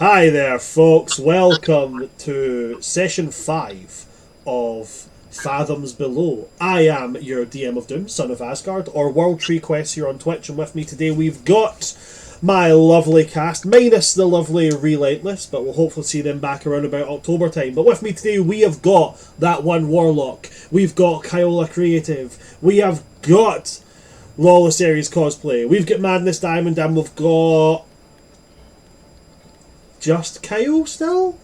Hi there, folks. Welcome to session 5 of Fathoms Below. I am your DM of Doom, Son of Asgard, or World Tree Quest here on Twitch, and with me today we've got my lovely cast, minus the lovely Relentless, but we'll hopefully see them back around about October time. But with me today we have got that one Warlock, we've got Kyola Creative, we have got Lawless Aries Cosplay, we've got Madness Diamond, and we've got just Kyle still?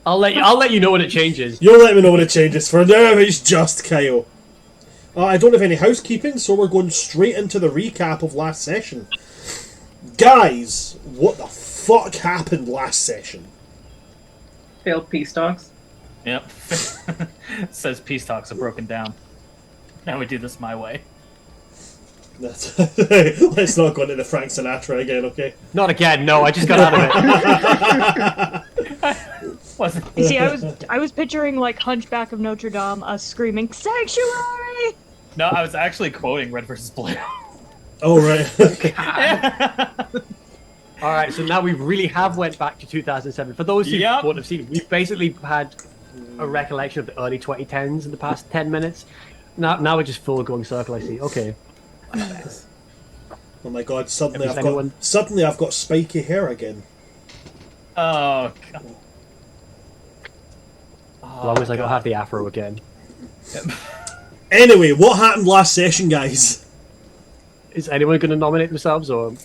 I'll let you know when it changes. You'll let me know when it changes. For now, it's just Kyle. I don't have any housekeeping, so we're going straight into the recap of last session. Guys, what the fuck happened last session? Failed peace talks. Yep. It says peace talks are broken down. Now we do this my way. Let's not go into the Frank Sinatra again, okay? Not again. No, I just got out of it. You see, I was picturing like Hunchback of Notre Dame, us screaming "Sanctuary!" No, I was actually quoting Red vs. Blue. Oh, right. All right, so now we really have went back to 2007. For those who won't have seen, we've basically had a recollection of the early 2010s in the past 10 minutes. Now we're just full going circle. I see. Okay. Oh my god! Suddenly I've got spiky hair again. Oh, God. As long as I don't have the afro again. Anyway, what happened last session, guys? Is anyone going to nominate themselves or?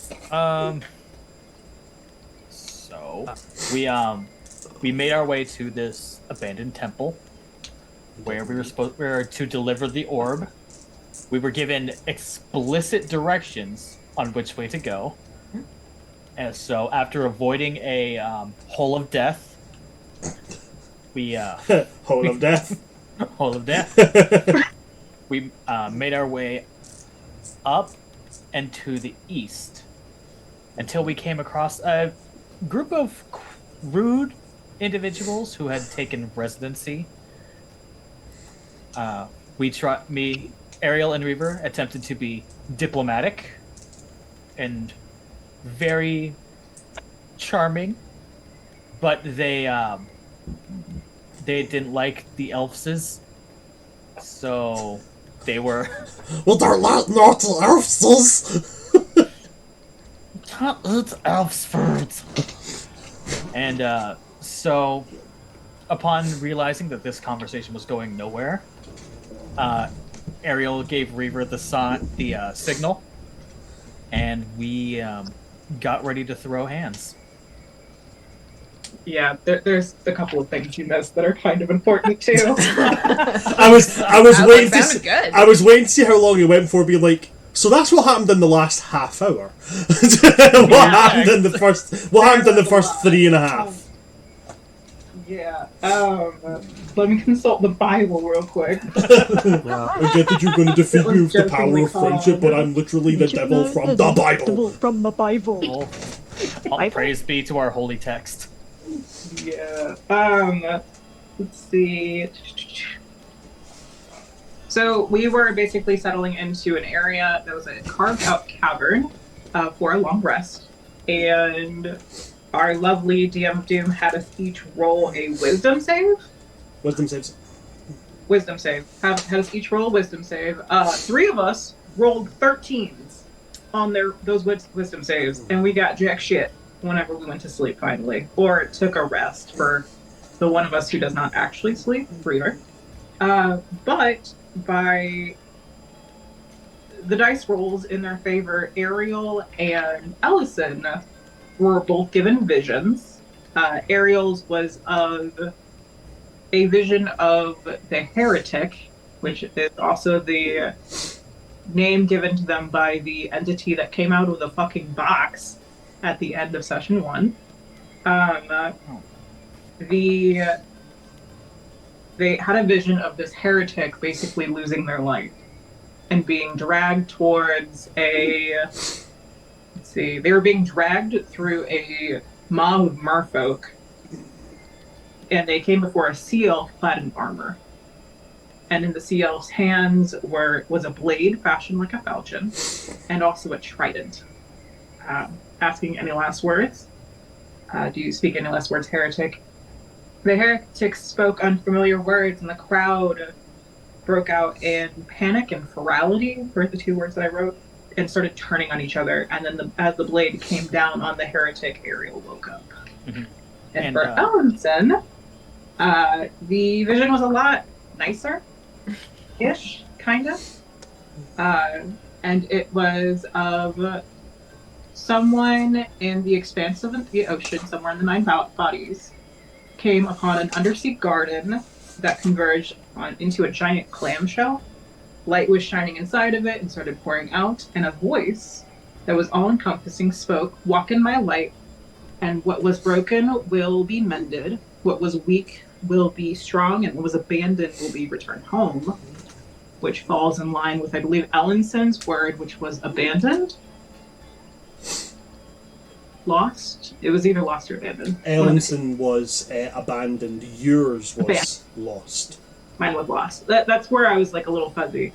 So we made our way to this abandoned temple where we were to deliver the orb. We were given explicit directions on which way to go. And so after avoiding a hole of death, we Hole of death. hole of death. We made our way up and to the east until we came across a group of rude individuals who had taken residency. Ariel and Reaver attempted to be diplomatic and very charming, but they didn't like the elfses, so they were. Well, they're not elfses. Can't eat elf's food. And so, upon realizing that this conversation was going nowhere, Ariel gave Reaver the signal, and we got ready to throw hands. Yeah, there's a couple of things you missed that are kind of important too. I was waiting to see, I was waiting to see how long it went for, being like, so that's what happened in the last half hour. What happened in the first 3.5? Yeah. Let me consult the Bible real quick. I get that you're going to defeat me with the power of friendship, but I'm literally the devil from the Bible. From the Bible. All praise be to our holy text. Yeah. Let's see. So we were basically settling into an area that was a carved-out cavern for a long rest, and our lovely DM Doom had us each roll a wisdom save. Wisdom saves. Wisdom save. Had us each roll a wisdom save. 3 of us rolled 13s on those wisdom saves, and we got jack shit whenever we went to sleep finally, or took a rest for the one of us who does not actually sleep, Breeder. But by the dice rolls in their favor, Ariel and Ellison were both given visions. Ariel's was of a vision of the heretic, which is also the name given to them by the entity that came out of the fucking box at the end of session 1. They had a vision of this heretic basically losing their life and being dragged towards they were being dragged through a mob of merfolk, and they came before a sea elf clad in armor. And in the sea elf's hands was a blade fashioned like a falchion, and also a trident. Asking any last words? Do you speak any less words, heretic? The heretic spoke unfamiliar words, and the crowd broke out in panic and ferality, were the two words that I wrote, and started turning on each other. And then as the blade came down on the heretic, Ariel woke up. Mhm. And for Ellenson, the vision was a lot nicer-ish, kind of. And it was of someone in the expanse of the ocean, somewhere in the Nine Bodies, came upon an undersea garden that converged into a giant clamshell. Light was shining inside of it and started pouring out, and a voice that was all-encompassing spoke, "Walk in my light, and what was broken will be mended, what was weak will be strong, and what was abandoned will be returned home," which falls in line with, I believe, Ellenson's word, which was abandoned. Lost? It was either lost or abandoned. Ellenson was abandoned. Yours was lost. Mine was lost. That's where I was like a little fuzzy.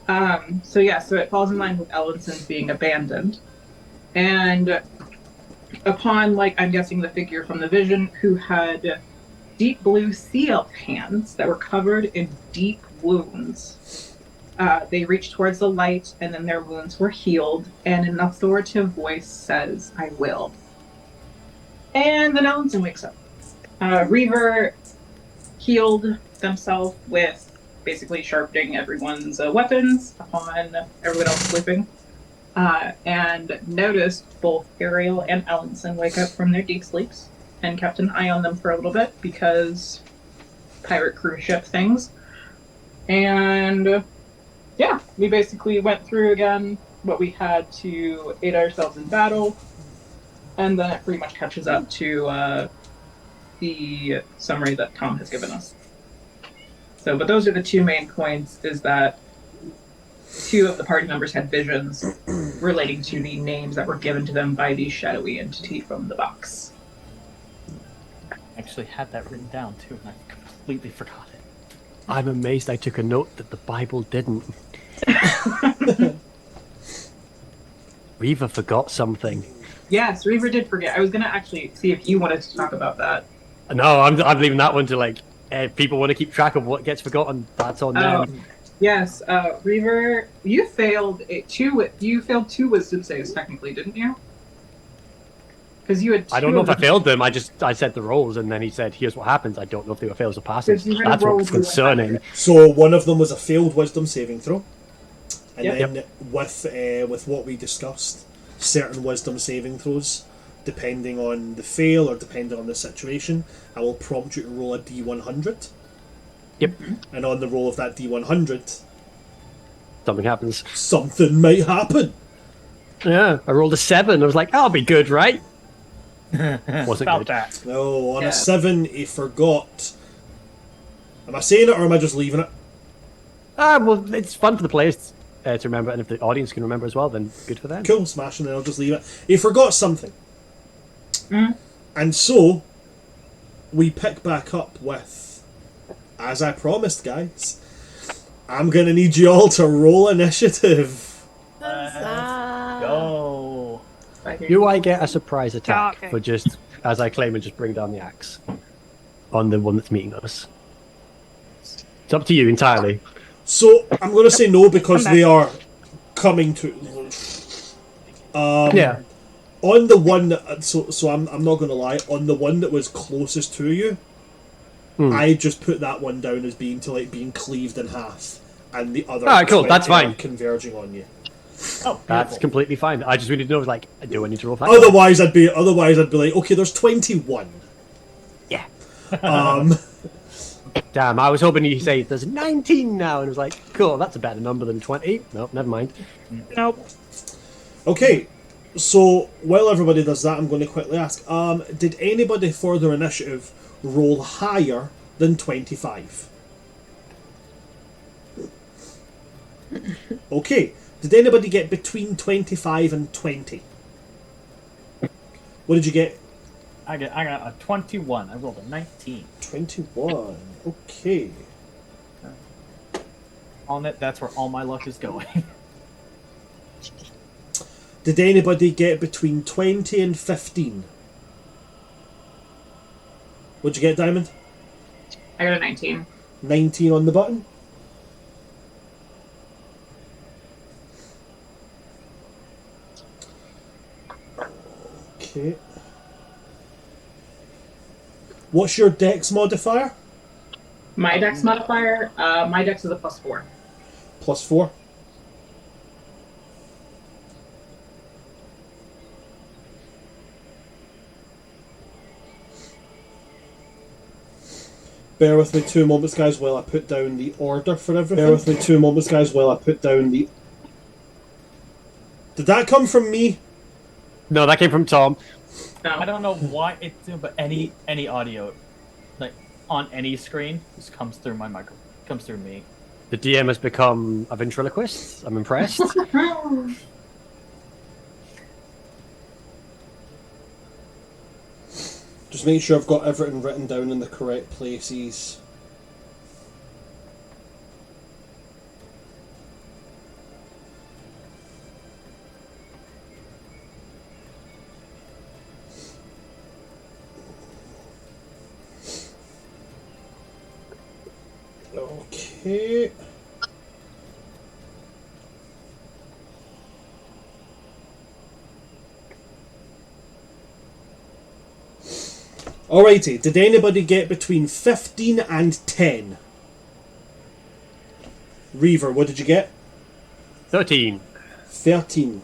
So it falls in line with Ellenson's being abandoned. And upon, I'm guessing the figure from the vision who had deep blue sea elf hands that were covered in deep wounds. They reached towards the light, and then their wounds were healed, and an authoritative voice says, "I will." And then Ellenson wakes up. Reaver healed themselves with basically sharpening everyone's weapons upon everyone else sleeping, and noticed both Ariel and Ellenson wake up from their deep sleeps, and kept an eye on them for a little bit, because pirate cruise ship things. And we basically went through again what we had to aid ourselves in battle, and then it pretty much catches up to the summary that Tom has given us. So, but those are the two main points, is that two of the party members had visions relating to the names that were given to them by the shadowy entity from the box. I actually had that written down too, and I completely forgot it. I'm amazed I took a note that the Bible didn't. Reaver forgot something. Yes, Reaver did forget. I was going to actually see if you wanted to talk about that. No, I'm leaving that one to if people want to keep track of what gets forgotten, that's on them. Yes, Reaver, you failed two wisdom saves technically, didn't you? Because you had. I don't know if I failed them. I said the rolls, and then he said, "Here's what happens." I don't know if they were fails or passes. That's what's concerning. So one of them was a failed wisdom saving throw, and Yep. then with what we discussed, certain wisdom saving throws, depending on the fail or depending on the situation, I will prompt you to roll a D100. Yep. And on the roll of that D100, Something happens. something might happen. Yeah, I rolled a 7. I was like, "I'll be good, right?" Wasn't About good. that. No, on a 7, he forgot. Am I saying it or am I just leaving it? Well, it's fun for the players to remember, and if the audience can remember as well, then good for them. Cool, smashing, then I'll just leave it. He forgot something. Mm. And so, we pick back up with, as I promised, guys, I'm going to need you all to roll initiative. Go. Do I get a surprise attack Okay. for just, as I claim, and just bring down the axe on the one that's meeting us? It's up to you entirely. So, I'm going to say no because they are coming to... Yeah. On the one that... So I'm not going to lie. On the one that was closest to you, I just put that one down as being cleaved in half. And the other... Alright, cool, that's 20 are fine. converging on you. Oh, That's beautiful. completely fine. I just wanted to know, do I need to roll that? Otherwise, I'd be like, okay, there's 21. Yeah. Um... Damn, I was hoping you'd say there's 19 now, and I was like, cool, that's a better number than 20. Nope, never mind. Nope. Okay, so while everybody does that, I'm going to quickly ask, did anybody for their initiative roll higher than 25? Okay, did anybody get between 25 and 20? What did you get? I got a 21. I rolled a 19. 21, okay. On it, that's where all my luck is going. Did anybody get between 20 and 15? What'd you get, Diamond? I got a 19. 19 on the button. Okay. What's your dex modifier? My dex modifier, my dex is a +4. +4. Bear with me 2 moments, guys, while I put down the order for everything. Bear with me 2 moments, guys, while I put down the... Did that come from me? No, that came from Tom. No. I don't know why it's doing, but any audio, like on any screen, just comes through my microphone. Comes through me. The DM has become a ventriloquist. I'm impressed. Just make sure I've got everything written down in the correct places. Okay. Alrighty, did anybody get between 15 and 10? Reaver, what did you get? 13. 13.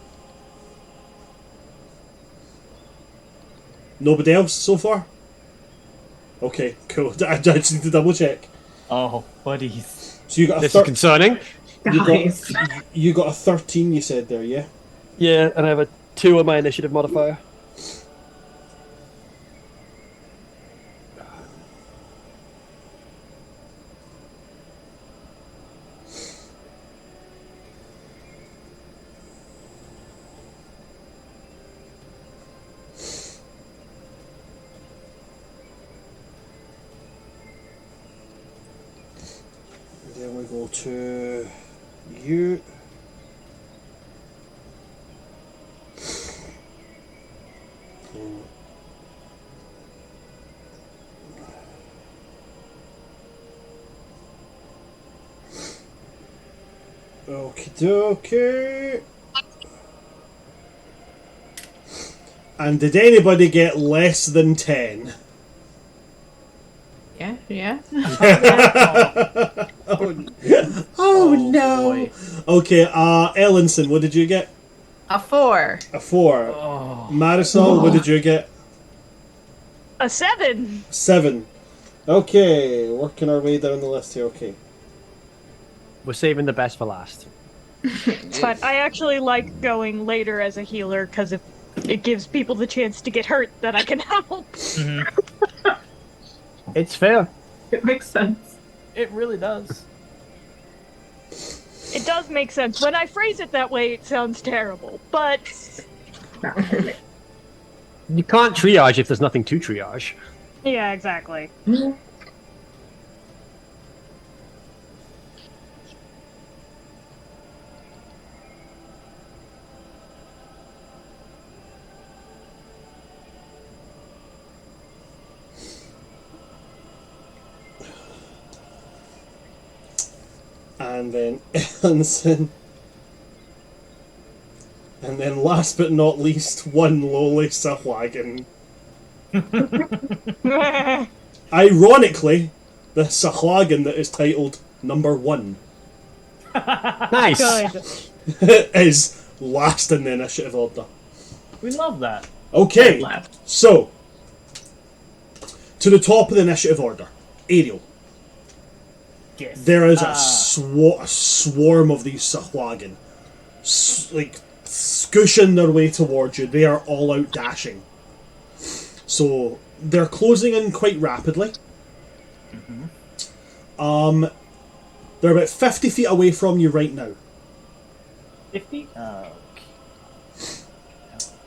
Nobody else so far? Okay, cool. I just need to double check. Oh, buddies. So you got a This is concerning. Guys. you got a 13, you said there, yeah? Yeah, and I have a 2 on my initiative modifier. Then we go to you. Okie dokie. And did anybody get less than 10? Yeah, yeah. Oh no! Boy. Okay, Ellenson, what did you get? A 4. A 4. Oh. Marisol, what did you get? A 7. 7. Okay, working our way down the list here, okay. We're saving the best for last. It's fine. I actually like going later as a healer because it gives people the chance to get hurt that I can help. It's fair. It makes sense. It really does. It does make sense. When I phrase it that way, it sounds terrible, but Not really. You can't triage if there's nothing to triage. yeah, exactly. And then Ellenson. And then last but not least, one lowly Sahuagin. Ironically, the Sahuagin that is titled number 1 Nice. Good. is last in the initiative order. We love that. Okay, Left. so to the top of the initiative order, Ariel. Yes. There is a swarm of these Sahuagin, like scooshing their way towards you. They are all out dashing. So they're closing in quite rapidly. They're about 50 feet away from you right now. 50?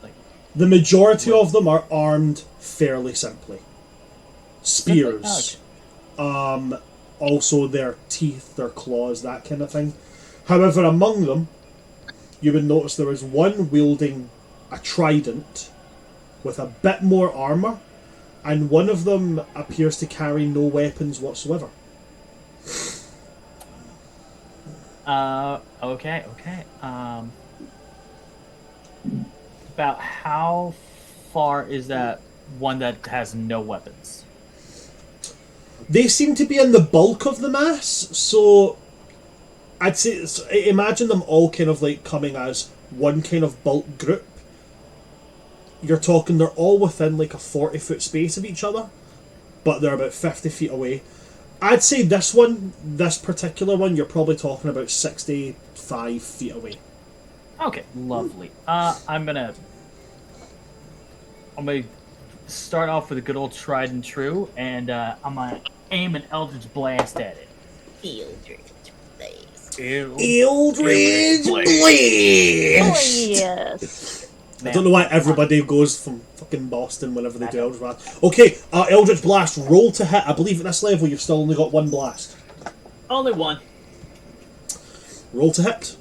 Like, The majority of them are armed fairly simply. Spears. Also their teeth, their claws, that kind of thing. However, among them, you would notice there is one wielding a trident with a bit more armour and one of them appears to carry no weapons whatsoever. Okay. About how far is that one that has no weapons? They seem to be in the bulk of the mass, so I'd say imagine them all kind of like coming as one kind of bulk group. You're talking they're all within like a 40-foot space of each other, but they're about 50 feet away. I'd say this particular one, you're probably talking about 65 feet away. Okay, lovely. I'm gonna start off with a good old tried and true, and I'm gonna aim an Eldritch Blast at it. Eldritch Blast! Yes. I don't know why everybody goes from fucking Boston whenever they do Eldritch Blast. Okay, Eldritch Blast, roll to hit. I believe at this level you've still only got one blast. Only one. Roll to hit.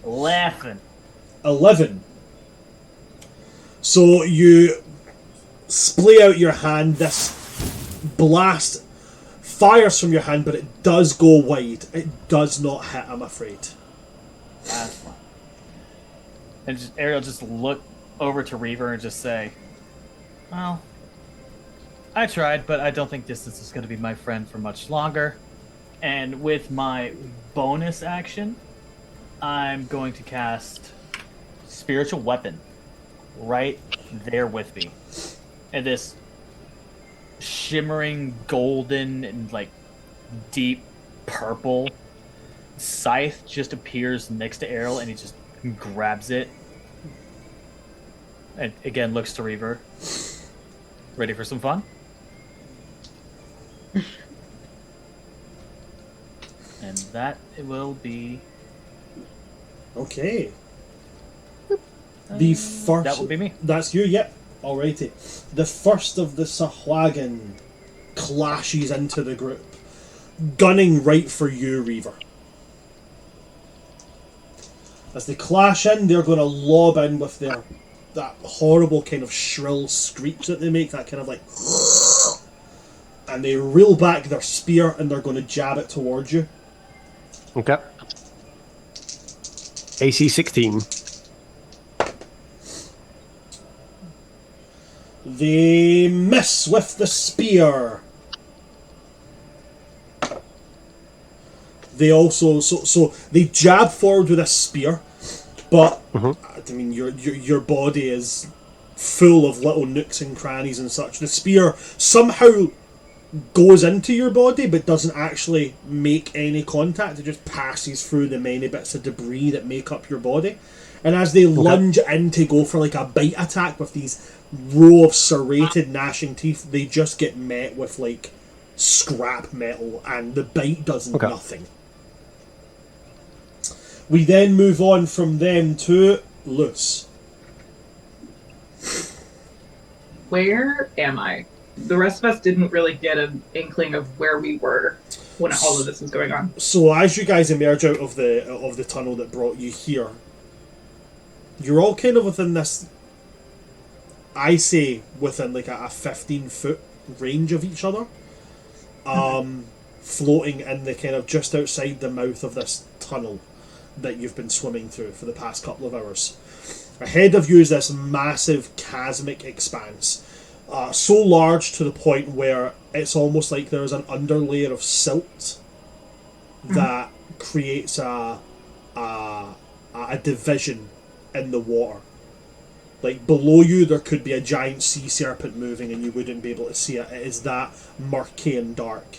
Laughing. 11. So you splay out your hand, this blast fires from your hand, but it does go wide. It does not hit, I'm afraid. That's fine. And Ariel just look over to Reaver and just say, well, I tried, but I don't think distance is going to be my friend for much longer. And with my bonus action, I'm going to cast Spiritual Weapon right there with me. And this shimmering golden and like deep purple scythe just appears next to Errol, and he just grabs it. And again looks to Reaver. Ready for some fun? And that it will be. Okay. The first. That will be me. That's you, yep. Alrighty. The first of the Sahuagin clashes into the group, gunning right for you, Reaver. As they clash in, they're going to lob in with that horrible kind of shrill screech that they make, that kind of like... And they reel back their spear and they're going to jab it towards you. Okay. AC 16. They miss with the spear. They also so they jab forward with a spear, but I mean your body is full of little nooks and crannies and such. The spear somehow goes into your body but doesn't actually make any contact. It just passes through the many bits of debris that make up your body. And as they lunge in to go for like a bite attack with these row of serrated gnashing teeth, they just get met with like scrap metal, and the bite does nothing. We then move on from them to Luce. Where am I? The rest of us didn't really get an inkling of where we were when all of this was going on. So as you guys emerge out of the tunnel that brought you here, you're all kind of within this, I say, within like a 15-foot range of each other. Floating in the kind of just outside the mouth of this tunnel that you've been swimming through for the past couple of hours. Ahead of you is this massive chasmic expanse, so large to the point where it's almost like there's an underlayer of silt that creates a division in the water. Like below you there could be a giant sea serpent moving and you wouldn't be able to see it. It is that murky and dark.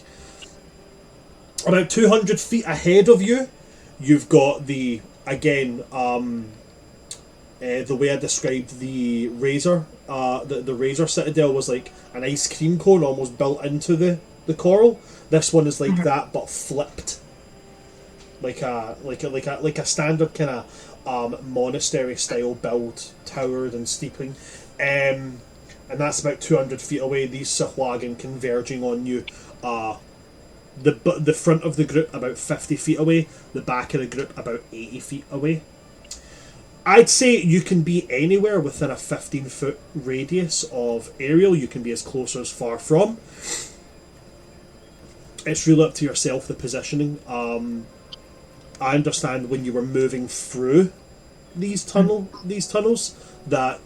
About 200 feet ahead of you, you've got the way I described the razor, the razor citadel was like an ice cream cone almost built into the coral. This one is like that but flipped, like a standard kind of monastery style build, towered and steeping, and that's about 200 feet away. These Sahuagin converging on you. The front of the group about 50 feet away, the back of the group about 80 feet away. I'd say you can be anywhere within a 15-foot radius of Ariel. You can be as close or as far from. It's really up to yourself, the positioning. I understand when you were moving through these tunnels, that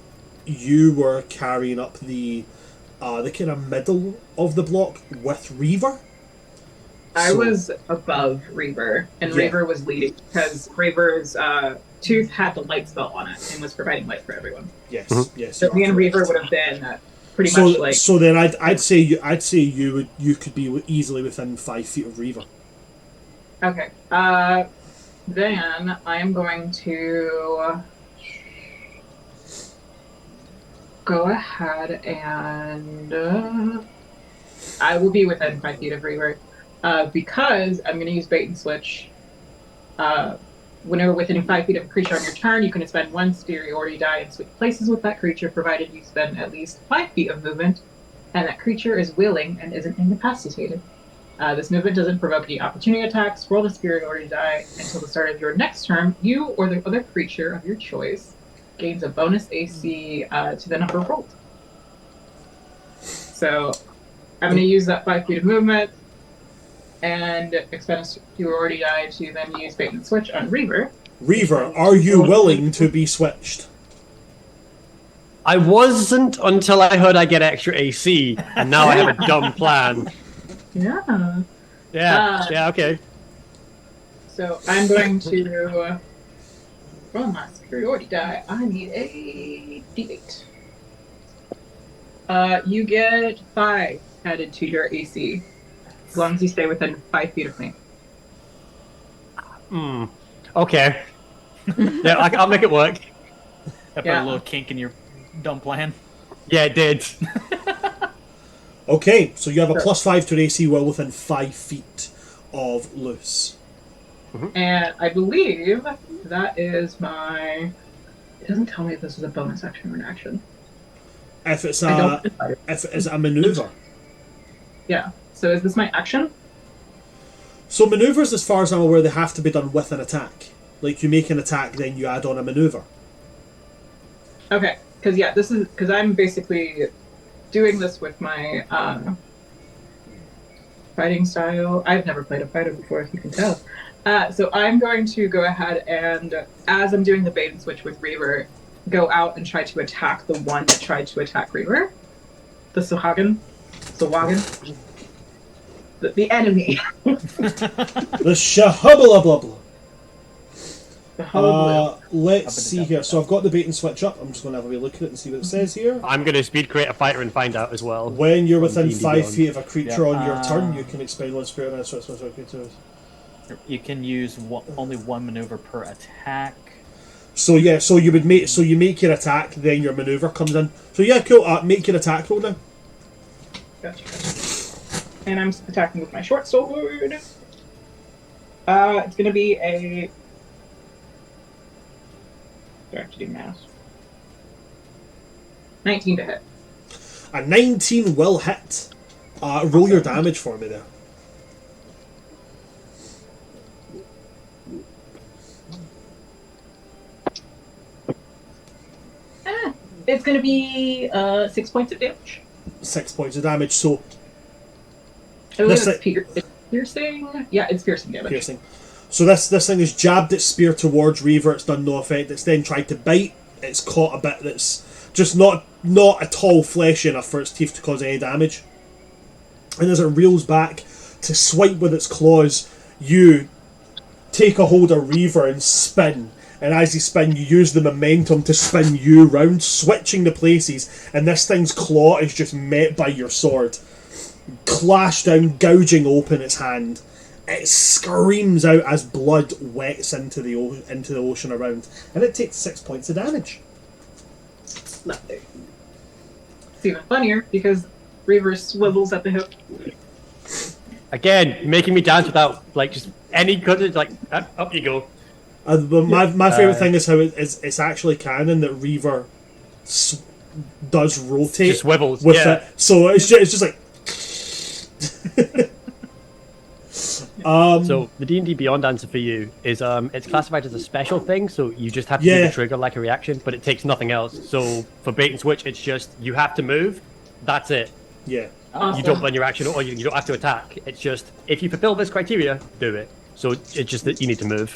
you were carrying up the kind of middle of the block with Reaver. I was above Reaver, and Reaver was leading because Reaver's tooth had the light spell on it and was providing light for everyone. Yes, yes. So me and Reaver would have been pretty much like. So then I'd say you could be easily within 5 feet of Reaver. Okay. Then I am going to go ahead and I will be within 5 feet of Reaver. Because I'm going to use bait and switch. Whenever within 5 feet of a creature on your turn, you can spend 1 superiority die and switch places with that creature, provided you spend at least 5 feet of movement, and that creature is willing and isn't incapacitated. This movement doesn't provoke any opportunity attacks. Roll the superiority die until the start of your next turn. You or the other creature of your choice gains a bonus AC to the number rolled. So I'm going to use that 5 feet of movement and expend a superiority die to then use bait and switch on Reaver. Reaver, are you willing to be switched? I wasn't until I heard I get extra AC, and now I have a dumb plan. Yeah. Yeah, okay. So I'm going to roll my superiority die. I need a d8. You get 5 added to your AC. As long as you stay within 5 feet of me. Okay. Yeah, I'll make it work. That put a little kink in your dumb plan. Yeah, it did. Okay, so you have a +5 to your AC well within 5 feet of Luce. And I believe that is my... It doesn't tell me if this is a bonus action or an action. If it's a maneuver. Yeah. So is this my action? So maneuvers, as far as I'm aware, they have to be done with an attack. Like, you make an attack, then you add on a maneuver. Okay, because I'm basically doing this with my fighting style. I've never played a fighter before, if you can tell. So I'm going to go ahead and, as I'm doing the bait and switch with Reaver, go out and try to attack the one that tried to attack Reaver. The Sahuagin. The enemy. The shahubbla. Let's see here. So I've got the bait and switch up. I'm just going to have a wee look at it and see what it says here. I'm going to speed create a fighter and find out as well. When you're within 5 feet of a creature on your turn, you can expend 1 spirit and switch. You can use only 1 maneuver per attack. So yeah, you make your attack, then your maneuver comes in. So yeah, cool. Make your attack roll now. Gotcha. And I'm attacking with my short sword. It's going to be a... Do I have to do math? 19 to hit. A 19 will hit. Roll your damage for me there. It's going to be 6 points of damage. 6 points of damage. So it's piercing? Yeah, it's piercing damage. Piercing. So this thing is jabbed its spear towards Reaver. It's done no effect. It's then tried to bite. It's caught a bit that's just not at all fleshy enough for its teeth to cause any damage. And as it reels back to swipe with its claws, you take a hold of Reaver and spin. And as you spin, you use the momentum to spin you round, switching the places. And this thing's claw is just met by your sword. Clash down, gouging open its hand. It screams out as blood wets into the ocean around, and it takes 6 points of damage. Lovely. It's even funnier because Reaver swivels at the hip. Again, making me dance without just any cut. It's like up you go. My favorite thing is how it's actually canon that Reaver does rotate. Just swivels with it. So it's just like. So the D&D Beyond answer for you is it's classified as a special thing, so you just have to do the trigger like a reaction, but it takes nothing else. So for bait and switch, it's just you have to move. That's it. Yeah. Awesome. You don't burn your action, or you don't have to attack. It's just if you fulfill this criteria, do it. So it's just that you need to move,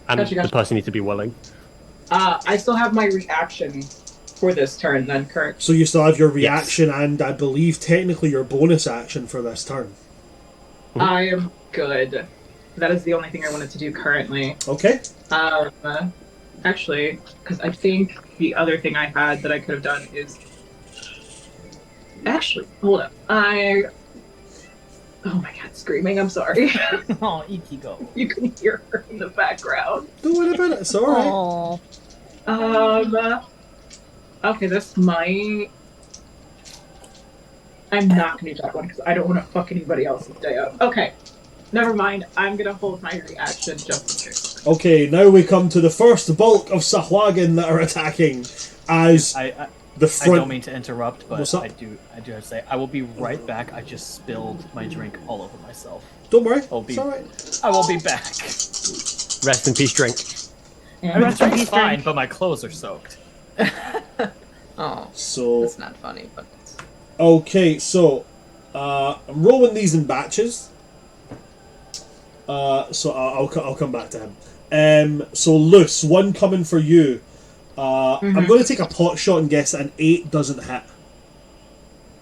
and Gotcha. the person needs to be willing. I still have my reaction for this turn, then, Kurt. So you still have your reaction and I believe technically your bonus action for this turn. I am good. That is the only thing I wanted to do currently. Okay. Actually, because I think the other thing I had that I could have done is... Actually, hold up. Oh my god, screaming, I'm sorry. Oh, E.T. go. You can hear her in the background. Don't worry about it, it's alright. Okay, this might... I'm not gonna do that one because I don't want to fuck anybody else's day up. Okay, never mind. I'm gonna hold my reaction just in case. Okay, now we come to the first bulk of Sahuagin that are attacking as the front... I don't mean to interrupt, but I do have to say, I will be right back. I just spilled my drink all over myself. Don't worry, I'll be, it's alright. I will be back. Rest in peace, drink. Yeah. I mean, the drink's fine, but my clothes are soaked. Oh, So... that's not funny, but Okay, so I'm rolling these in batches. So I'll come back to him. So Luce, one coming for you. I'm going to take a pot shot and guess that an 8 doesn't hit.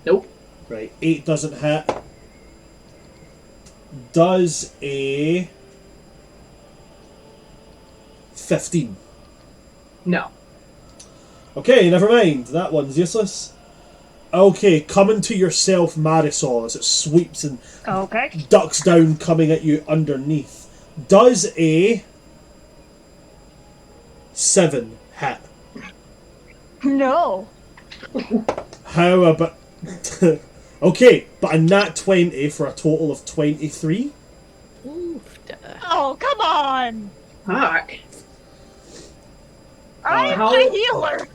Nope. Right, 8 doesn't hit. Does a 15? No. Okay, never mind. That one's useless. Okay, coming to yourself, Marisol, as it sweeps and Okay. ducks down, coming at you underneath. Does a 7 hit? No. How about... Okay, but a nat 20 for a total of 23? Oh, come on. Fuck. I'm how- the healer.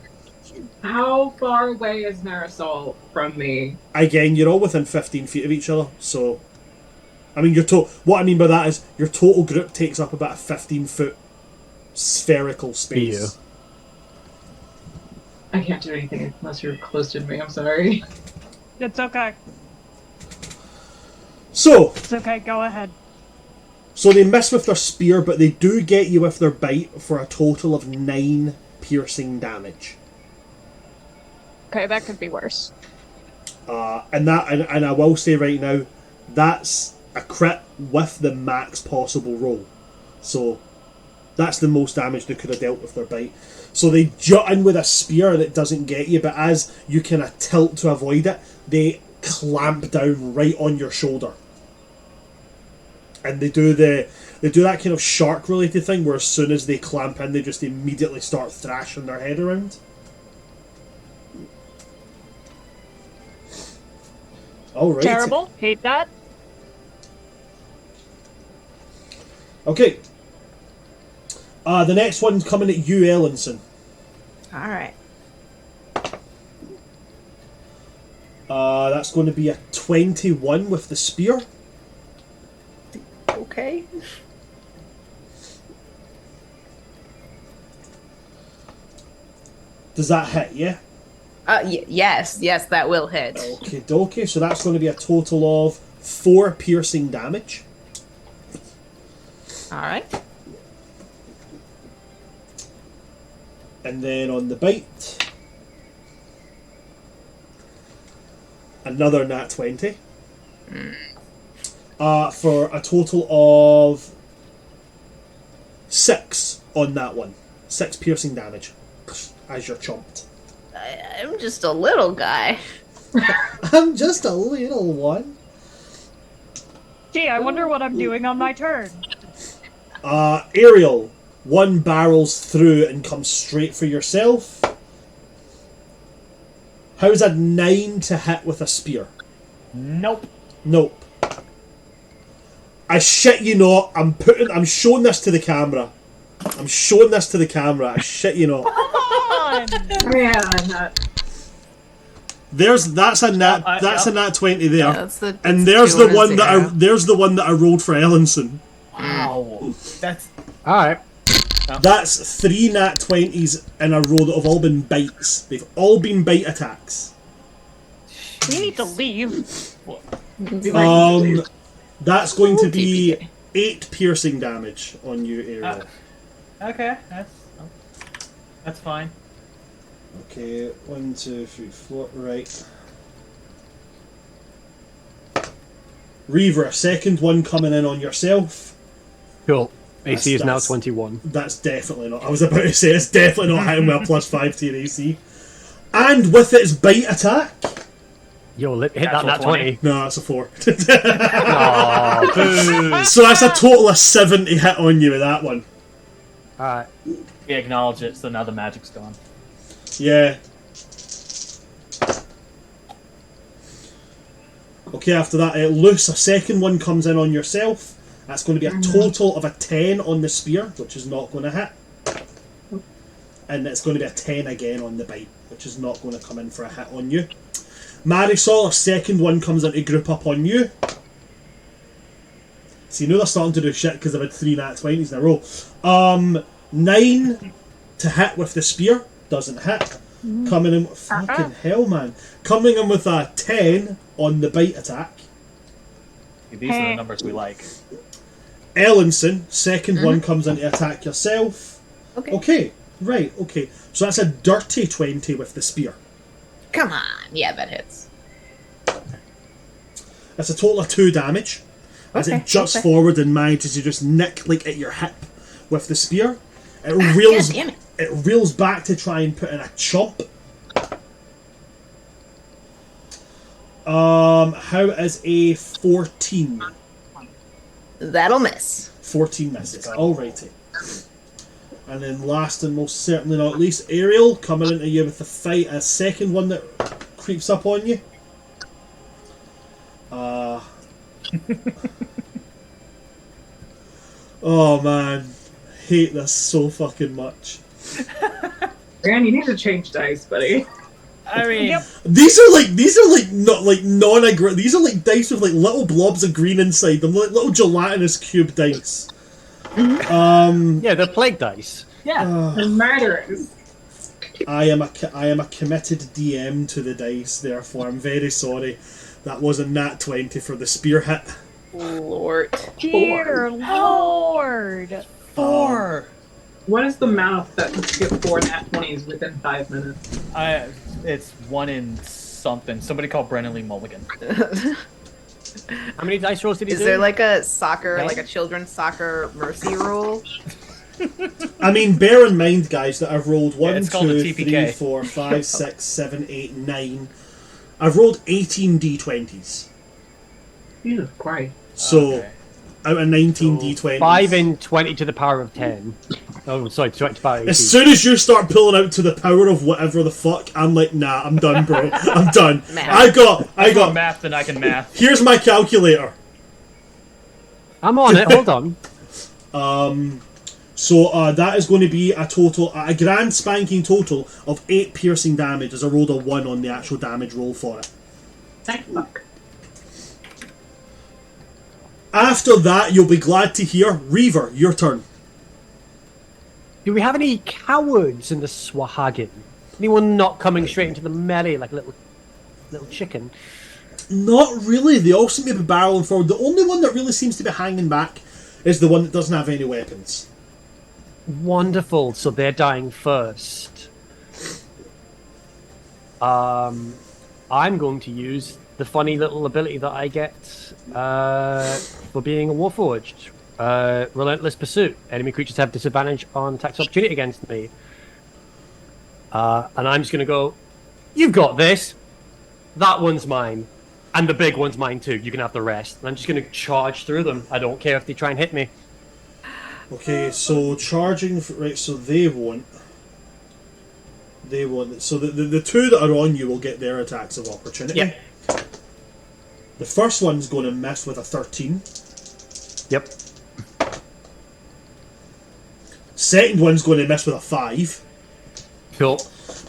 How far away is Marisol from me? Again, you're all within 15 feet of each other, so... I mean, what I mean by that is your total group takes up about a 15-foot spherical space. I can't do anything unless you're close to me. I'm sorry. It's okay. So, It's okay. Go ahead. so they miss with their spear, but they do get you with their bite for a total of 9 piercing damage. Okay, that could be worse. And I will say right now, that's a crit with the max possible roll. So that's the most damage they could have dealt with their bite. So they jut in with a spear and it doesn't get you, but as you kind of tilt to avoid it, they clamp down right on your shoulder. And they do that kind of shark related thing where as soon as they clamp in, they just immediately start thrashing their head around. Alright. Terrible. Hate that. Okay. The next one's coming at you, Ellenson. all right. That's going to be a 21 with the spear. Okay. Does that hit, yeah? Yes, that will hit. Okay, dokie. So that's going to be a total of 4 piercing damage. All right. And then on the bite, another nat 20. For a total of 6 on that one. 6 piercing damage as you're chomped. I'm just a little guy. I'm just a little one. Gee, I wonder what I'm doing on my turn. Ariel, one barrels through and comes straight for yourself. How's a 9 to hit with a spear? Nope. Nope. I shit you not. I'm showing this to the camera. I shit you not. Come on. Man, That's a nat yeah. a nat 20 there. Yeah, that's and there's two the one that zero. there's the one that I rolled for Ellenson. Wow. That's All right. That's 3 nat 20s in a row that have all been bites. They've all been bite attacks. We need to leave. That's going to be 8 piercing damage on you, Ariel. okay. That's fine. Okay, 1, 2, 3, 4. Right. Reaver, second one coming in on yourself. Cool. AC is now That's- 21. That's definitely not. I was about to say it's definitely not hitting with a +5 to your AC. And with its bite attack. Yo, hit that Natural nat 20. No, that's a 4. Aw, boo. So that's a total of 7 to hit on you with that one. All right. We acknowledge it, so now the magic's gone. Yeah. Okay, after that, loose, a second one comes in on yourself. That's going to be a total of a 10 on the spear, which is not going to hit. And it's going to be a 10 again on the bite, which is not going to come in for a hit on you. Marisol, a second one comes in to group up on you. See, now they're starting to do shit because they've had 3 nat 20s in a row. 9 to hit with the spear, doesn't hit. Coming in, fucking hell, man. Coming in with a 10 on the bite attack. These are the numbers we like. Ellenson, second one comes in to attack yourself. Okay, right, okay. So that's a dirty 20 with the spear. Come on. Yeah, that hits. That's a total of 2 damage. As it juts forward and manages to just nick like at your hip with the spear. It reels God damn it. It reels back to try and put in a chomp. How is a 14? That'll miss. 14 misses. Alrighty. And then last and most certainly not least, Ariel coming into you with the fight. A second one that creeps up on you. Oh man, hate this so fucking much. Gran, you need to change dice, buddy. I mean, These are not like non-aggressive. These are like dice with like little blobs of green inside them, like little gelatinous cube dice. Yeah, they're plague dice. yeah. It matters. I am a committed DM to the dice, therefore I'm very sorry. That was a nat 20 for the spear hit. Lord. Dear Lord. 4. What is the math that you get 4 nat 20s within 5 minutes? It's 1 in something. Somebody called Brennan Lee Mulligan. How many dice rolls did he Is do? there like a soccer, like a children's soccer mercy rule? I mean, bear in mind, guys, that I've rolled 1, it's called 2, a 3, TPK. 4, 5, 6, 7, 8, 9. I've rolled 18 d20s. Jesus Christ. So, Okay. out of 19 d20s. 5 in 20 to the power of 10. Oh, sorry, 20 to the power of 18. As soon as you start pulling out to the power of whatever the fuck, I'm like, nah, I'm done, bro. I'm done. Math. I More got. math than I can math. Here's my calculator. I'm on it, hold on. So that is going to be a grand spanking total of 8 piercing damage as I rolled a 1 on the actual damage roll for it. Thank fuck. After that, you'll be glad to hear, Reaver, your turn. Do we have any cowards in the Sahuagin? Anyone not coming straight into the melee like a little chicken? Not really. They all seem to be barreling forward. The only one that really seems to be hanging back is the one that doesn't have any weapons. Wonderful, so they're dying first. I'm going to use the funny little ability that I get for being a Warforged. Relentless Pursuit. Enemy creatures have disadvantage on attacks of opportunity against me. And I'm just going to go, you've got this. That one's mine. And the big one's mine too. You can have the rest. And I'm just going to charge through them. I don't care if they try and hit me. Okay, so charging... Right, so they won't. They won't. So the two that are on you will get their attacks of opportunity. Yep. The first one's going to miss with a 13. Yep. Second one's going to miss with a 5. Cool.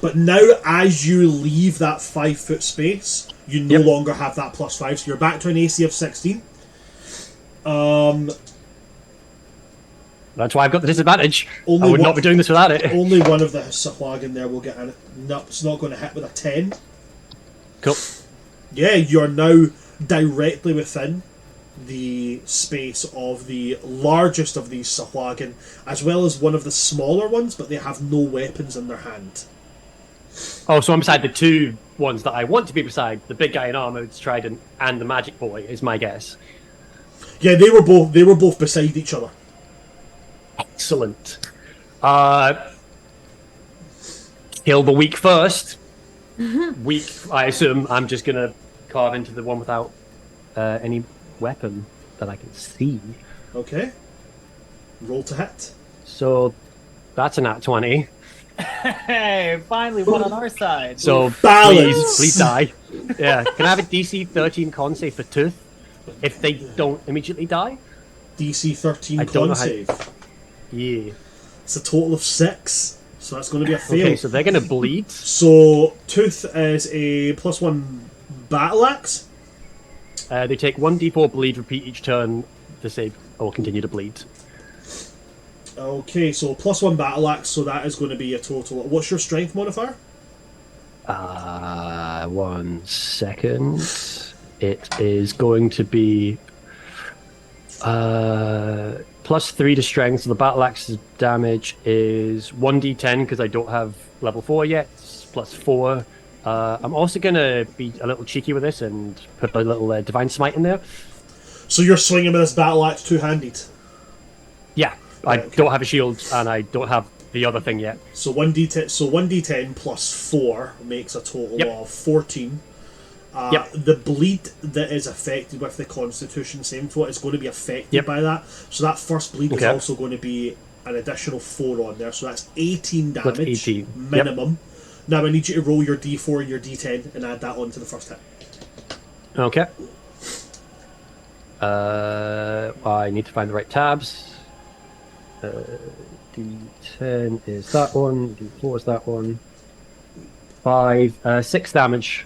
But now, as you leave that 5 foot space, you no longer have that +5, so you're back to an AC of 16. That's why I've got the disadvantage. Only I would not be doing this without it. Only one of the Sahuagin there will get it's not going to hit with a 10. Cool. Yeah, you're now directly within the space of the largest of these Sahuagin, as well as one of the smaller ones, but they have no weapons in their hand. Oh, so I'm beside the two ones that I want to be beside, the big guy in armor with his trident and the magic boy, is my guess. Yeah, they were both beside each other. Excellent. Kill the weak first. Weak, I assume I'm just going to carve into the one without any weapon that I can see. Okay. Roll to hit. So that's a nat 20. Hey, finally one on our side. So Balance. please die. Yeah. Can I have a DC 13 con save for Tooth if they don't immediately die? DC 13 I don't con know how- save. Yeah. It's a total of 6, so that's going to be a fail. Okay, so they're going to bleed. So Tooth is a +1 battle axe. They take 1d4 bleed, repeat each turn to save or continue to bleed. Okay, so +1 battle axe, so that is going to be a total. What's your strength modifier? 1 second. It is going to be +3 to strength, so the battle axe's damage is 1d10 because I don't have level 4 yet, +4. I'm also going to be a little cheeky with this and put a little divine smite in there. So you're swinging with this battle axe two-handed. Yeah, I don't have a shield and I don't have the other thing yet. So 1d10. So 1d10 +4 makes a total of 14. The bleed that is affected with the Constitution saving throw is going to be affected by that. So that first bleed is also going to be an additional 4 on there. So that's 18 damage 18. minimum. Now I need you to roll your d4 and your d10 and add that on to the first hit. Okay. I need to find the right tabs. D10 is that one. D4 is that one. 6 damage.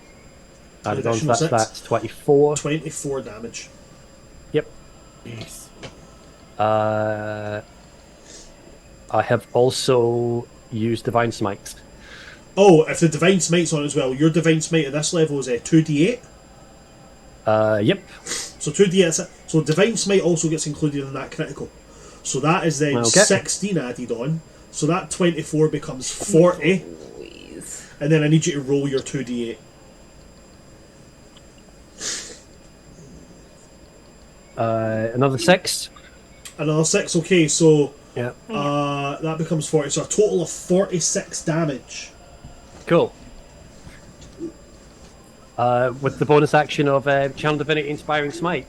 Added on, so that's 24. 24 damage. Yep. I have also used Divine Smite. Oh, if the Divine Smite's on as well, your Divine Smite at this level is a 2d8? Yep. So 2d8, so Divine Smite also gets included in that critical. So that is then 16 added on. So that 24 becomes 40. And then I need you to roll your 2d8. Another 6. Another 6, okay, so Yeah. that becomes 40. So a total of 46 damage. Cool. With the bonus action of Channel Divinity Inspiring Smite.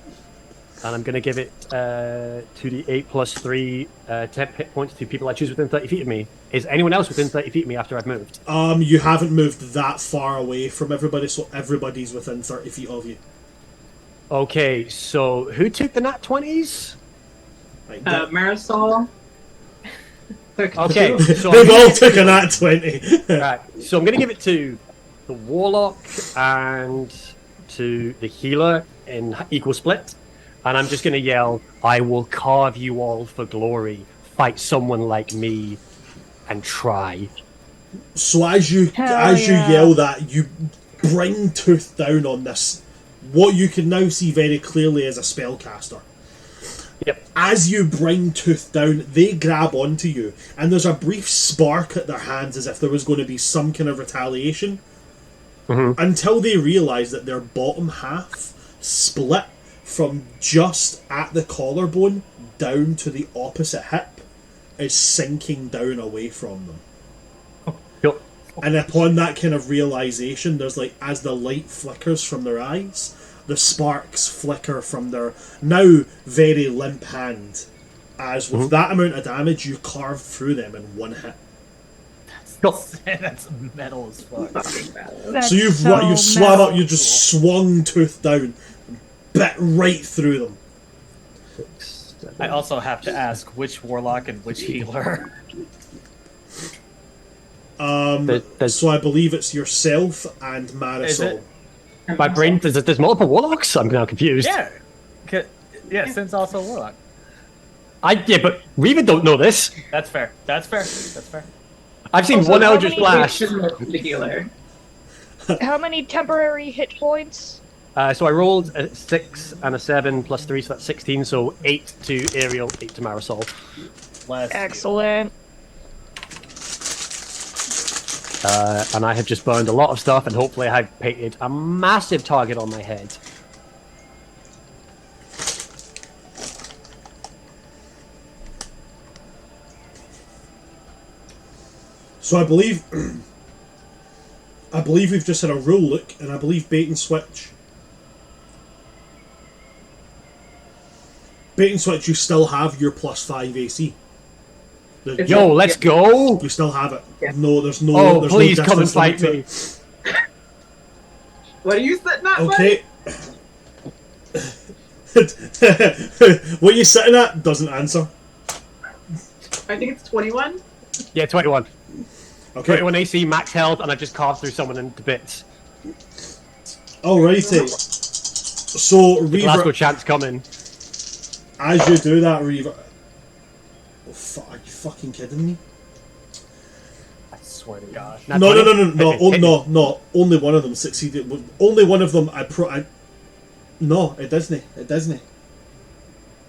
And I'm going to give it 2d8 plus 3 temp hit points to people I choose within 30 feet of me. Is anyone else within 30 feet of me after I've moved? You haven't moved that far away from everybody, so everybody's within 30 feet of you. Okay, so who took the nat 20s? Right, Marisol. Okay, so they've all took a nat 20. right, so I'm going to give it to the Warlock and to the Healer in equal split. And I'm just going to yell, I will carve you all for glory. Fight someone like me and try. So as you yell that, you bring Tooth down on this. What you can now see very clearly is a spellcaster. Yep. As you bring Tooth down, they grab onto you, and there's a brief spark at their hands as if there was going to be some kind of retaliation. Until they realise that their bottom half split from just at the collarbone down to the opposite hip is sinking down away from them. Yep. And upon that kind of realization, there's like, as the light flickers from their eyes, the sparks flicker from their now very limp hand. As with that amount of damage, you carve through them in one hit. That's metal as fuck. So you've swung up, you just swung Tooth down, bit right through them. I also have to ask which warlock and which healer. So I believe it's yourself and Marisol. My brain, there's multiple warlocks? I'm now confused. Yeah, Sin's also a warlock. Yeah, but we even don't know this. That's fair. I've seen one Eldritch Blast. The healer. How many temporary hit points? So I rolled a 6 and a 7 plus 3, so that's 16. So 8 to Ariel, 8 to Marisol. Excellent. And I have just burned a lot of stuff, and hopefully I have painted a massive target on my head. So I believe we've just had a roll look, and I believe bait and switch. Bait and switch, you still have your +5 AC. Yo, let's go! You still have it. Yeah. No, there's no. Oh, there's please no come and distance fight limit me. to it. What are you sitting at, Okay. What are you sitting at? Doesn't answer. I think it's 21. Yeah, 21. Okay. 21 AC, max health, and I just carved through someone into bits. Alrighty. So Glasgow Reaver, chant's coming. as you do that, Reaver. Oh, are you fucking kidding me? I swear to God. Nat No, 20? no. Only one of them succeeded. Only one of them. No, it doesn't. It doesn't.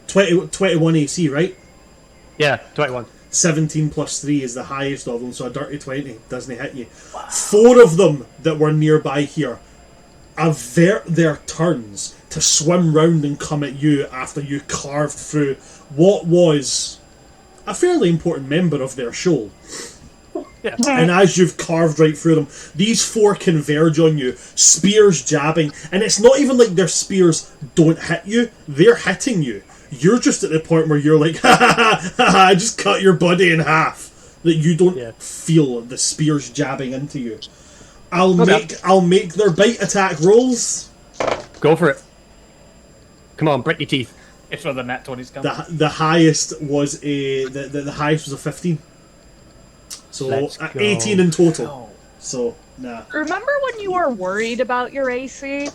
21 AC, right? Yeah, 21. 17 plus 3 is the highest of them, so a dirty 20 doesn't hit you. Wow. 4 of them that were nearby here avert their turns to swim round and come at you after you carved through what was a fairly important member of their shoal. Yeah. And as you've carved right through them, these 4 converge on you, spears jabbing, and it's not even like their spears don't hit you, they're hitting you. You're just at the point where you're like, ha ha ha ha, I just cut your body in half. That you don't feel the spears jabbing into you. I'll make their bite attack rolls. Go for it. Come on, break your teeth. It's where the nat 20s come. The highest was the highest was a 15. So 18 in total. Oh. So nah. Remember when you were worried about your AC?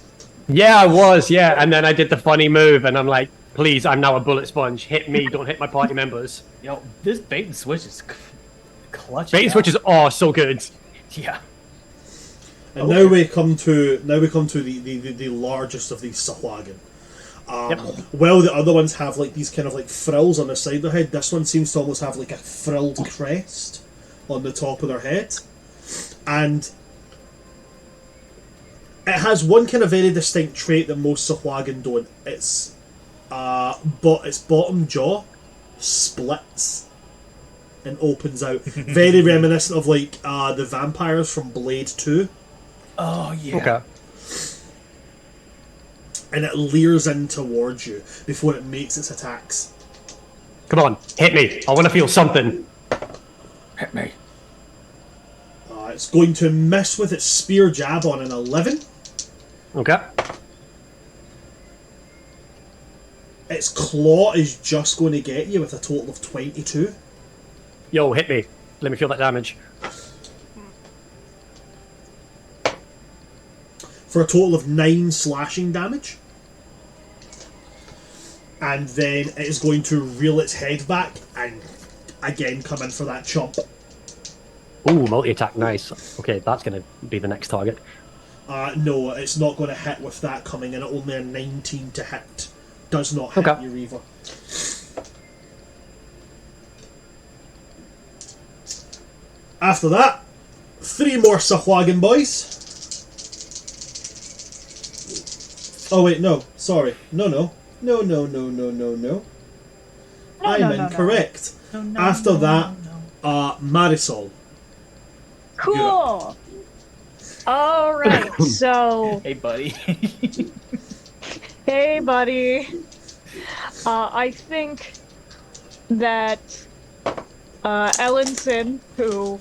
Yeah, I was, yeah. And then I did the funny move, and I'm like, please, I'm now a bullet sponge. Hit me, don't hit my party members. Yo, this bait and switch is clutch. Bait and switch is so good. Yeah. And now we come to the largest of these Sahuagin. While the other ones have like these kind of like frills on the side of their head, this one seems to almost have like a frilled crest on the top of their head. And it has one kind of very distinct trait that most Sahuagin don't. Its bottom jaw splits and opens out. Very reminiscent of like the vampires from Blade 2. Oh yeah. Okay. And it leers in towards you before it makes its attacks. Come on, hit me. I want to feel something. Hit me. It's going to miss with its spear jab on an 11. Okay. Its claw is just going to get you with a total of 22. Yo, hit me. Let me feel that damage. For a total of 9 slashing damage. And then it is going to reel its head back and again come in for that chomp. Ooh, multi-attack, nice. Okay, that's going to be the next target. No, it's not going to hit with that coming in at only a 19 to hit. Does not hit you, Reaver. After that, 3 more Sahuagin boys. Oh wait, no, sorry. No. I'm incorrect. After that, Marisol. Cool. All right, so. Hey, buddy. Hey, buddy. I think that Ellenson, who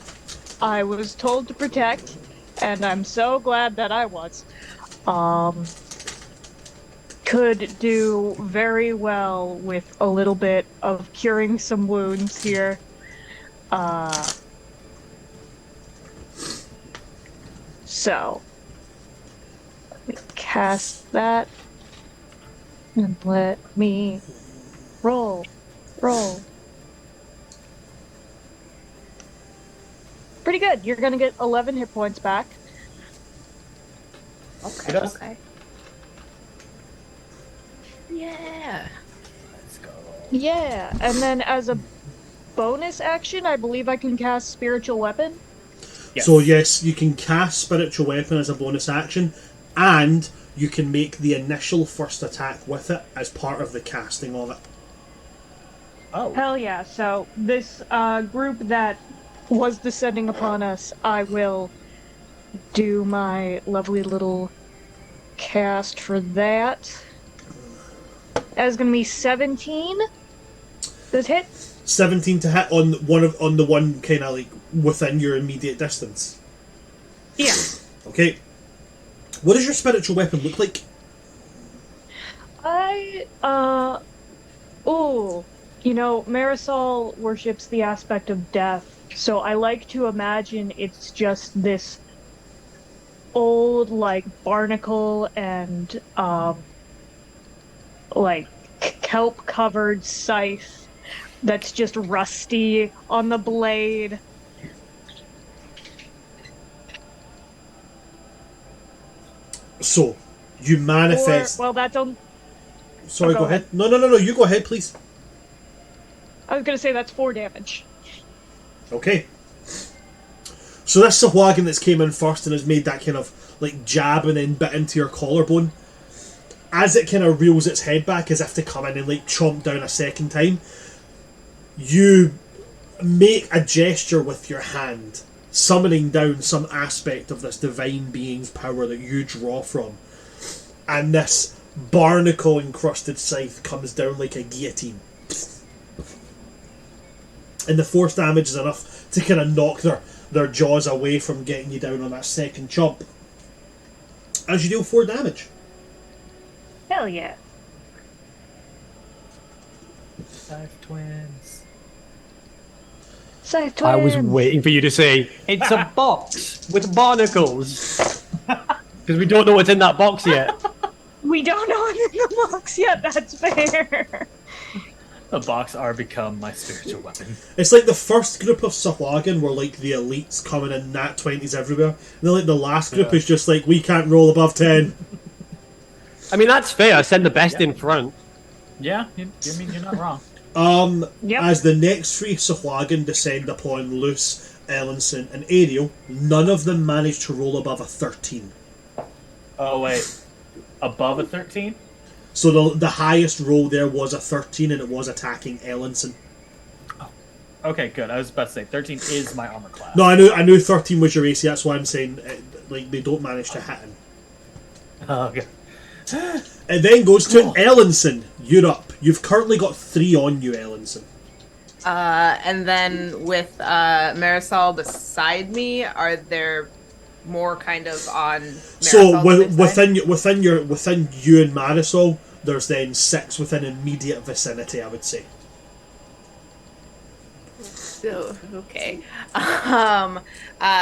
I was told to protect, and I'm so glad that I was, could do very well with a little bit of curing some wounds here. So, let me cast that. And let me roll. Pretty good. You're gonna get 11 hit points back. Okay. Yeah. Let's go. Yeah, and then as a bonus action, I believe I can cast Spiritual Weapon. Yes. So yes, you can cast Spiritual Weapon as a bonus action, and you can make the initial first attack with it as part of the casting of it. Oh. Hell yeah. So this group that was descending upon us, I will do my lovely little cast for that. That is going to be 17. Does hit? 17 to hit on the one kind of like within your immediate distance. Yeah. Okay. What does your spiritual weapon look like? Marisol worships the aspect of death, so I like to imagine it's just this old, like, barnacle and, like, kelp-covered scythe that's just rusty on the blade. So, you manifest... That's on... Sorry, go ahead. No, you go ahead, please. I was gonna say that's 4 damage. Okay. So this Sahuagin that's came in first and has made that kind of like jab and then bit into your collarbone, as it kind of reels its head back as if to come in and like chomp down a second time, you make a gesture with your hand, summoning down some aspect of this divine being's power that you draw from, and this barnacle encrusted scythe comes down like a guillotine. And the force damage is enough to kind of knock their jaws away from getting you down on that second chomp. As you deal 4 damage. Hell yeah. Scythe twins. Scythe twins. I was waiting for you to say, it's a box with barnacles. Because we don't know what's in that box yet. We don't know what's in the box yet, that's fair. The box are become my spiritual weapon. It's like the first group of Sahuagin were like the elites coming in nat 20s everywhere. And then like the last group is just like, we can't roll above 10. I mean, that's fair. Send the best in front. Yeah, you're not wrong. Yep. As the next 3 Sahuagin descend upon Luce, Ellenson, and Ariel, none of them manage to roll above a 13. Oh, wait. Above a 13? So the highest roll there was a 13, and it was attacking Ellenson. Oh. Okay, good. I was about to say 13 is my armor class. No, I knew 13 was your AC. That's why I'm saying like they don't manage to hit him. Oh, okay. It then goes to Ellenson. You're up. You've currently got 3 on you, Ellenson. And then with Marisol beside me, are there more kind of on Marisol's So side? within you and Marisol, there's then 6 within immediate vicinity, I would say. So, okay.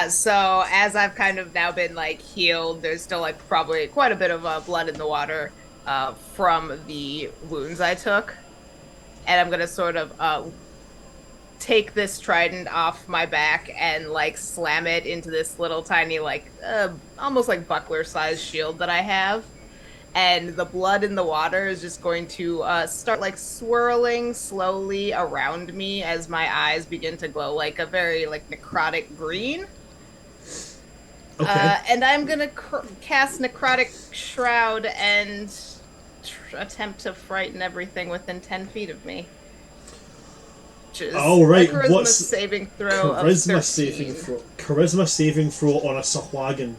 So as I've kind of now been like healed, there's still like probably quite a bit of blood in the water from the wounds I took, and I'm gonna sort of take this trident off my back and like slam it into this little tiny like almost like buckler sized shield that I have. And the blood in the water is just going to start like swirling slowly around me as my eyes begin to glow like a very like necrotic green. Okay. And I'm gonna cast Necrotic Shroud and attempt to frighten everything within 10 feet of me. Which is All right. a charisma What's saving throw of charisma 13. saving throw? Charisma saving throw on a Sahuagin.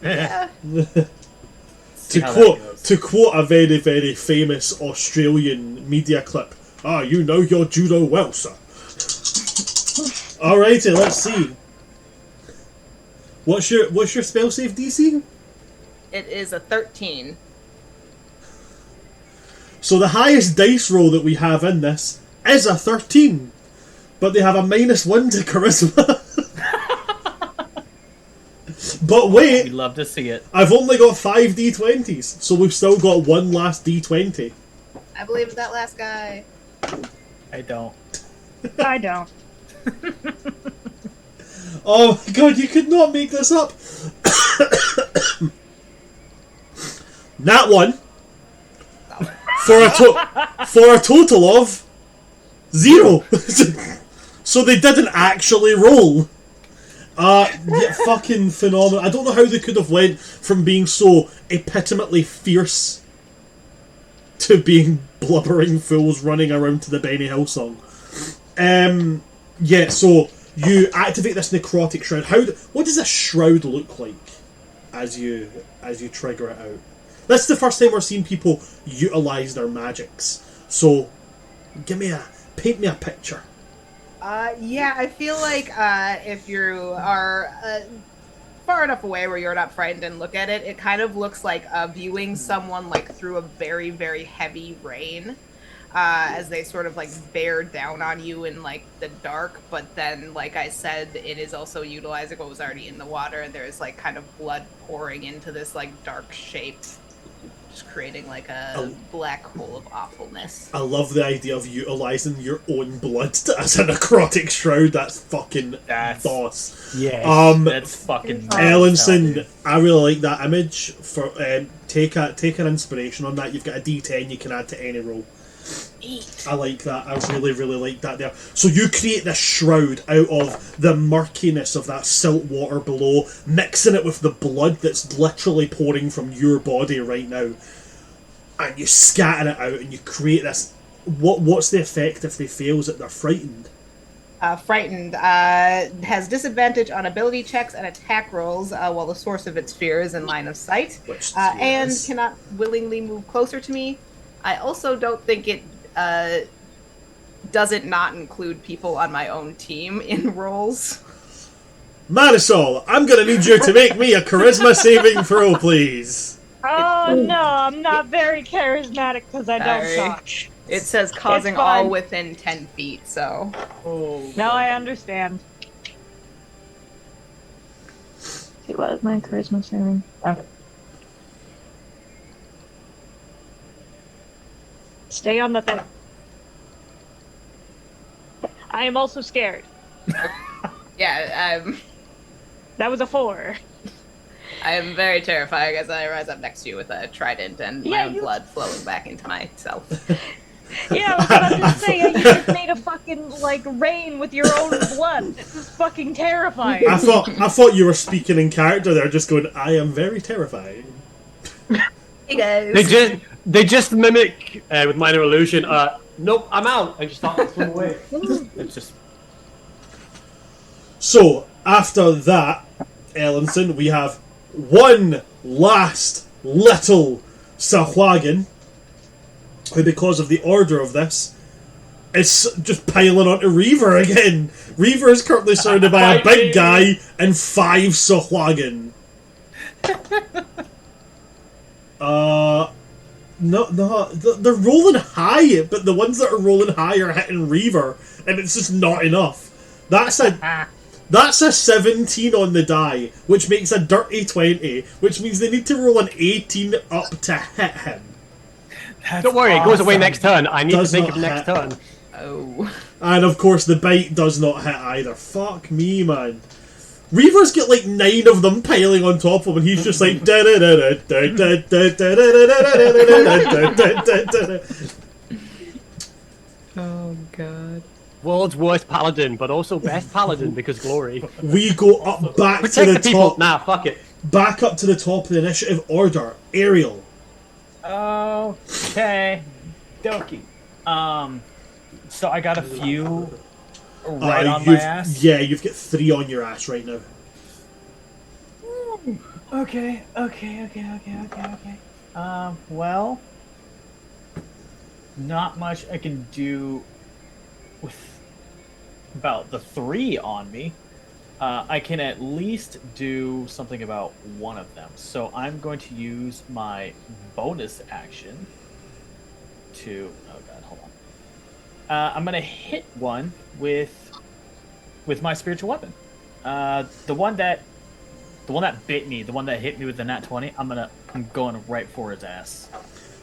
Yeah. To quote a very, very famous Australian media clip, you know your judo well, sir. Alrighty, let's see. What's your spell save DC? It is a 13. So the highest dice roll that we have in this is a 13, but they have a -1 to charisma. But wait, We'd love to see it. I've only got 5 d20s, so we've still got one last d20. I believe in that last guy. I don't. I don't. Oh my god, you could not make this up. Nat 1 for a total of 0. So they didn't actually roll. Yeah, fucking phenomenal. I don't know how they could have went from being so epitomately fierce to being blubbering fools running around to the Benny Hill song. Yeah, so you activate this necrotic shroud. What does a shroud look like as you trigger it out? That's the first time we're seeing people utilize their magics. So paint me a picture. Yeah, I feel like if you are far enough away where you're not frightened and look at it, it kind of looks like viewing someone like through a very, very heavy rain. As they sort of like bear down on you in like the dark, but then, like I said, it is also utilizing what was already in the water, and there's like kind of blood pouring into this like dark shape, just creating like a black hole of awfulness. I love the idea of utilizing your own blood as a necrotic shroud. That's fucking boss. Yeah, that's fucking Ellenson, I really like that image. For take an inspiration on that. You've got a D10 you can add to any roll. I like that. I really, really like that there. So you create this shroud out of the murkiness of that silt water below, mixing it with the blood that's literally pouring from your body right now, and you scatter it out, and you create this. What's the effect if they fail? Is it they're frightened? Frightened has disadvantage on ability checks and attack rolls while the source of its fear is in line of sight, and cannot willingly move closer to me. I also don't think it doesn't not include people on my own team in roles. Marisol, I'm gonna need you to make me a charisma saving throw, please. Oh no, I'm not very charismatic because I don't talk. It says causing all within 10 feet, so... No, I understand. See, what is my charisma saving? Okay. Stay on the thing. I am also scared. Yeah, That was a 4. I am very terrified as I rise up next to you with a trident and my own blood flowing back into myself. Yeah, I was about to say, you just made a fucking, like, rain with your own blood. This is fucking terrifying. I thought you were speaking in character there, just going, I am very terrifying. Hey guys. They just mimic with minor illusion. Nope, I'm out, and just start to swim away. It's just. So after that, Ellenson, we have one last little Sahuagin, who, because of the order of this, is just piling onto Reaver again. Reaver is currently surrounded by a big guy and 5 Sahuagin. No, they're rolling high, but the ones that are rolling high are hitting Reaver, and it's just not enough. That's a 17 on the die, which makes a dirty 20, which means they need to roll an 18 up to hit him. Don't worry, it goes away next turn. I need to think of next turn. Oh. And of course the bite does not hit either. Fuck me, man. Reaver's got like 9 of them piling on top of him, and he's just like Oh god. World's worst paladin, but also best paladin because glory. We go up back Protect to the people. top. Nah, fuck it. Back up to the top of the initiative order. Ariel. Okay. Dokie. So I got a few right on my ass. Yeah, you've got 3 on your ass right now. Okay. Well, not much I can do with about the 3 on me. I can at least do something about one of them. So I'm going to use my bonus action to... Oh god, hold on. I'm going to hit one with my spiritual weapon. The one that the one that bit me, the one that hit me with the nat 20, I'm going right for his ass.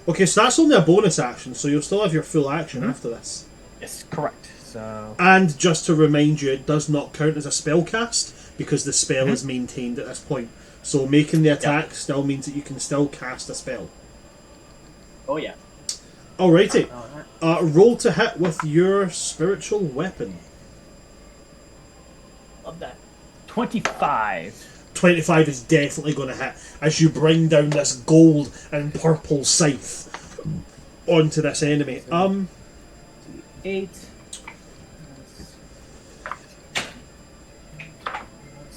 Okay, so that's only a bonus action, so you'll still have your full action after this. Yes, correct. So And just to remind you, it does not count as a spell cast because the spell is maintained at this point. So making the attack still means that you can still cast a spell. oh yeah. Alrighty. Roll to hit with your spiritual weapon. Love that. 25. 25 is definitely going to hit as you bring down this gold and purple scythe onto this enemy. 8.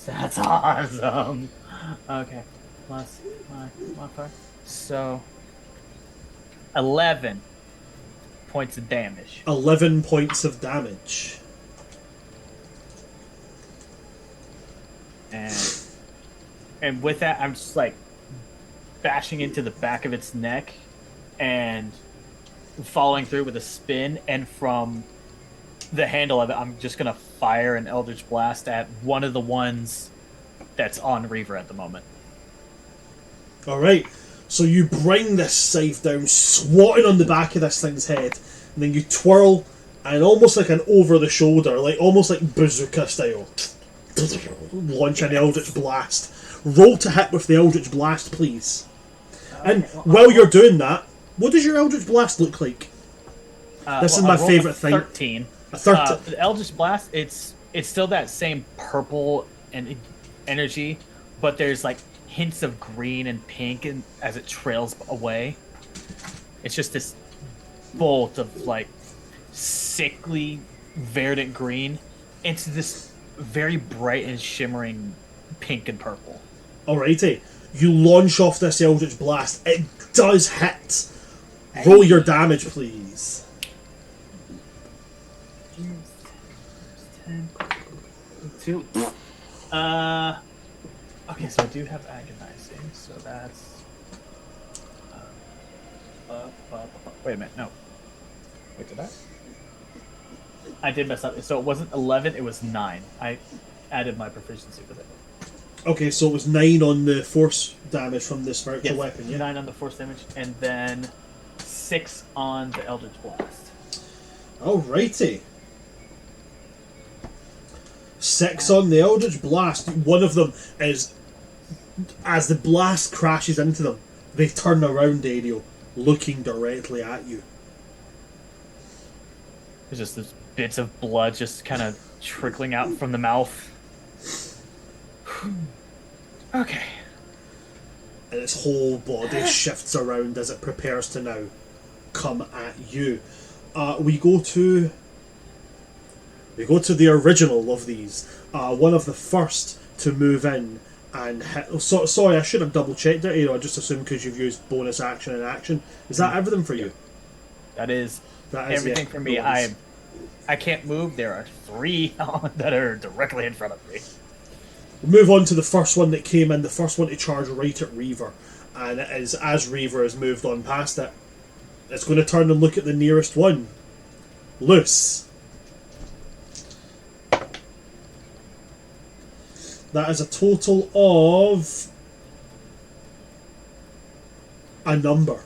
That's awesome. Okay, plus my modifier. So 11 points of damage. 11 points of damage. And with that, I'm just like bashing into the back of its neck and following through with a spin. And from the handle of it, I'm just gonna fire an Eldritch Blast at one of the ones that's on Reaver at the moment. Alright, so you bring this scythe down, swatting on the back of this thing's head, and then you twirl, and almost like an over-the-shoulder, like almost like bazooka style, launch an Eldritch Blast. Roll to hit with the Eldritch Blast, please. And while you're doing that, what does your Eldritch Blast look like? This is my favourite thing. 13. A 13. The Eldritch Blast, it's still that same purple and energy, but there's like hints of green and pink and as it trails away. It's just this bolt of like sickly verdant green. It's this very bright and shimmering pink and purple. Alrighty. You launch off this Eldritch Blast. It does hit. Roll your damage, please. 10, 2. Okay, so I do have agonizing, so that's. Wait a minute, no. Wait, did I did mess up. So it wasn't 11, it was 9. I added my proficiency with it. Okay, so it was 9 on the force damage from the spiritual weapon, yeah? 9 on the force damage, and then 6 on the Eldritch Blast. Alrighty. 6 on the Eldritch Blast. One of them is, as the blast crashes into them, they turn around, Ariel, looking directly at you. There's just these bits of blood just kind of trickling out from the mouth. Okay. And its whole body shifts around as it prepares to now come at you. We go to the original of these. One of the first to move in and hit. Oh, sorry, I should have double checked it. I just assumed because you've used bonus action and action. Is that everything for you? That is everything for me. I can't move. There are 3 that are directly in front of me. We'll move on to the first one that came in, the first one to charge right at Reaver. And it is, as Reaver has moved on past it, it's going to turn and look at the nearest one. Loose. That is a total of a number.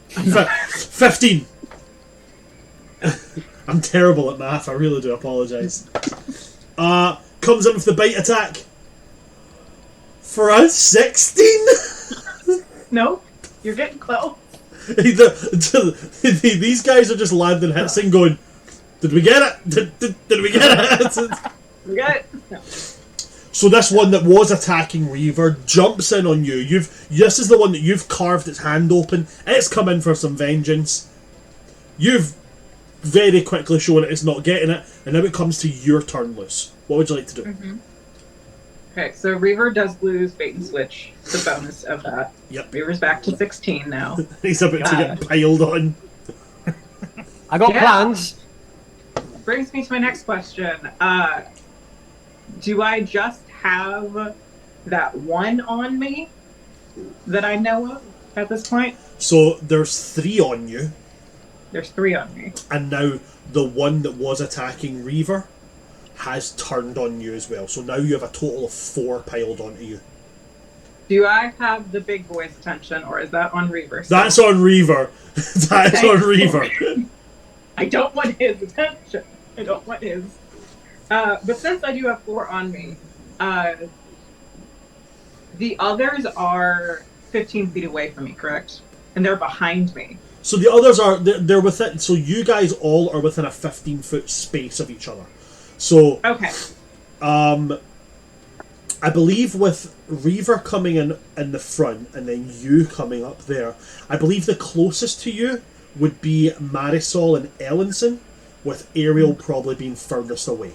15. I'm terrible at math, I really do apologise. Comes in with the bite attack. For a 16? No, you're getting close. These guys are just landing hits and going, did we get it? Did we get it? We got it. No. So this one that was attacking Reaver jumps in on you. This is the one that you've carved its hand open. It's come in for some vengeance. You've very quickly shown it's not getting it, and now it comes to your turn, Luce. What would you like to do? Mm-hmm. Okay, so Reaver does lose bait and switch, the bonus of that. Yep. Reaver's back to 16 now. He's about to get piled on. I got plans. Brings me to my next question. Do I just have that one on me that I know of at this point? So there's 3 on you, There's 3 on me. and now the one that was attacking Reaver has turned on you as well. So now you have a total of 4 piled onto you. Do I have the big boy's attention, or is that on Reaver? That's on Reaver. That's on Reaver. I don't want his attention. I don't want his. But since I do have 4 on me, the others are 15 feet away from me, correct? And they're behind me. So the others are they're within. So you guys all are within a 15-foot space of each other. So okay. I believe with Reaver coming in the front and then you coming up there, I believe the closest to you would be Marisol and Ellenson, with Ariel probably being furthest away.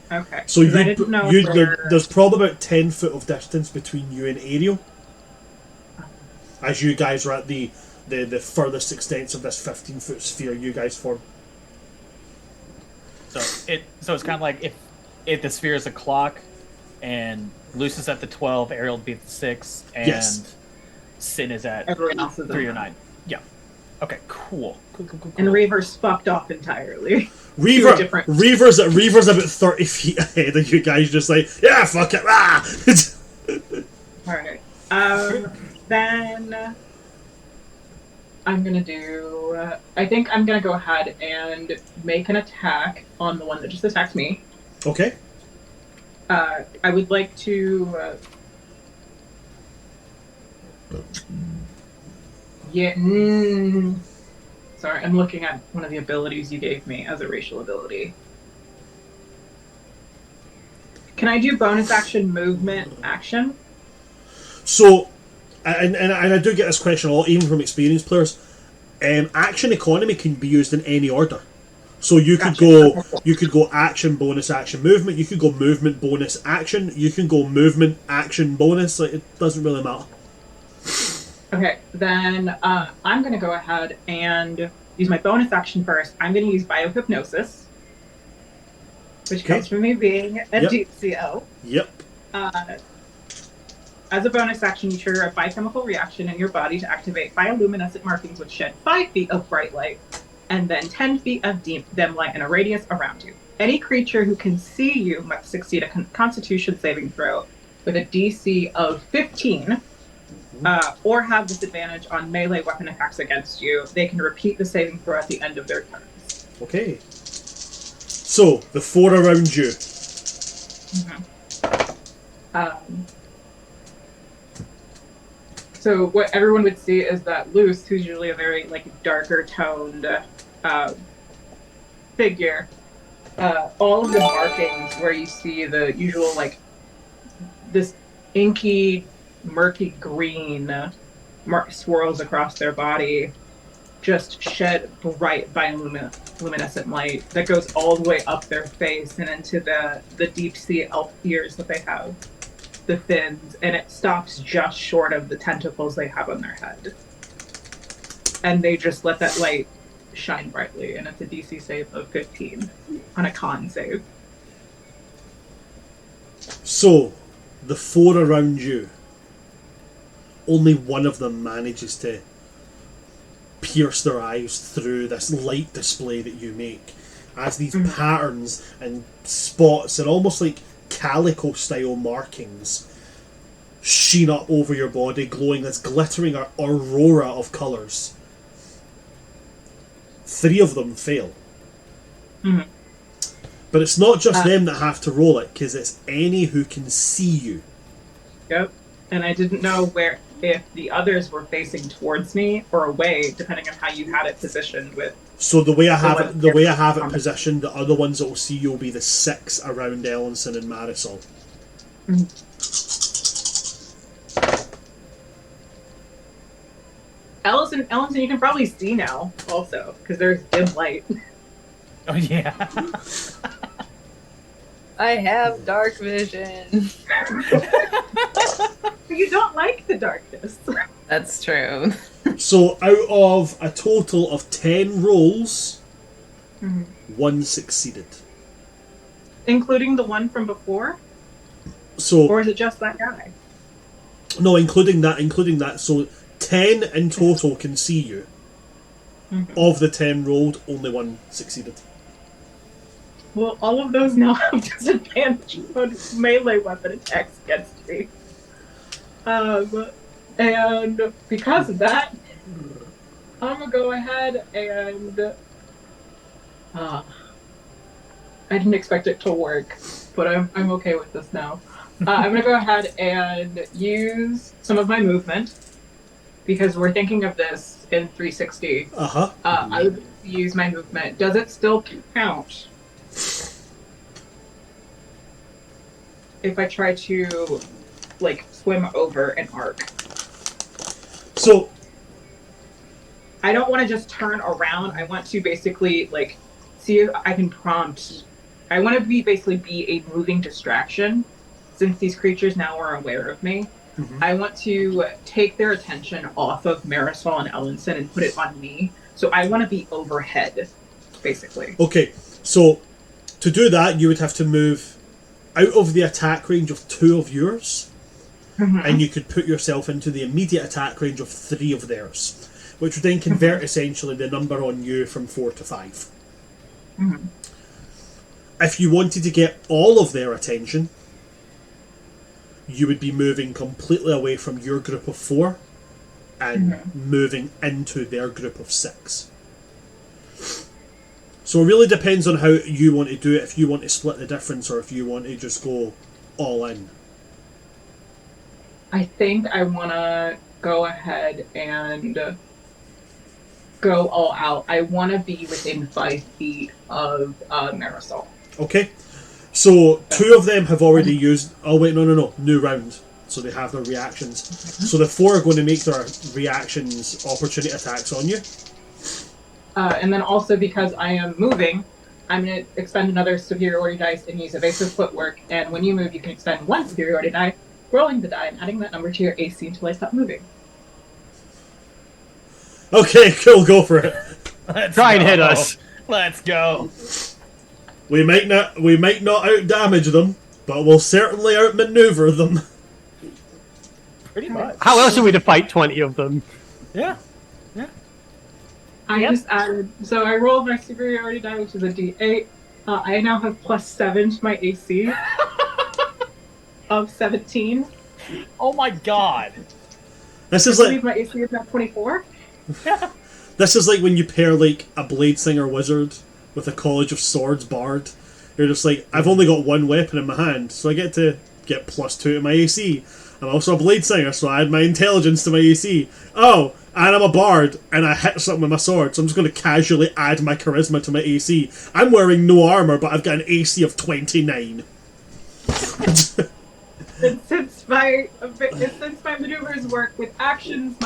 Okay. So there's probably about 10 foot of distance between you and Ariel, as you guys are at the furthest extents of this 15-foot sphere you guys form. So it's kind of like if the sphere is a clock, and Luce is at the 12, Ariel would be at the 6, and yes. Sin is at everyone else is 3 or 9. Yeah. Okay. Cool. And Reaver's fucked off entirely. Reaver's about 30 feet ahead of you guys, just like, yeah, fuck it, ah! Alright. Then I'm gonna do. I think I'm gonna go ahead and make an attack on the one that just attacked me. Okay. I would like to. Sorry, I'm looking at one of the abilities you gave me as a racial ability. Can I do bonus action movement action? So, and I do get this question a lot, even from experienced players. Action economy can be used in any order. So you could go action, bonus, action, movement. You could go movement, bonus, action. You can go movement, action, bonus. Like, it doesn't really matter. Okay, then I'm going to go ahead and use my bonus action first. I'm going to use biohypnosis, which comes from me being a deep CO. Yep. As a bonus action, you trigger a biochemical reaction in your body to activate bioluminescent markings which shed 5 feet of bright light and then 10 feet of dim light in a radius around you. Any creature who can see you must succeed a Constitution saving throw with a DC of 15 or have disadvantage on melee weapon attacks against you. They can repeat the saving throw at the end of their turns. Okay. So, the 4 around you. So what everyone would see is that Luce, who's usually a very darker toned figure, all of the markings where you see the usual this inky, murky green swirls across their body, just shed bright bioluminescent light that goes all the way up their face and into the deep sea elf ears that they have. The fins, and it stops just short of the tentacles they have on their head. And they just let that light shine brightly, and it's a DC save of 15 on a con save. So, the 4 around you, only one of them manages to pierce their eyes through this light display that you make, as these patterns and spots and almost like calico style markings sheen up over your body, glowing this glittering aurora of colours. 3 of them fail. But it's not just them that have to roll it, because it's any who can see you. Yep. And I didn't know if the others were facing towards me or away, depending on how you had it positioned with. So the way I have it positioned, the other ones that will see you will be the 6 around Ellenson and Marisol. Ellenson, you can probably see now, also, because there's dim light. Oh yeah. I have dark vision. You don't like the darkness. That's true. So out of a total of 10 rolls, 1 succeeded. Including the one from before? So, or is it just that guy? No, including that. So 10 in total can see you. Of the 10 rolled, only 1 succeeded. Well, all of those now have disadvantage on melee weapon attacks against me. And because of that, I'm gonna go ahead and I didn't expect it to work, but I'm okay with this now. I'm gonna go ahead and use some of my movement because we're thinking of this in 360. I would use my movement. Does it still count if I try to like swim over an arc? So I don't want to just turn around. I want to basically like see if I can prompt. I want to basically be a moving distraction since these creatures now are aware of me. Mm-hmm. I want to take their attention off of Marisol and Ellenson and put it on me. So I want to be overhead, basically. Okay, so to do that, you would have to move out of the attack range of 2 of yours, and you could put yourself into the immediate attack range of 3 of theirs, which would then convert essentially the number on you from 4 to 5. If you wanted to get all of their attention, you would be moving completely away from your group of 4 and moving into their group of 6. So it really depends on how you want to do it, if you want to split the difference or if you want to just go all in. I think I want to go ahead and go all out. I want to be within 5 feet of Marisol. Okay. So 2 of them have already used... Oh, wait, no. New round. So they have their reactions. So the 4 are going to make their reactions opportunity attacks on you. And then also because I am moving, I'm going to expend another superiority dice and use evasive footwork. And when you move, you can expend 1 superiority die, rolling the die and adding that number to your AC until I stop moving. Okay, cool, go for it. Try and hit us. Let's go. We might not out-damage them, but we'll certainly outmaneuver them. Pretty much. How else are we to fight 20 of them? Yeah. I just added, so I rolled my superiority die, which is a D8. I now have +7 to my AC of 17. Oh my god. This I is like believe my AC is now 24. this is like when you pair like a blade singer wizard with a College of Swords bard. You're just like, I've only got 1 weapon in my hand, so I get to get +2 to my AC. I'm also a blade singer, so I add my intelligence to my AC. Oh, and I'm a bard, and I hit something with my sword, so I'm just going to casually add my charisma to my AC. I'm wearing no armor, but I've got an AC of 29. And since my maneuvers work with actions,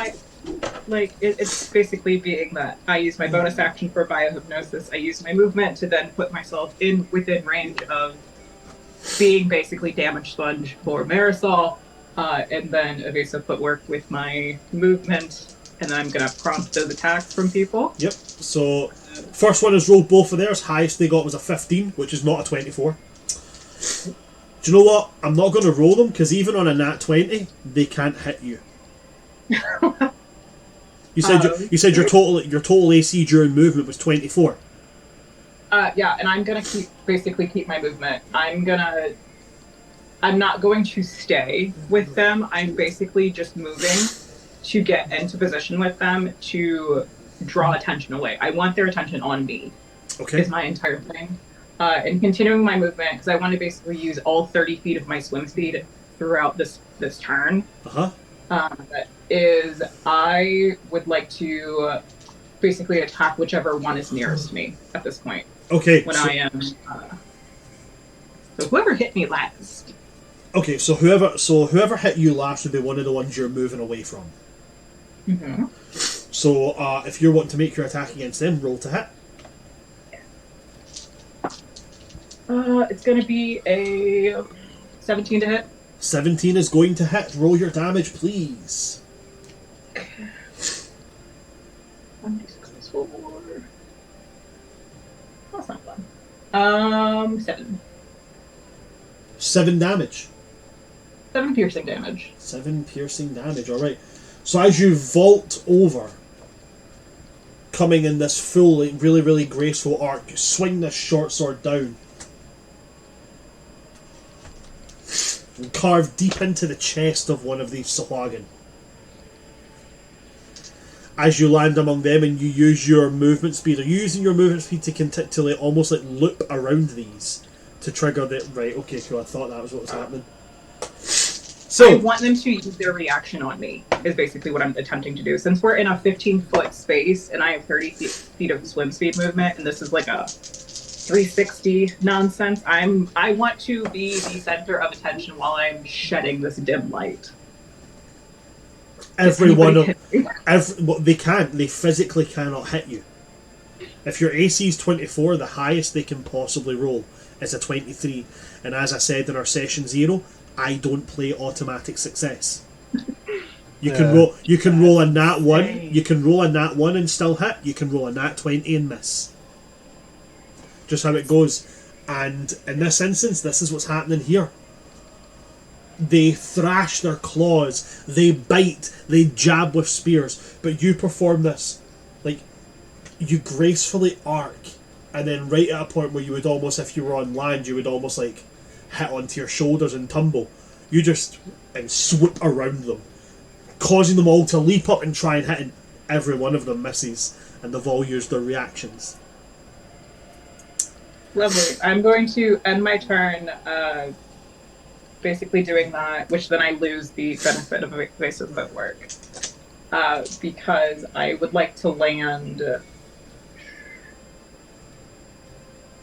it's basically being that I use my bonus action for biohypnosis. I use my movement to then put myself within range of being basically damage sponge for Marisol, and then evasive footwork with my movement, and then I'm gonna prompt those attacks from people. Yep. So first one is rolled both of theirs. Highest they got was a 15, which is not a 24. Do you know what? I'm not going to roll them because even on a nat 20, they can't hit you. You said your total AC during movement was 24. Yeah, and I'm gonna keep my movement. I'm not going to stay with them. I'm basically just moving to get into position with them to draw attention away. I want their attention on me. Okay. Is my entire thing. And continuing my movement, because I want to basically use all 30 feet of my swim speed throughout this turn. Is I would like to basically attack whichever one is nearest me at this point. Okay. When I am... so whoever hit me last. Okay, so whoever hit you last would be one of the ones you're moving away from. Mm-hmm. So if you're wanting to make your attack against them, roll to hit. It's going to be a 17 to hit. 17 is going to hit. Roll your damage, please. Okay. 1d6 4. That's not fun. 7. 7 damage. 7 piercing damage. 7 piercing damage, alright. So as you vault over, coming in this full, really, really graceful arc, you swing this short sword down, carved deep into the chest of one of these Sahuagin. As you land among them and you use your movement speed, are you using your movement speed to like, almost like loop around these to trigger the... Right, okay, cool, I thought that was what was happening. So, I want them to use their reaction on me, is basically what I'm attempting to do. Since we're in a 15-foot space and I have 30 feet of swim speed movement, and this is like a 360 nonsense, I want to be the center of attention while I'm shedding this dim light. they physically cannot hit you. If your AC is 24, the highest they can possibly roll is a 23. And as I said in our session 0, I don't play automatic success. You can roll a nat 1. You can roll a nat 1 and still hit. You can roll a nat 20 and miss. Just how it goes. And in this instance, this is what's happening here. They thrash their claws, they bite, they jab with spears, but you perform this. Like, you gracefully arc, and then right at a point where you would almost, if you were on land, you would almost like hit onto your shoulders and tumble. You just and swoop around them, causing them all to leap up and try and hit, and every one of them misses, and they've all used their reactions. Lovely. I'm going to end my turn basically doing that, which then I lose the benefit of evasive footwork. Because I would like to land...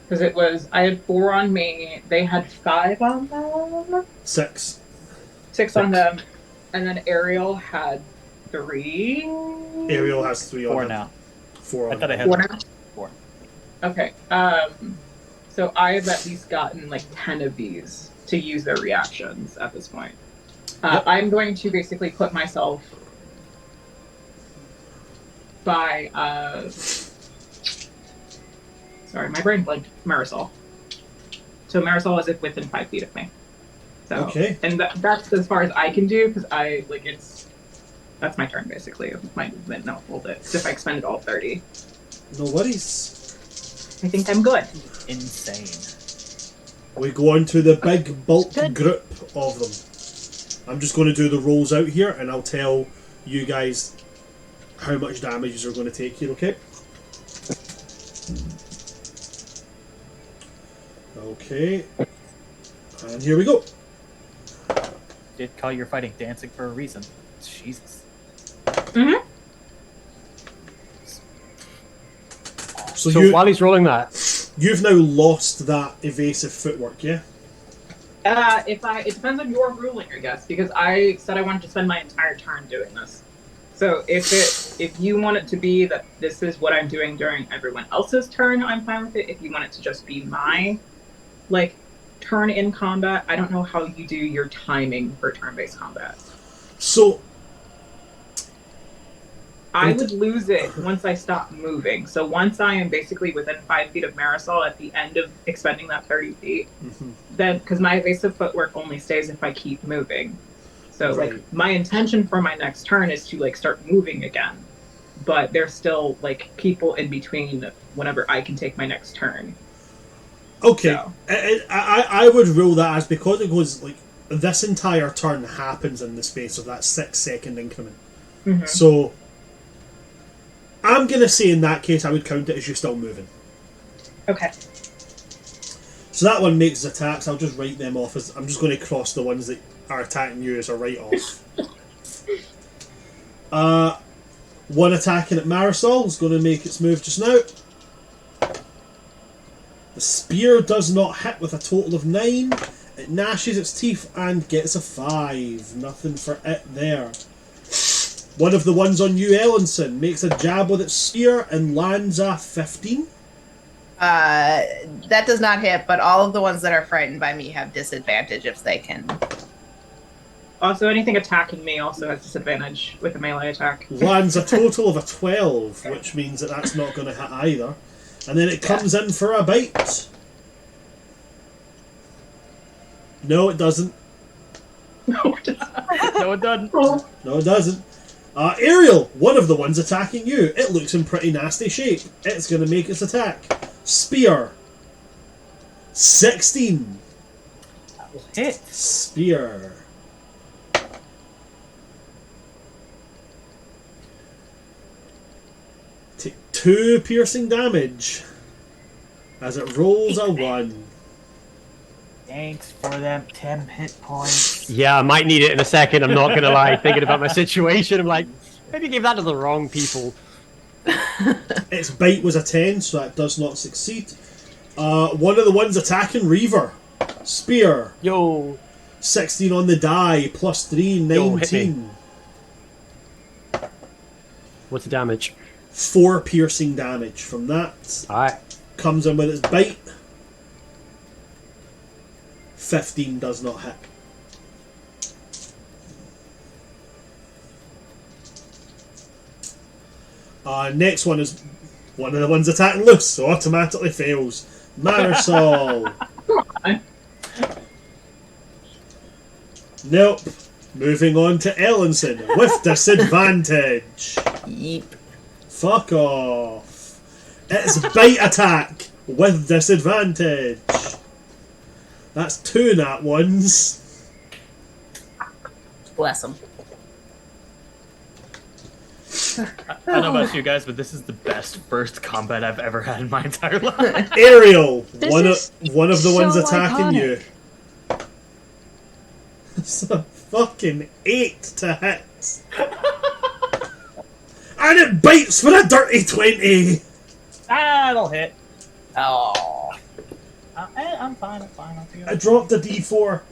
Because it was... I had 4 on me, they had 5 on them? 6. 6 on them, and then Ariel had 3? Ariel has 3 on 4 him. now. 4 on I thought I him. had 4 now? 4. Okay. So I've at least gotten like 10 of these to use their reactions at this point. Yep. I'm going to basically put myself by... Sorry, my brain blanked. Marisol. So Marisol is within 5 feet of me. So, Okay. And that's as far as I can do, because I, like, that's my turn, basically, of my movement. No, hold it. Because if I expended all 30. No worries. I think I'm good. Insane. We go on to the big bulk Good. group of them. I'm just going to do the rolls out here, and I'll tell you guys how much damage you're going to take here, okay? Okay. And here we go. Did call your fighting dancing for a reason. Jesus. Mm-hmm. So while he's rolling that, you've now lost that evasive footwork, yeah? It depends on your ruling, I guess, because I said I wanted to spend my entire turn doing this. So if you want it to be that this is what I'm doing during everyone else's turn, I'm fine with it. If you want it to just be my, like, turn in combat, I don't know how you do your timing for turn-based combat. So I would lose it once I stop moving. So once I am basically within 5 feet of Marisol at the end of expending that 30 feet, then, because my evasive footwork only stays if I keep moving. So, Right. like, my intention for my next turn is to, like, start moving again. But there's still, like, people in between whenever I can take my next turn. okay, So. I would rule that as, because it goes, like, this entire turn happens in the space of that 6-second increment. Mm-hmm. So I'm going to say in that case I would count it as you're still moving. Okay. So that one makes attacks. I'll just write them off as... I'm just going to cross the ones that are attacking you as a write-off. One attacking at Marisol is going to make its move just now. The spear does not hit with a total of 9. It gnashes its teeth and gets a 5. Nothing for it there. One of the ones on you, Ellenson, makes a jab with its spear and lands a 15. That does not hit, but all of the ones that are frightened by me have disadvantage if they can. Also, anything attacking me also has disadvantage with a melee attack. Lands a total of a 12, which means that that's not going to hit either. And then it comes in for a bite. No, it doesn't. No, it doesn't. No, it doesn't. No, it doesn't. Ariel, one of the ones attacking you. It looks in pretty nasty shape. It's going to make its attack. Spear. 16. will hit. Spear. Take 2 piercing damage as it rolls a 1. Thanks for them 10 hit points. Yeah, I might need it in a second. I'm not going to lie. Thinking about my situation, I'm like, maybe give that to the wrong people. Its bite was a 10, so that does not succeed. One of the ones attacking Reaver. Spear. Yo. 16 on the die, plus 3, 19. Yo, hit me. What's the damage? 4 piercing damage from that. Alright. Comes in with its bite. 15 does not hit. Next one is one of the ones attacking loose, so automatically fails. Marisol. Nope. Moving on to Ellenson with disadvantage. Yeep. Fuck off. It's bite attack with disadvantage. That's 2 nat ones. Bless him. I don't know about you guys, but this is the best first combat I've ever had in my entire life. Ariel, This one is of the ones so attacking iconic. you. It's a fucking 8 to hit. And it bites for a dirty 20. That'll hit. Oh. I'm fine. I'll do I it. dropped a d4.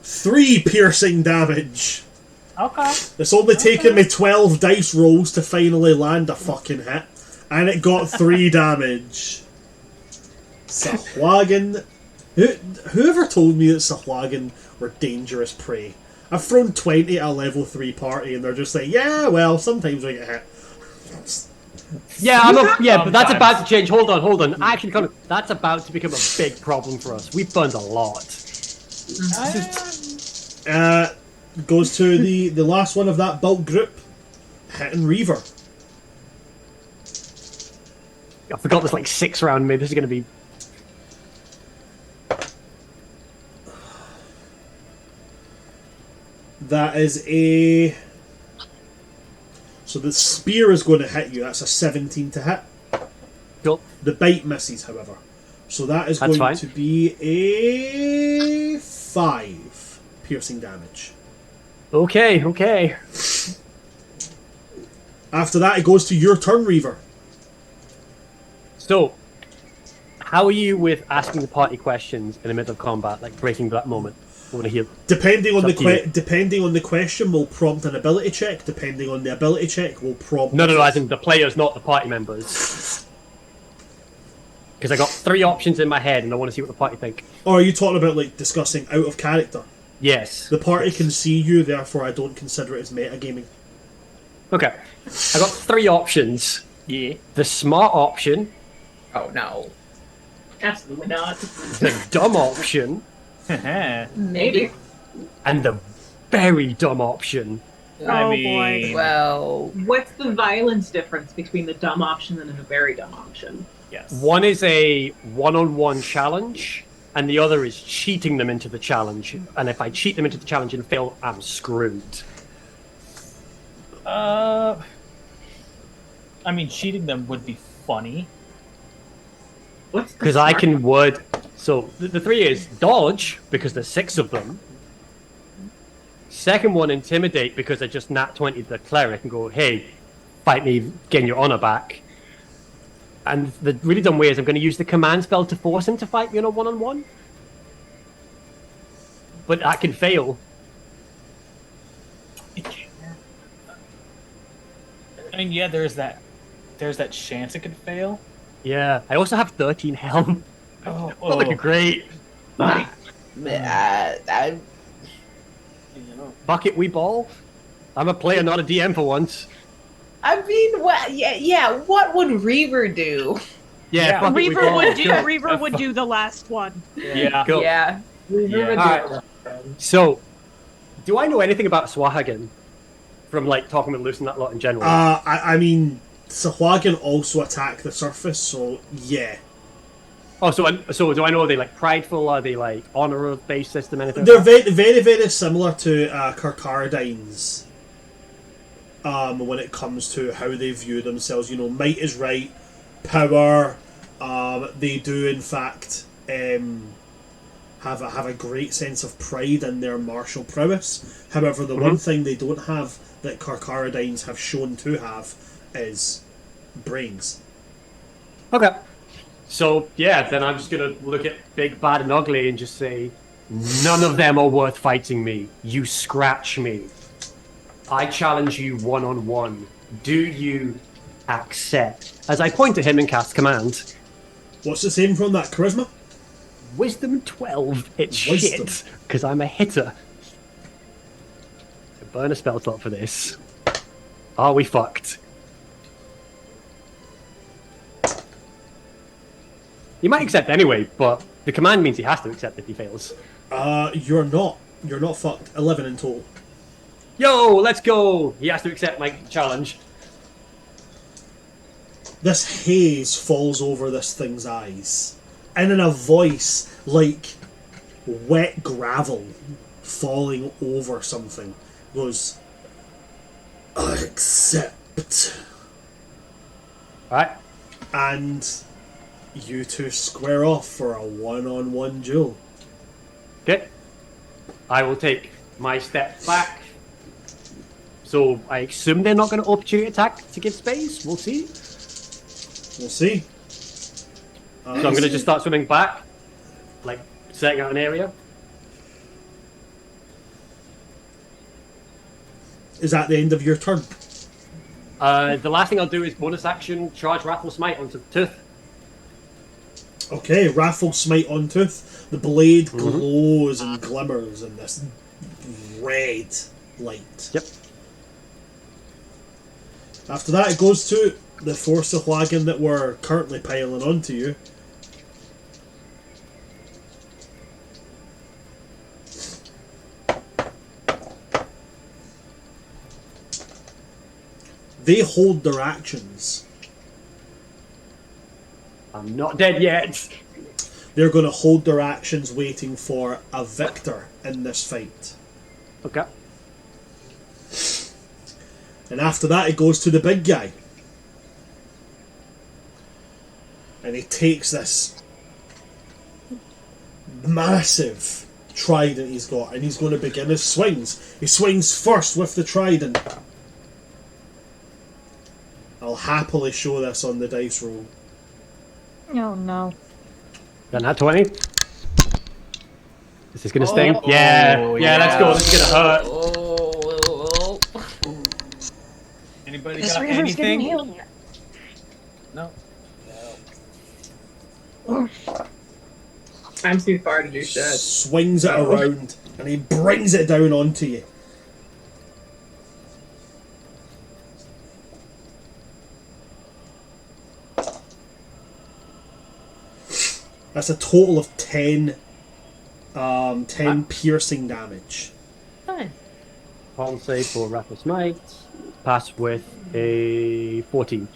3 piercing damage. Okay. It's only taken me 12 dice rolls to finally land a fucking hit. And it got 3 damage. Sahuagin. Whoever told me that Sahuagin were dangerous prey? I've thrown 20 at a level 3 party and they're just like, yeah, well, sometimes we get hit. Yeah, but that's Sometimes. about to change. Hold on. Actually, that's about to become a big problem for us. We've burned a lot. Goes to the last one of that bulk group. Hitting Reaver. I forgot there's like 6 around me. This is going to be... That is a... So the spear is going to hit you. That's a 17 to hit. Cool. The bite misses, however. So that is That's going fine. to be a 5 piercing damage. Okay. After that, it goes to your turn, Reaver. So, how are you with asking the party questions in the middle of combat, like breaking that moment? I want to hear. Depending on It's up to you. depending on the question, will prompt an ability check. Depending on the ability check, will prompt. No, I think the players, not the party members. Because I got 3 options in my head, and I want to see what the party think. Or are you talking about like discussing out of character? Yes. The party can see you, therefore I don't consider it as metagaming. Okay. I got 3 options. Yeah. The smart option, Oh no. Absolutely not. the dumb option, Maybe. and the very dumb option. I Oh, mean, boy. Well, What's the violence difference between the dumb option and a very dumb option? yes. One is a one-on-one challenge, and the other is cheating them into the challenge. And if I cheat them into the challenge and fail, I'm screwed. I mean, cheating them would be funny. What's the Because I smart- can word... So, the 3 is dodge, because there's 6 of them. Second one, intimidate, because I just nat 20 the cleric and go, hey, fight me, gain your honor back. And the really dumb way is I'm going to use the command spell to force him to fight me on a one-on-one. But that can fail. I mean, yeah, there's that chance it could fail. Yeah. I also have 13 health. Not looking great. I, Bucket we ball. I'm a player, not a DM for once. I mean, what? Yeah. What would Reaver do? Yeah, bucket we Reaver ball. would do. Cool. Reaver would do the last one. Yeah. Cool. Yeah. Alright. So, do I know anything about Sahuagin? From like talking with Luce and that lot in general. I mean, Sahuagin also attack the surface, so yeah. Oh, so do I know, are they like prideful? Are they like honor-based system? Anything? They're like very, very similar to Carcharodines. When it comes to how they view themselves, might is right, power. They do, in fact, have a great sense of pride in their martial prowess. However, the one thing they don't have that Carcharodines have shown to have is brains. Okay. So, yeah, then I'm just going to look at Big, Bad, and Ugly and just say, none of them are worth fighting me. You scratch me. I challenge you one-on-one. Do you accept? As I point to him and cast command. What's the same from that? Charisma? Wisdom 12. It's Wisdom. shit, because I'm a hitter. I burn a spell slot for this. Are we fucked? He might accept anyway, but the command means he has to accept if he fails. You're not. You're not fucked. 11 in total. Yo, let's go! He has to accept my challenge. This haze falls over this thing's eyes. And in a voice like wet gravel falling over something, goes, I accept. Alright. And you two square off for a one-on-one duel. Okay. I will take my step back. So I assume they're not going to opportunity attack to give space. We'll see. We'll see. So I'm going to just start swimming back, like setting out an area. Is that the end of your turn? The last thing I'll do is bonus action, charge Wrathful Smite onto Tooth. Okay, Wrathful Smite on Tooth. The blade glows and glimmers in this red light. Yep. After that, it goes to the four Sahuagin that were currently piling onto you. They hold their actions. I'm not dead yet. They're going to hold their actions waiting for a victor in this fight. Okay. And after that, it goes to the big guy. And he takes this massive trident he's got, and he's going to begin his swings. He swings first with the trident. I'll happily show this on the dice roll. Oh no. Then that 20. This is going to sting. Yeah, let's go. This is going to hurt. Oh. Anybody This got river's getting anything? healed. No. I'm too far to do shit. Swings it around, and he brings it down onto you. That's a total of 10 piercing damage. Fine. Con save for Wrathful Smite. Pass with a 14.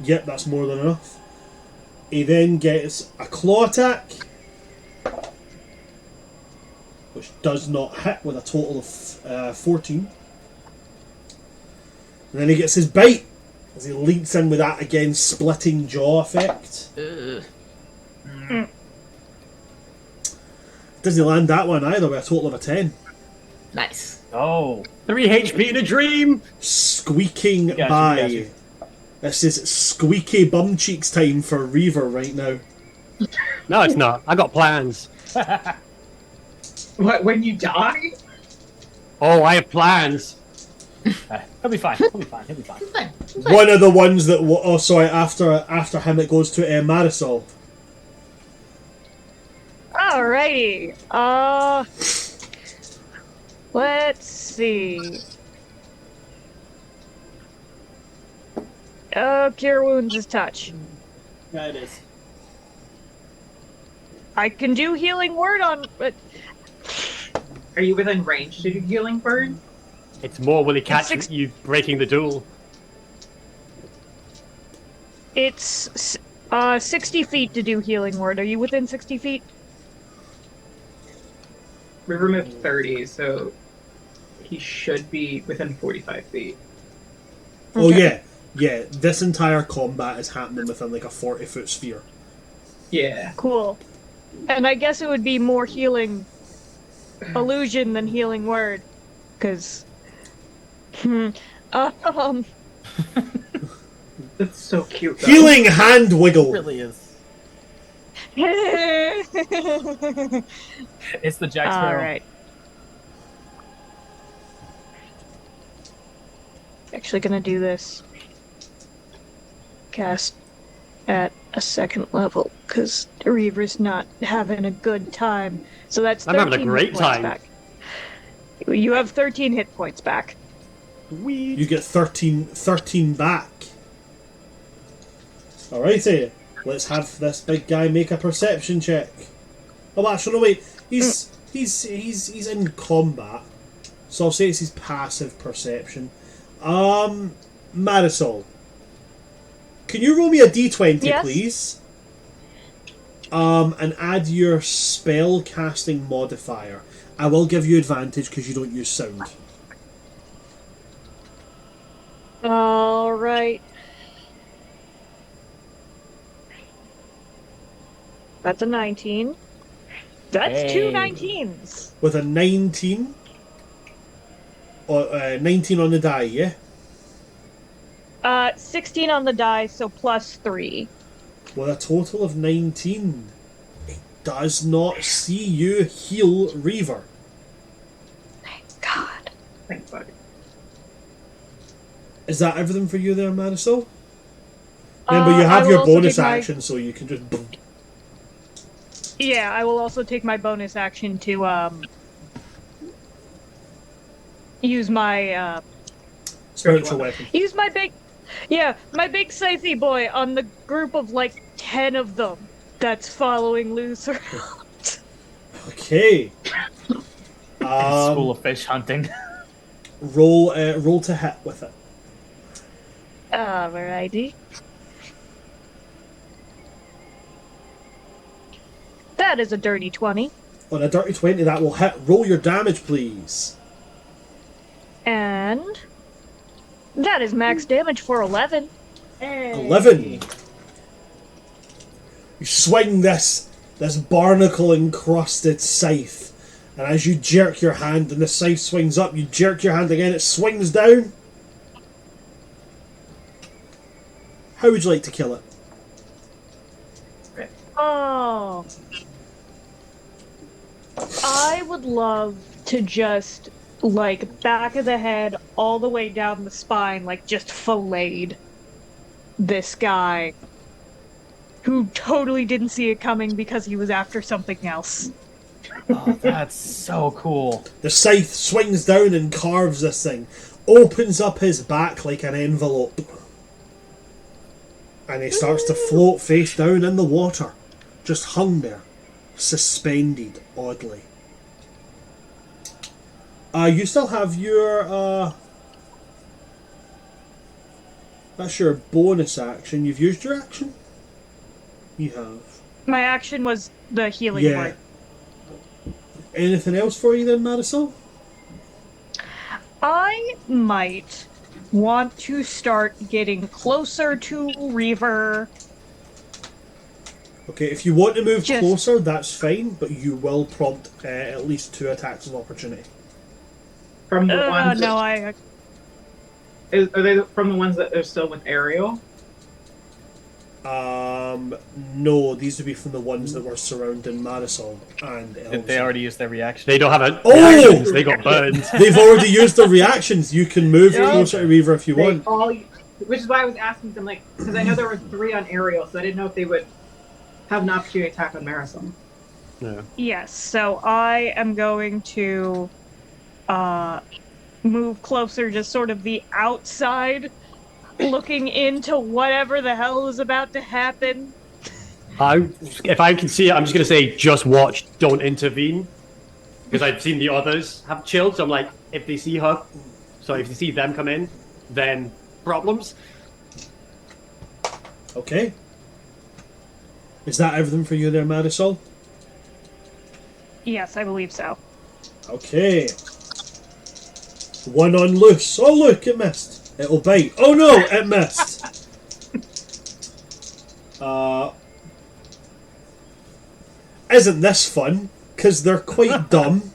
Yep, that's more than enough. He then gets a claw attack, which does not hit with a total of 14. And then he gets his bite as he leaps in with that again, splitting jaw effect. Doesn't land that one either with a total of a 10. Nice. Oh. 3 HP in a dream! Squeaking Gotcha, by. gotcha. This is squeaky bum cheeks time for Reaver right now. No, it's not. I got plans. What, when you die? Oh, I have plans. He'll be fine. He'll be fine. He'll be fine. Fine. One of the ones that... Oh, sorry, after him it goes to Marisol. Alrighty. Let's see. Cure wounds is touch. Yeah, it is. I can do healing word on, but Are you within range to do healing bird? It's more will he catch Six- you breaking the duel. it's 60 feet to do healing word. Are you within 60 feet? We removed 30, so he should be within 45 feet. Oh Okay. yeah. This entire combat is happening within like a 40-foot sphere. Yeah. Cool. And I guess it would be more healing illusion than healing word. Because. Um. That's so cute, though. Healing hand wiggle. It really is. All It's the Jack Sparrow. right. Actually, gonna do this. Cast at a second level because Reaver's not having a good time. So that's 13 I'm having a great hit points time. back. You have 13 hit points back. You get 13 back. Alrighty, let's have this big guy make a perception check. Oh, actually, no, wait. He's in combat, so I'll say it's his passive perception. Marisol, can you roll me a d20, Yes. please? And add your spell casting modifier. I will give you advantage because you don't use sound. All right. That's a 19. That's two Hey. 19s. With a 19, or 19 on the die, yeah? 16 on the die, so plus 3. With a total of 19, it does not see you heal Reaver. God. Thanks, buddy. Is that everything for you there, Marisol? Remember, you I have will your also bonus take my- action, so you can just... boom. Yeah, I will also take my bonus action to use my Spiritual weapon. use my big my big scythe boy on the group of like 10 of them that's following Luce around. Okay. School of fish hunting. Roll to hit with it. Alrighty. That is a dirty 20. On a dirty 20, that will hit. Roll your damage, please. And that is max damage for 11. 11. You swing this barnacle encrusted scythe, and as you jerk your hand and the scythe swings up, you jerk your hand again, it swings down. How would you like to kill it? Oh. I would love to just, like, back of the head all the way down the spine, like, just filleted this guy who totally didn't see it coming because he was after something else. Oh, that's so cool. The scythe swings down and carves this thing, opens up his back like an envelope, and he starts to float face down in the water, just hung there, suspended oddly. You still have your that's your bonus action. You've used your action? You have. My action was the healing Yeah. word. Anything else for you then, Marisol? I might want to start getting closer to Reaver. Okay, if you want to move Just- closer, that's fine, but you will prompt at least 2 attacks of opportunity. From the ones No, I... are they from the ones that are still with Ariel? No, these would be from the ones that were surrounding Marisol and Elsa. They already used their reaction. They don't have a Oh! reactions, they got burned. They've already used their reactions. You can move closer to Reaver if you They want. all, which is why I was asking them, like, because I know there were 3 on Ariel, so I didn't know if they would have an opportunity to attack on Marisol. No. Yes, so I am going to move closer to sort of the outside, looking into whatever the hell is about to happen. If I can see it, I'm just going to say, just watch, don't intervene. Because I've seen the others have chilled, so I'm like, if they see her, so if they see them come in, then problems. Okay. Is that everything for you there, Marisol? Yes, I believe so. Okay. One on loose. Oh look, it missed. It'll bite. Oh no, it missed. Isn't this fun? Because they're quite dumb.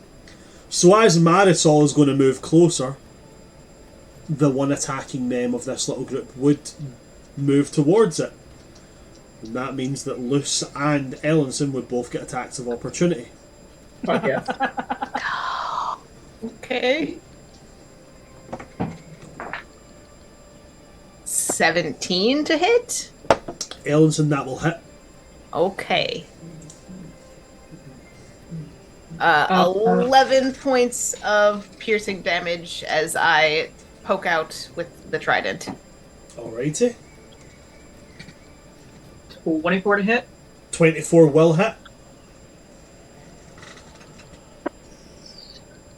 So as Marisol is going to move closer, the one attacking them of this little group would move towards it. And that means that Luce and Ellenson would both get attacks of opportunity. Fuck yes. Okay. 17 to hit? Ellenson, that will hit. Okay. 11 points of piercing damage as I poke out with the trident. Alrighty. 24 to hit. 24 will hit.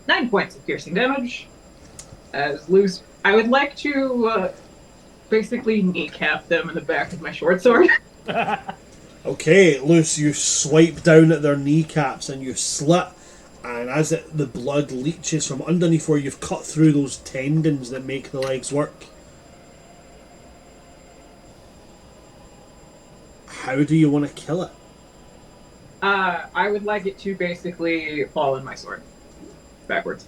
9 points of piercing damage. As loose, I would like to basically kneecap them in the back with my short sword. Okay, Luce, you swipe down at their kneecaps and you slit, and as the blood leaches from underneath where you've cut through those tendons that make the legs work. How do you want to kill it? I would like it to basically fall in my sword. Backwards.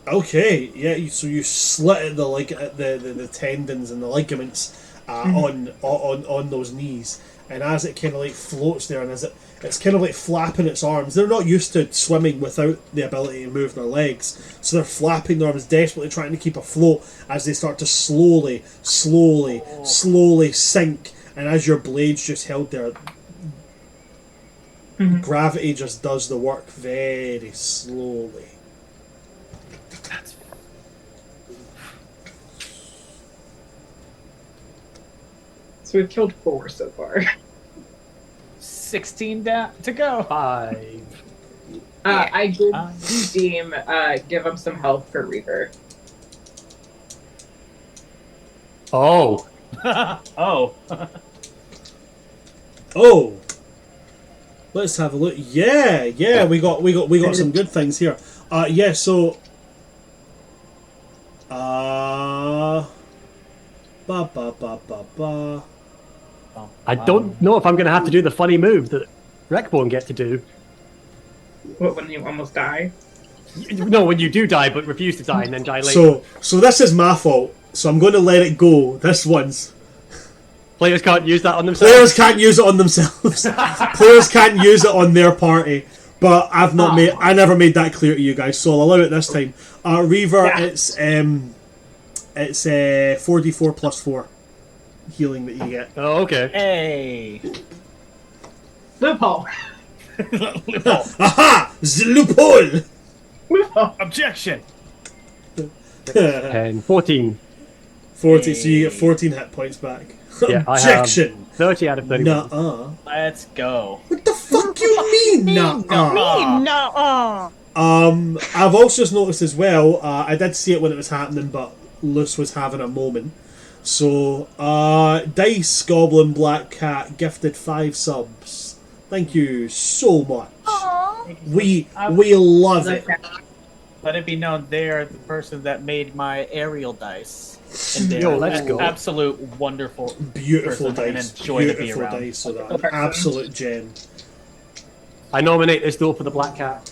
Okay, yeah. So you slit at the tendons and the ligaments on those knees, and as it kind of like floats there, and as it's kind of like flapping its arms. They're not used to swimming without the ability to move their legs, so they're flapping their arms, desperately trying to keep afloat as they start to slowly sink. And as your blade's just held there, gravity just does the work very slowly. So we've killed 4 so far. 16 to go. 5. I did deem give him some health for Reaver. Oh. Oh. Oh, let's have a look. Yeah, we got some good things here. Yeah, so I don't know if I'm going to have to do the funny move that Rec won't get to do. What, when you almost die? No, when you do die but refuse to die and then die later. So this is my fault. So I'm going to let it go. This one's. Players can't use that on themselves. Players can't use it on themselves. Players can't use it on their party. But I never made that clear to you guys, so I'll allow it this time. Reaver, yeah. It's 4d4 plus 4 healing that you get. Oh, okay. Hey. Loophole. Loophole. Aha! The loophole! Objection. 10, 14. 40, so you get 14 hit points back. Yeah, Objection! I have 30 out of 30. Nuh-uh. Let's go. What the fuck you mean, nuh-uh? No. I've also just noticed as well, I did see it when it was happening, but Luce was having a moment. So, Dice Goblin Black Cat gifted 5 subs. Thank you so much. Aww. We love it. Let it be known they are the person that made my aerial dice. And they Yo, are let's go. Absolute wonderful, Beautiful person dice. and enjoy to be Beautiful around. dice. So that an absolute gem. I nominate this duel for the Black Cat.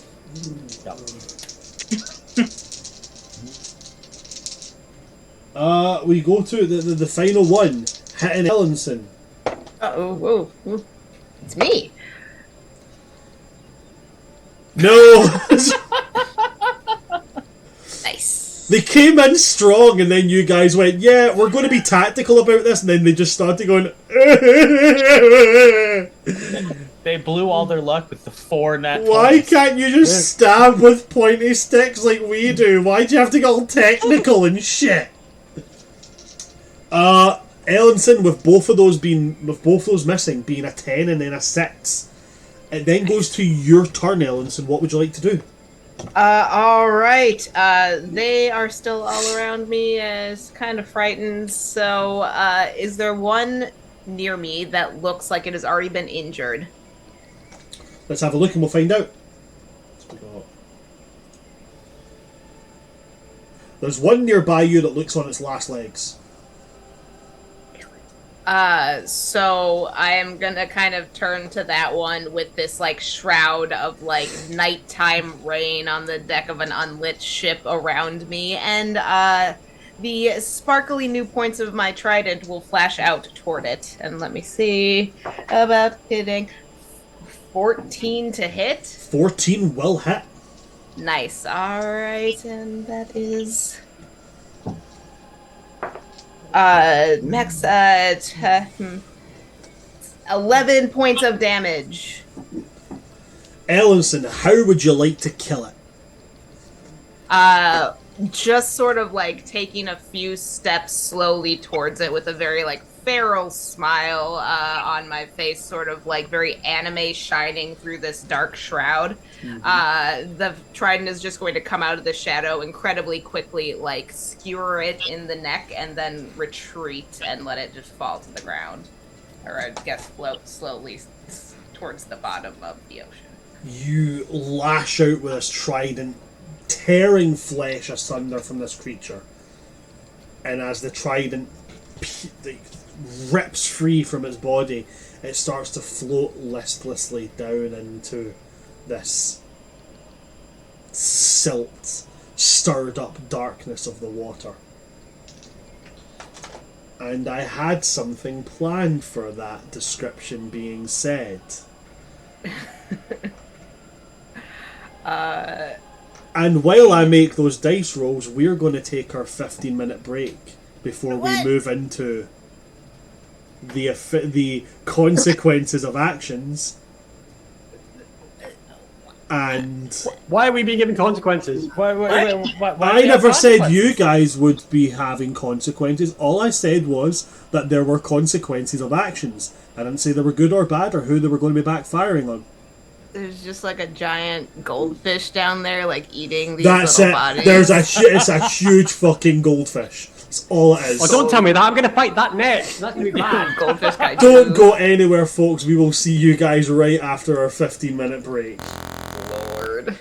We go to the final one, hitting Ellenson. Oh, it's me. No. Nice. They came in strong, and then you guys went, "Yeah, we're going to be tactical about this," and then they just started going. They blew all their luck with the 4 nat 20s. Why can't you just stab with pointy sticks like we do? Why do you have to get all technical and shit? Ellenson, with both of those missing, being a 10 and then a 6, it then goes to your turn, Ellenson. What would you like to do? All right. They are still all around me as kind of frightened. So, is there one near me that looks like it has already been injured? Let's have a look and we'll find out. There's one nearby you that looks on its last legs. So I am gonna kind of turn to that one with this like shroud of like nighttime rain on the deck of an unlit ship around me, and the sparkly new points of my trident will flash out toward it. And let me see about hitting 14 to hit. 14 will hit. Nice. All right, and that is max 11 points of damage. Ellenson, how would you like to kill it? Just sort of like taking a few steps slowly towards it with a very like feral smile on my face, sort of like very anime shining through this dark shroud. The trident is just going to come out of the shadow incredibly quickly, like skewer it in the neck and then retreat and let it just fall to the ground. Or I guess float slowly towards the bottom of the ocean. You lash out with this trident, tearing flesh asunder from this creature. And as the trident rips free from its body, it starts to float listlessly down into this silt, stirred up darkness of the water. And I had something planned for that description being said. And while I make those dice rolls, we're going to take our 15-minute break before we move into the consequences of actions. And why are we being given consequences? Why I never said you guys would be having consequences. All I said was that there were consequences of actions. I didn't say they were good or bad or who they were going to be backfiring on. There's just like a giant goldfish down there, like eating these That's little it. bodies. It's a huge fucking goldfish. That's all it is. Oh, don't tell me that. I'm going to fight that next. That's going to be bad. Goldfish guy. Don't go anywhere, folks. We will see you guys right after our 15-minute break. Lord.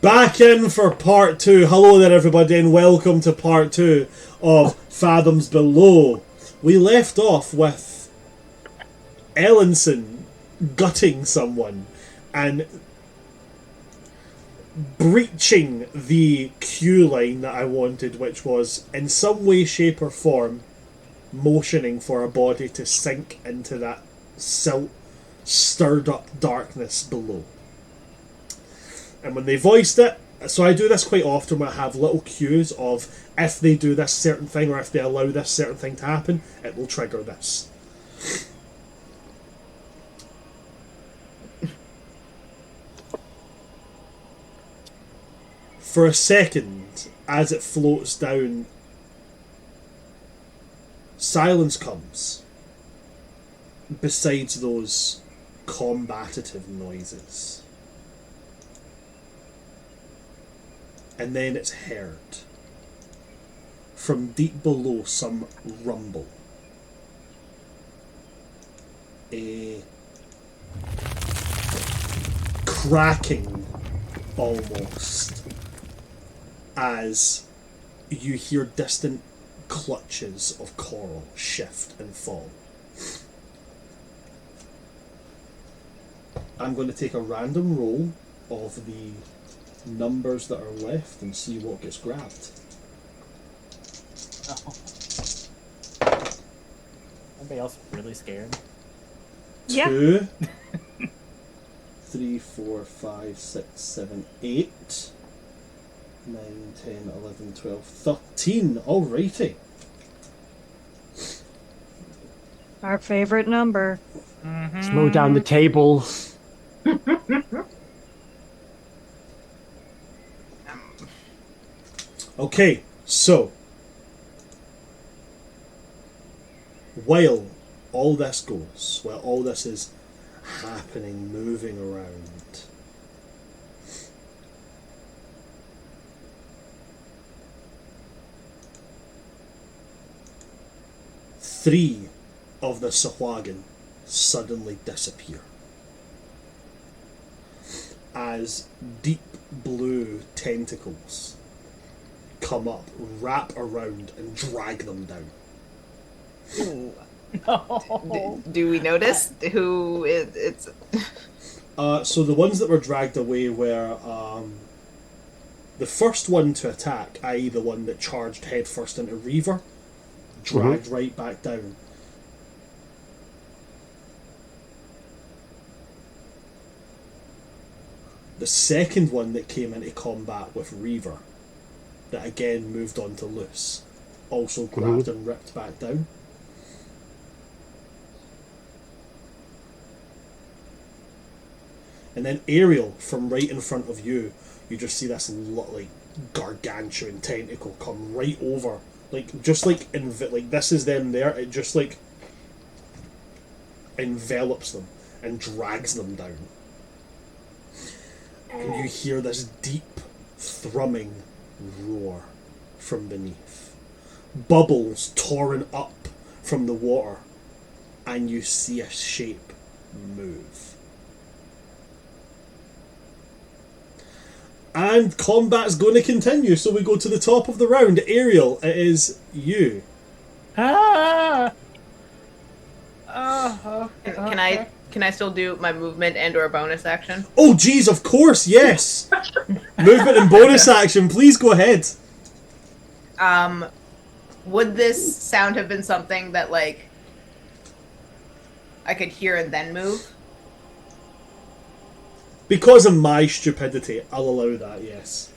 Back in for part 2. Hello there, everybody, and welcome to part 2 of Fathoms Below. We left off with Ellenson gutting someone and breaching the queue line that I wanted, which was in some way, shape, or form motioning for a body to sink into that silt, stirred up darkness below. And when they voiced it, so I do this quite often where I have little cues of if they do this certain thing or if they allow this certain thing to happen, it will trigger this. For a second, as it floats down, silence comes besides those combative noises. And then it's heard from deep below some rumble. A cracking almost as you hear distant clutches of coral shift and fall. I'm going to take a random roll of the numbers that are left and see what gets grabbed. Anybody else really scared? Yeah. 2, 3, 4, 5, 6, 7, 8, 9, 10, 11, 12, 13. Alrighty. Our favorite number. Slow down the table. Okay, so while all this goes, while all this is happening, moving around, three of the Sahuagin suddenly disappear as deep blue tentacles come up, wrap around, and drag them down. Do we notice who it's? So the ones that were dragged away were the first one to attack, i.e. the one that charged headfirst into Reaver, dragged right back down. The second one that came into combat with Reaver, that again moved on to Loose, also grabbed and ripped back down. And then Ariel, from right in front of you, you just see this like gargantuan tentacle come right over, like just like like this is them there. It just like envelops them and drags them down. And you hear this deep thrumming roar from beneath. Bubbles torn up from the water, and you see a shape move. And combat's going to continue, so we go to the top of the round. Ariel, it is you. Ah! Can I still do my movement and or bonus action? Oh, geez, of course, yes. Movement and bonus action, please go ahead. Would this sound have been something that like I could hear and then move? Because of my stupidity, I'll allow that, yes.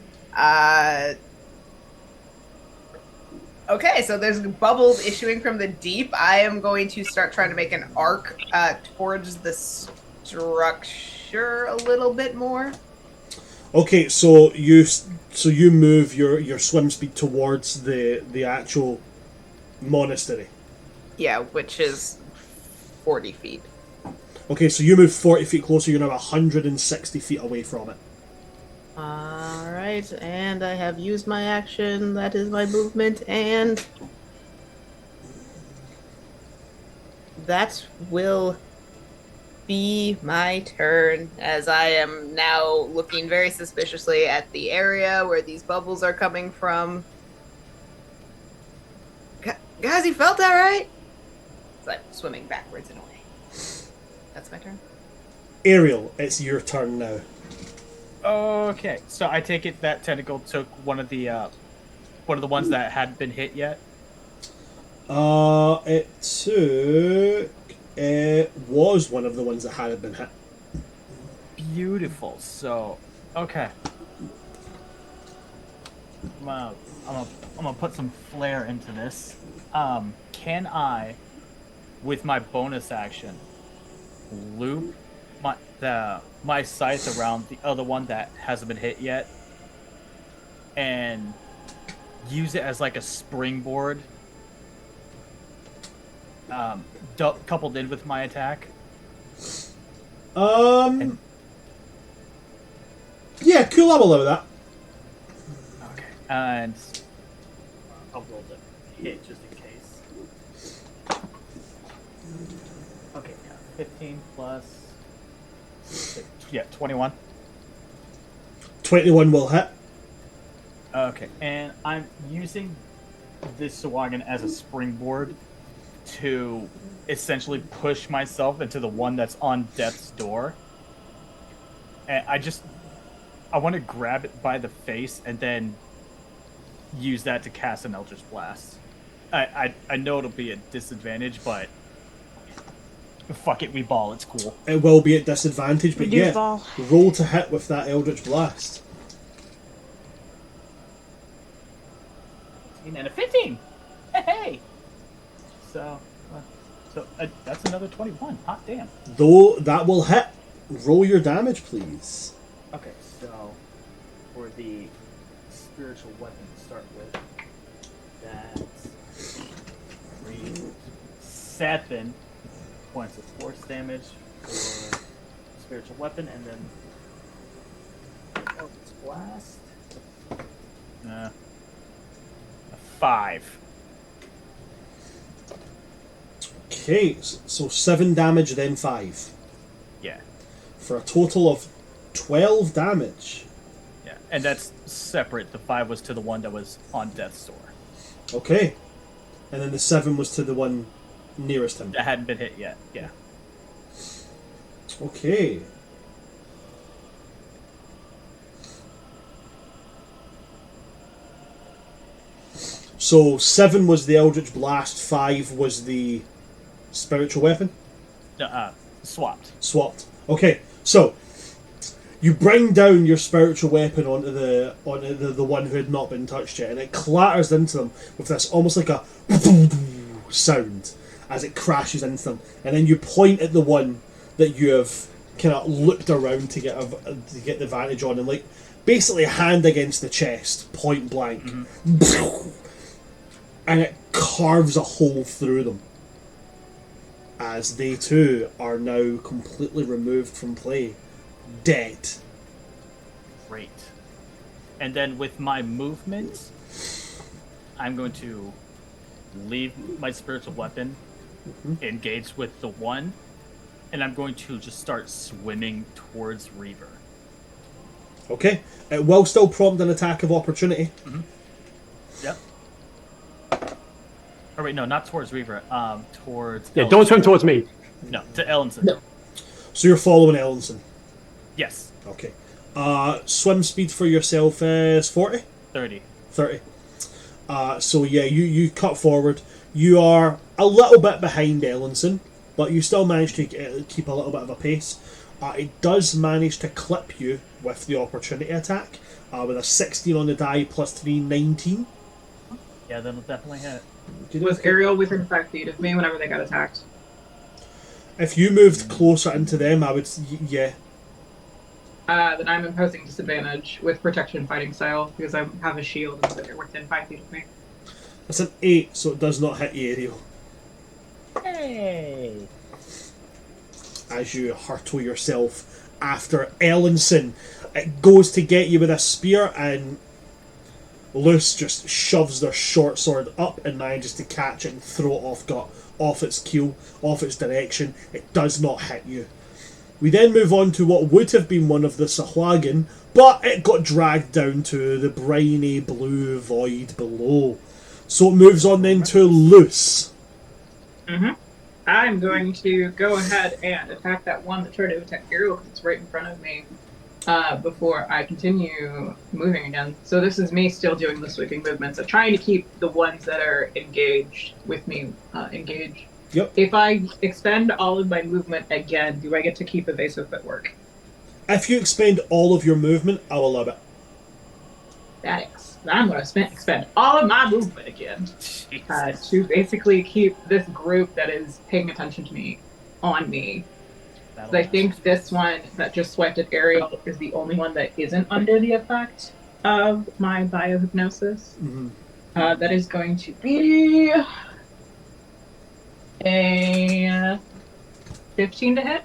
Okay, so there's bubbles issuing from the deep. I am going to start trying to make an arc towards the structure a little bit more. Okay, so you move your swim speed towards the actual monastery. Yeah, which is 40 feet. Okay, so you move 40 feet closer, you're now 160 feet away from it. Alright, and I have used my action. That is my movement, and that will be my turn, as I am now looking very suspiciously at the area where these bubbles are coming from. Guys, you felt that right? So I'm swimming backwards and away. That's my turn. Ariel, it's your turn now. Okay, so I take it that tentacle took one of the ones that hadn't been hit yet. It took. It was one of the ones that hadn't been hit. Beautiful. So, okay. I'm gonna put some flair into this. Can I, with my bonus action, loop my scythe around the other one that hasn't been hit yet, and use it as like a springboard, coupled in with my attack? Yeah, cool. I'll allow that. Okay. And I'll roll the hit just in case. Okay, 15 plus 6, 21. 21 will hit. Okay, and I'm using this Sahuagin as a springboard to essentially push myself into the one that's on death's door. And I want to grab it by the face and then use that to cast an Eldritch Blast. I know it'll be a disadvantage, but fuck it, we ball. It's cool. It will be at disadvantage, but We do yeah, ball. roll to hit with that Eldritch Blast. And a 15. Hey. So that's another 21. Hot damn. Though that will hit. Roll your damage, please. Okay, so for the spiritual weapon to start with, that's 7 points of force damage for spiritual weapon, and then Eldritch Blast. 5. Okay, so 7 damage, then 5. Yeah. For a total of 12 damage. Yeah, and that's separate. The 5 was to the one that was on death's door. Okay. And then the 7 was to the one nearest him. That hadn't been hit yet, yeah. Okay. So 7 was the Eldritch Blast, 5 was the spiritual weapon? Swapped. Swapped. Okay, so you bring down your spiritual weapon onto the one who had not been touched yet, and it clatters into them with this almost like a sound as it crashes into them, and then you point at the one that you have kind of looked around to get the advantage on, and like basically hand against the chest, point blank, and it carves a hole through them. As they too are now completely removed from play, dead. Great. And then with my movement, I'm going to leave my spiritual weapon engaged with the one, and I'm going to just start swimming towards Reaver. Okay, it will still prompt an attack of opportunity. Yep. Oh wait, no, not towards Reaver. Towards. Yeah, don't swim towards me. No, to Ellenson. No. So you're following Ellenson. Yes. Okay. Swim speed for yourself is 40? 30. 30. So yeah, you cut forward. You are a little bit behind Ellenson, but you still manage to keep a little bit of a pace. It does manage to clip you with the opportunity attack, with a 16 on the die plus 3, 19. Yeah, that'll definitely hit. Was Ariel within 5 feet of me whenever they got attacked? If you moved closer into them, I would, yeah. Then I'm imposing disadvantage with protection fighting style because I have a shield and so they're within 5 feet of me. That's an 8, so it does not hit you, Ariel. Hey. As you hurtle yourself after Ellenson, it goes to get you with a spear, and Luce just shoves their short sword up and manages to catch it and throw it off its keel, off its direction. It does not hit you. We then move on to what would have been one of the Sahuagin, but it got dragged down to the briny blue void below. So it moves on then to Loose. I'm going to go ahead and attack that one that tried to attack Ariel because it's right in front of me before I continue moving again. So this is me still doing the sweeping movements. I'm trying to keep the ones that are engaged with me engaged. Yep. If I expend all of my movement again, do I get to keep evasive footwork? If you expend all of your movement, I'll allow it. I'm going to expend all of my movement again to basically keep this group that is paying attention to me on me. I think this one that just swiped at Ariel is the only one that isn't under the effect of my biohypnosis. That is going to be a 15 to hit.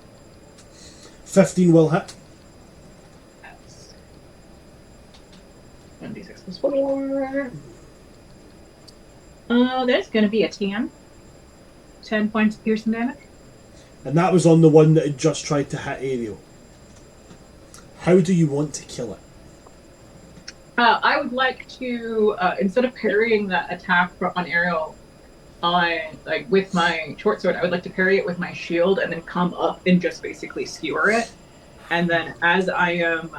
15 will hit. 1d6 plus 4. That's going to be a 10. 10 points of piercing damage. And that was on the one that had just tried to hit Ariel. How do you want to kill it? I would like to, instead of parrying that attack on Ariel with my short sword, I would like to parry it with my shield and then come up and just basically skewer it. And then as I am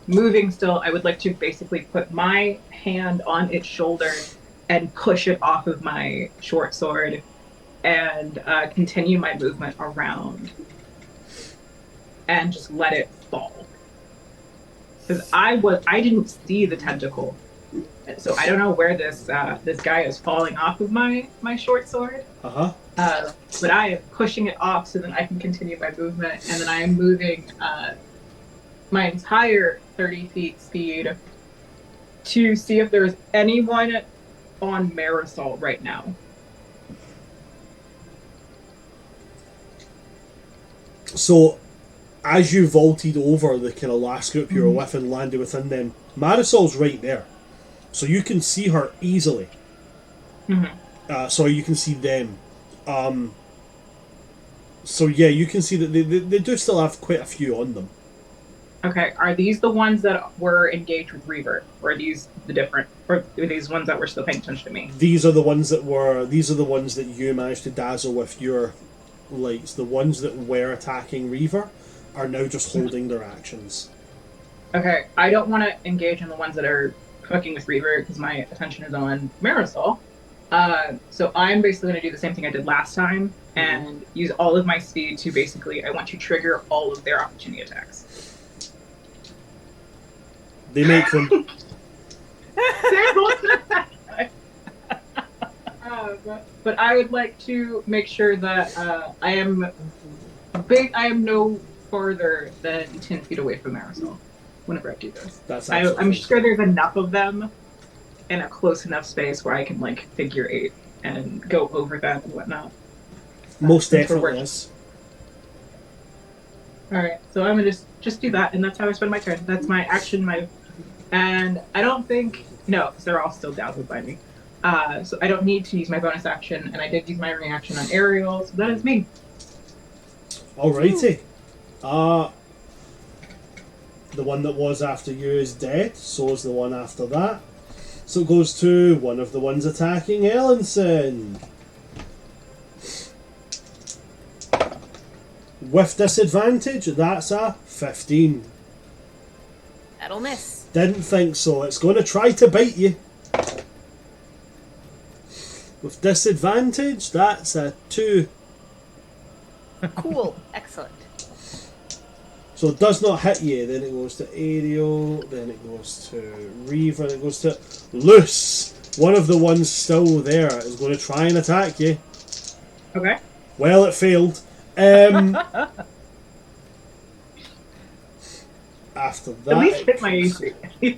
moving still, I would like to basically put my hand on its shoulder and push it off of my short sword and continue my movement around and just let it fall. Because I didn't see the tentacle, so I don't know where this guy is falling off of my short sword. But I am pushing it off so that I can continue my movement, and then I am moving my entire 30 feet speed to see if there's anyone on Marisol right now. So, as you vaulted over the kind of last group you were with and landed within them, Marisol's right there. So you can see her easily. Sorry, you can see them. So yeah, you can see that they do still have quite a few on them. Okay, are these the ones that were engaged with Reaver, or are these the different, or are these ones that were still paying attention to me? These are the ones that you managed to dazzle with your lights. The ones that were attacking Reaver are now just holding their actions. Okay, I don't want to engage in the ones that are fucking with Reaver because my attention is on Marisol. So I'm basically going to do the same thing I did last time and use all of my speed to basically, I want to trigger all of their opportunity attacks. They make them. But I would like to make sure that I am no farther than 10 feet away from Marisol whenever I do this. I'm sure there's enough of them in a close enough space where I can figure eight and go over them and whatnot. Most definitely is. Alright, so I'm gonna just do that, and that's how I spend my turn. That's my action, and I don't think because they're all still dazzled by me. So I don't need to use my bonus action, and I did use my reaction on Ariel, so that is me. Alrighty. The one that was after you is dead, so is the one after that. So it goes to one of the ones attacking Ellenson. With disadvantage, that's a 15. That'll miss. Didn't think so. It's going to try to bite you. With disadvantage, that's a 2. Cool. Excellent. So it does not hit you. Then it goes to Ariel. Then it goes to Reaver. Then it goes to Loose. One of the ones still there is going to try and attack you. Okay. Well, it failed. After that, at least hit my AC.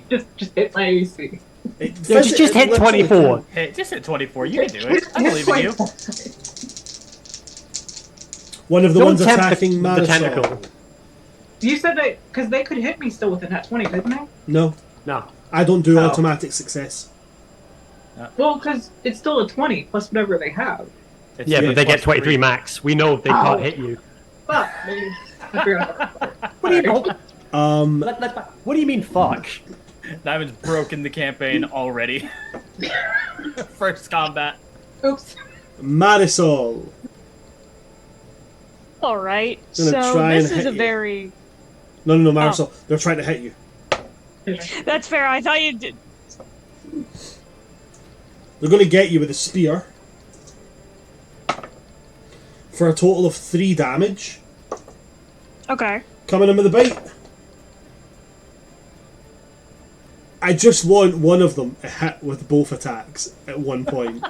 Just hit my AC. Just hit 24. Hey, just hit 24. You can do it. I believe in you. One of the ones attacking the Marisol. tentacle. You said that because they could hit me still with a nat 20, couldn't they? No. No. I don't do automatic success. Well, because it's still a 20 plus whatever they have. But they get 23 max. We know they can't hit you. Fuck. What do you mean? Um, What do you mean? Fuck. Diamond's broken the campaign already. First combat. Oops. Marisol. All right. Gonna So try this and is hit a you. very. No, Marisol. They're trying to hit you. That's fair. I thought you did. They're going to get you with a spear. For a total of 3 damage. Okay. Coming in with a bite. I just want one of them to hit with both attacks at one point.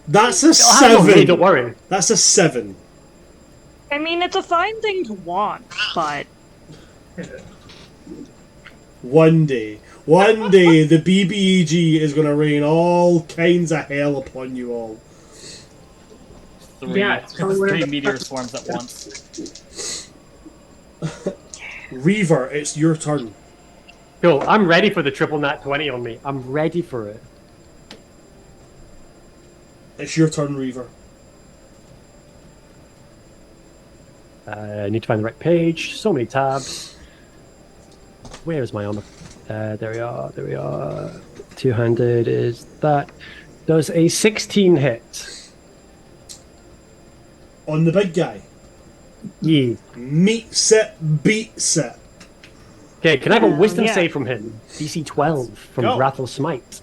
That's a 7. Don't worry. That's a 7. I mean, it's a fine thing to want, but One day the BBEG is going to rain all kinds of hell upon you all. Three meteor swarms at once. Reaver, it's your turn. Cool. I'm ready for the triple nat 20 on me. I'm ready for it. It's your turn, Reaver. I need to find the right page. So many tabs. Where is my armor? There we are. There we are. Two-handed is that. Does a 16 hit? On the big guy. Yeah. Meets it, beats it. Okay, can I have a wisdom Yeah. save from him? DC 12 from Go. Wrathful Smite.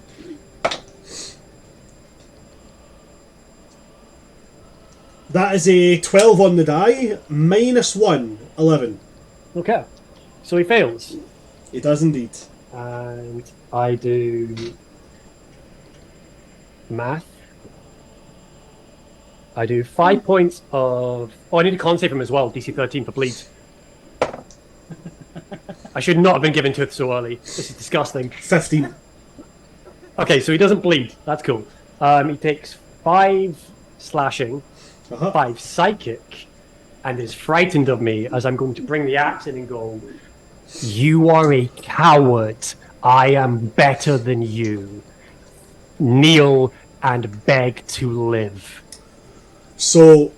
That is a 12 on the die. -1, 11. Okay. So he fails. It does indeed. And I do math. I do 5 points of. Oh, I need a con save from him as well. DC 13 for bleed. I should not have been given to it so early. This is disgusting. 15. Okay, so he doesn't bleed. That's cool. He takes 5 slashing, 5 psychic, and is frightened of me as I'm going to bring the axe in and go, "You are a coward. I am better than you. Kneel and beg to live." So,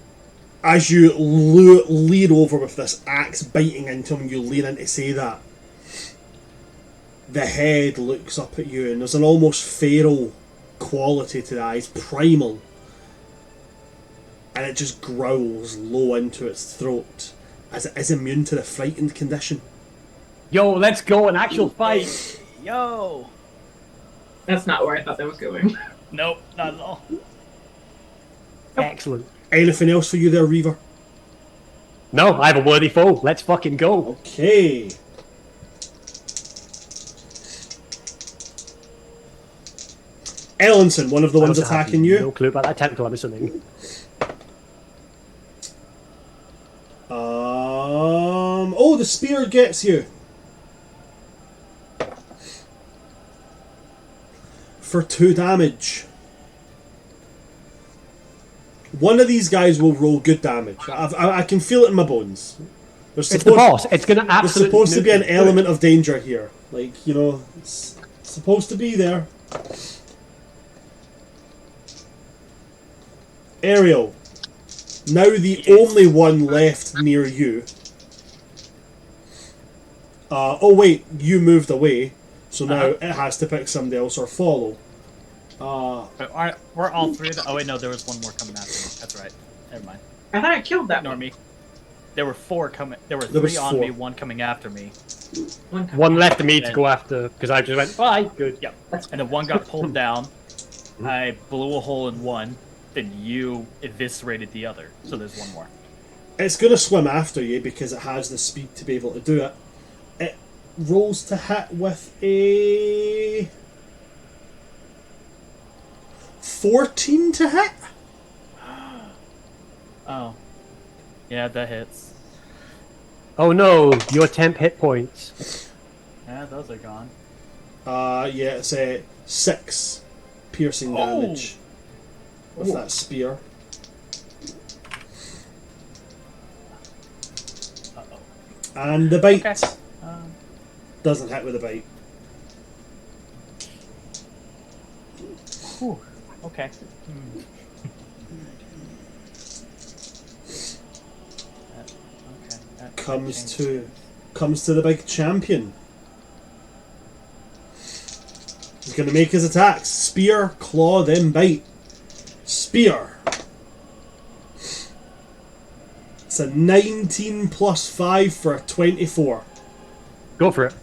as you lean over with this axe biting into him, you lean in to say that. The head looks up at you, and there's an almost feral quality to the eyes, primal. And it just growls low into its throat, as it is immune to the frightened condition. Yo, let's go, an actual fight. Yo! That's not where I thought that was going. Nope, not at all. Excellent. Anything else for you there, Reaver? No, I have a worthy foe. Let's fucking go. Okay. Ellenson, one of the I ones also have attacking you. No clue about that tentacle, I'm assuming. Oh, the spear gets you. For 2 damage. One of these guys will roll good damage. I can feel it in my bones. It's the boss. It's going to There's absolutely... supposed to be an element of danger here. Like, you know, it's supposed to be there. Ariel. Now the only one left near you. Oh wait, you moved away. So now it has to pick somebody else or follow. We're all 3 of them. Oh wait, no, there was one more coming after me. That's right. Never mind. I thought I killed that Ignore one. me. There were 4 coming. There were There 3 was on 4. me, 1 coming after me. One left of me to go after, because I just went, bye, good. Yep. And then 1 got pulled down. I blew a hole in 1. Then you eviscerated the other. So there's 1 more. It's going to swim after you because it has the speed to be able to do it. It rolls to hit with a 14 to hit. Oh. Yeah, that hits. Oh no, your temp hit points. Yeah, those are gone. Yeah, it's a 6 piercing damage with that spear. Uh-oh. And the bite Okay. doesn't hit with a bite. Whew. Okay. comes to the big champion. He's going to make his attacks. Spear, claw, then bite. Spear. It's a 19 plus 5 for a 24. Go for it.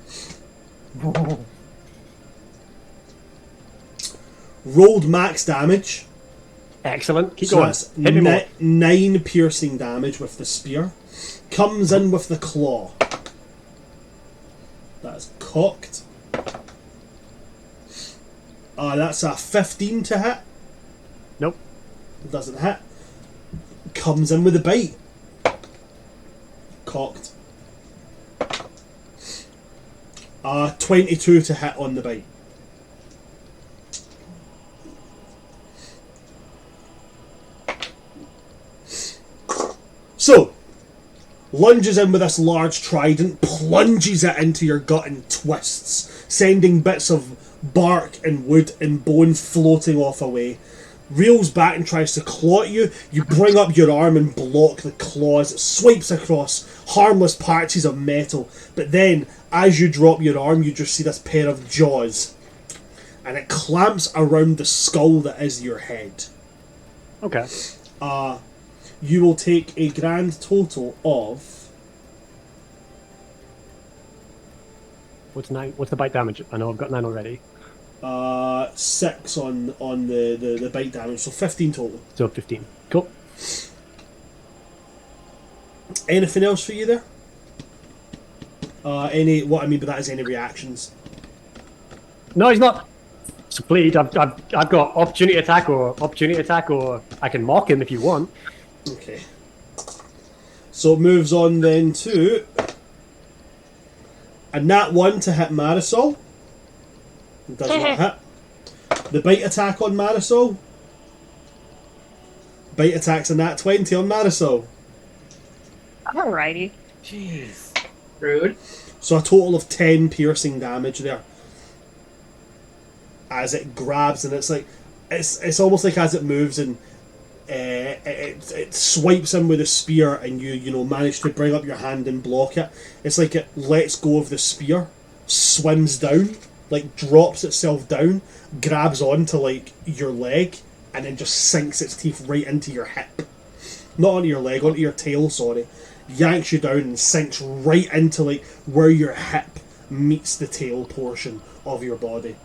Rolled max damage. Excellent. Keep So going. that's Hit me more. 9 piercing damage with the spear. Comes in with the claw. That's cocked. That's a 15 to hit. Nope. Doesn't hit. Comes in with a bite. Cocked. 22 to hit on the bite. So, lunges in with this large trident, plunges it into your gut and twists, sending bits of bark and wood and bone floating off away. Reels back and tries to claw at you. You bring up your arm and block the claws. It swipes across harmless patches of metal. But then, as you drop your arm, you just see this pair of jaws. And it clamps around the skull that is your head. Okay. You will take a grand total of... What's 9? What's the bite damage? I know I've got 9 already. 6 on the bite damage, so 15 total. So 15. Cool. Anything else for you there? What I mean by that is any reactions. No, he's not. So please, I've got opportunity attack, or I can mock him if you want. Okay. So it moves on then to a nat 1 to hit Marisol. It does not hit. The bite attack on Marisol. Bite attack's a nat 20 on Marisol. Alrighty. Jeez. Rude. So a total of 10 piercing damage there. As it grabs, and it's like it's almost like as it moves and it swipes in with a spear, and you manage to bring up your hand and block it. It's like it lets go of the spear, swims down, like drops itself down, grabs onto like your leg, and then just sinks its teeth right into your hip. Not onto your leg, onto your tail, sorry. Yanks you down and sinks right into like where your hip meets the tail portion of your body.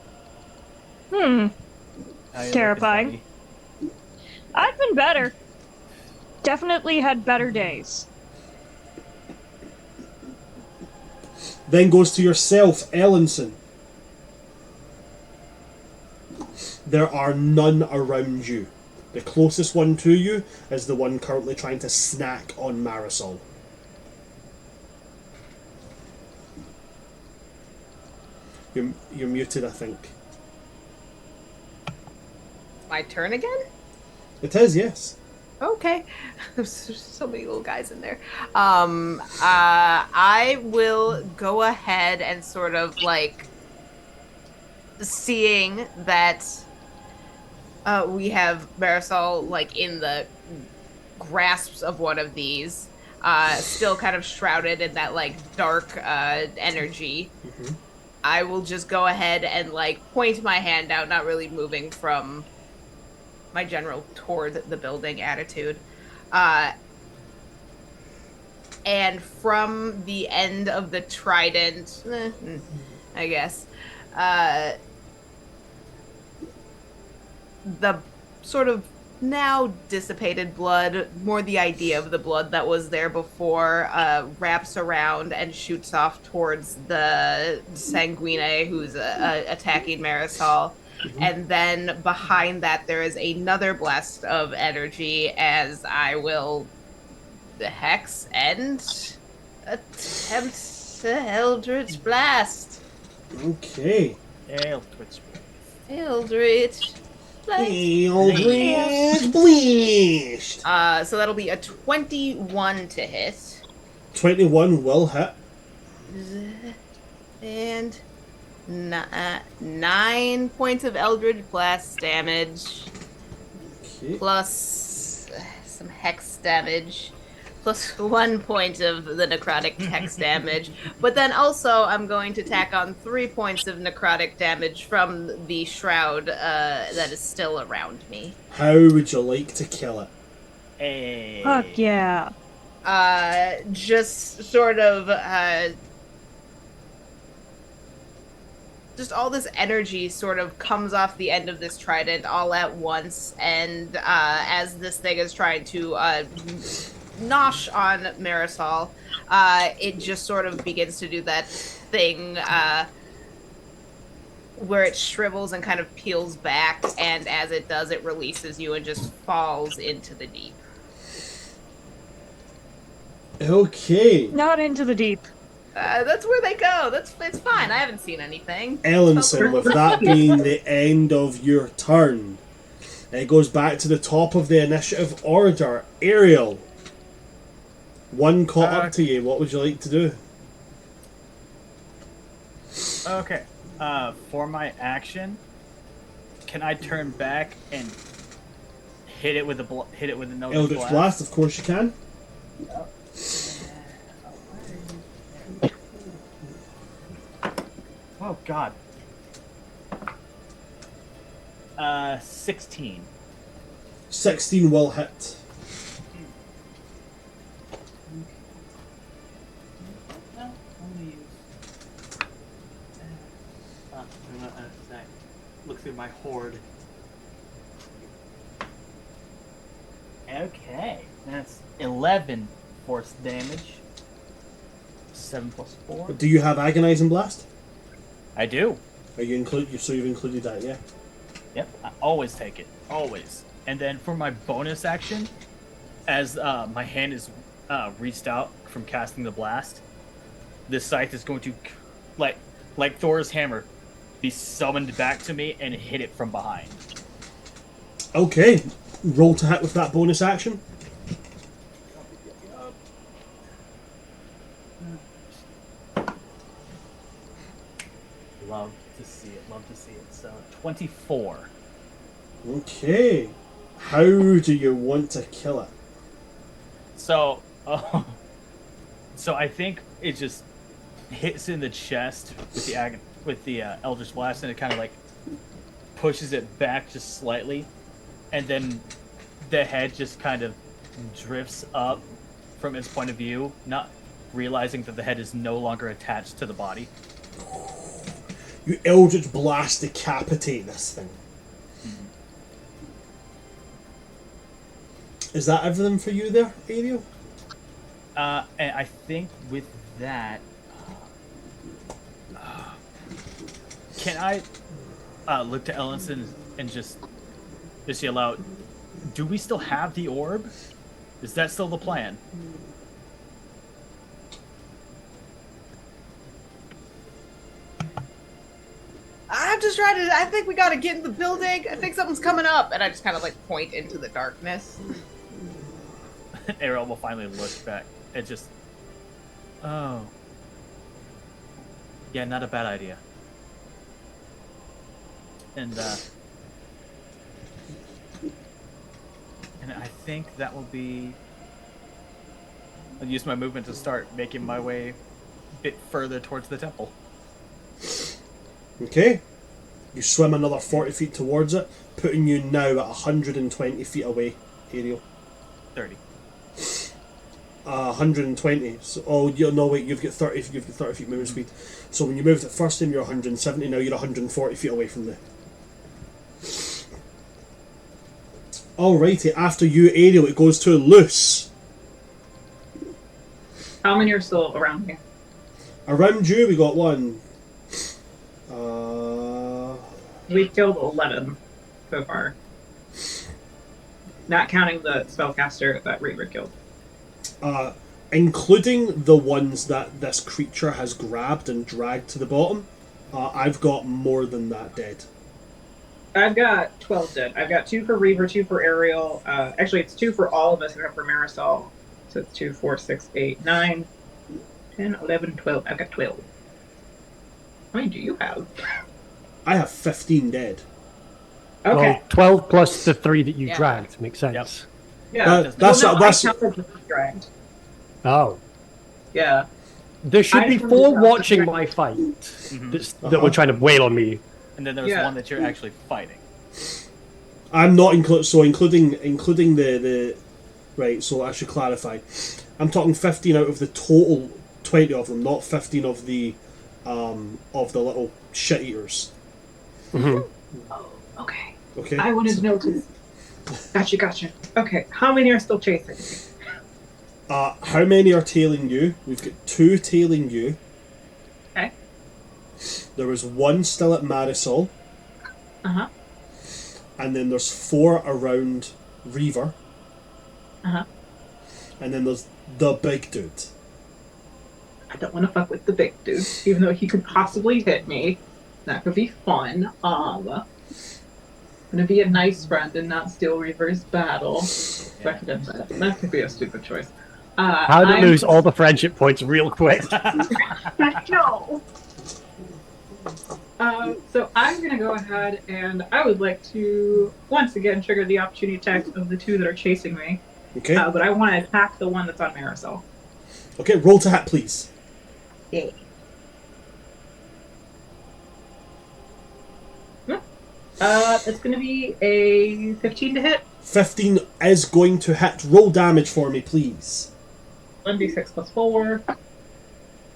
Terrifying. I've been better. Definitely had better days. Then goes to yourself, Ellenson. There are none around you. The closest one to you is the one currently trying to snack on Marisol. You're muted, I think. My turn again? It is, yes. Okay. There's so many little guys in there. I will go ahead and sort of like seeing that we have Marisol like in the grasps of one of these, still kind of shrouded in that like dark energy. Mm-hmm. I will just go ahead and like point my hand out, not really moving from my general toward the building attitude. And from the end of the trident, I guess, the sort of now dissipated blood, more the idea of the blood that was there before, wraps around and shoots off towards the Sanguine who's attacking Marisol. Mm-hmm. And then behind that, there is another blast of energy as I will hex and attempt the Eldritch Blast. Okay. Eldritch Blast. So that'll be a 21 to hit. 21 will hit. And 9 points of Eldritch Blast damage. Okay. Plus some hex damage. plus 1 point of the necrotic hex damage. But then also, I'm going to tack on 3 points of necrotic damage from the shroud that is still around me. How would you like to kill it? Hey. Fuck yeah. Just sort of just all this energy sort of comes off the end of this trident all at once, and as this thing is trying to nosh on Marisol, it just sort of begins to do that thing where it shrivels and kind of peels back, and as it does, it releases you and just falls into the deep. Okay. Not into the deep. That's where they go. It's fine. I haven't seen anything. Ellenson, with that being the end of your turn, it goes back to the top of the initiative order. Ariel, one caught up to you. What would you like to do? Okay. For my action, can I turn back and hit it with a Eldritch Blast, of course you can. Oh God. 16. 16 will hit. Look through my horde. Okay, that's 11 force damage. 7 plus 4. Do you have Agonizing Blast? I do. Are you so you've included that, yeah? Yep, I always take it. Always. And then for my bonus action, as my hand is reached out from casting the blast, this scythe is going to, like Thor's hammer, be summoned back to me and hit it from behind. Okay. Roll to hit with that bonus action. Love to see it. Love to see it. So 24. Okay. How do you want to kill it? So, so I think it just hits in the chest with the Eldritch Blast, and it kind of like pushes it back just slightly, and then the head just kind of drifts up from its point of view, not realizing that the head is no longer attached to the body. You Eldritch Blast decapitate this thing. Is that everything for you there, Ariel? And I think with that, can I look to Ellenson and just yell out, do we still have the orb? Is that still the plan? I'm just trying to. I think we gotta get in the building. I think something's coming up, and I just kind of like point into the darkness. Ariel will finally look back. It just, oh, yeah, not a bad idea. And I think that will be. I'll use my movement to start making my way a bit further towards the temple. Okay. You swim another 40 feet towards it, putting you now at 120 feet away, Ariel. 30. 120. So, oh, no, wait, you've got 30 feet movement speed. So when you moved it first time, you're 170, now you're 140 feet away from there. Alrighty, after you, Ariel, it goes to Luce. How many are still around here? Around you, we got one. We've killed 11 so far. Not counting the spellcaster that Reaver killed. Including the ones that this creature has grabbed and dragged to the bottom, I've got more than that dead. I've got 12 dead. I've got 2 for Reaver, 2 for Ariel. Actually, it's 2 for all of us except for Marisol. So it's 2, 4, 6, 8, 9, 10, 11, 12. I've got 12. How many do you have? I have 15 dead. Okay. Well, 12 plus the 3 that you Yeah. dragged makes sense. Yep. Yeah. That's well, no, that's I counted the dragged. Oh. Yeah. There should I be just wanted to 4 know. watching my fight that were trying to wail on me. And then there's Yeah. one that you're actually fighting. I'm not including the right. So I should clarify. I'm talking 15 out of the total 20 of them, not 15 of the little shit eaters. Oh, okay. Okay. I wanted to know. Gotcha. Okay, how many are still chasing me? How many are tailing you? We've got 2 tailing you. Okay. There was 1 still at Marisol. Uh-huh. And then there's 4 around Reaver. Uh-huh. And then there's the big dude. I don't want to fuck with the big dude, even though he could possibly hit me. That could be fun. I'm gonna be a nice friend and not steal Reaver's battle. That could be a stupid choice. How to lose all the friendship points real quick. No. So I'm gonna go ahead and I would like to once again trigger the opportunity attack of the 2 that are chasing me. Okay. But I want to attack the one that's on Marisol. Okay, roll to hit, please. Yay. It's gonna be a 15 to hit. 15 is going to hit. Roll damage for me, please. 1d6 plus 4.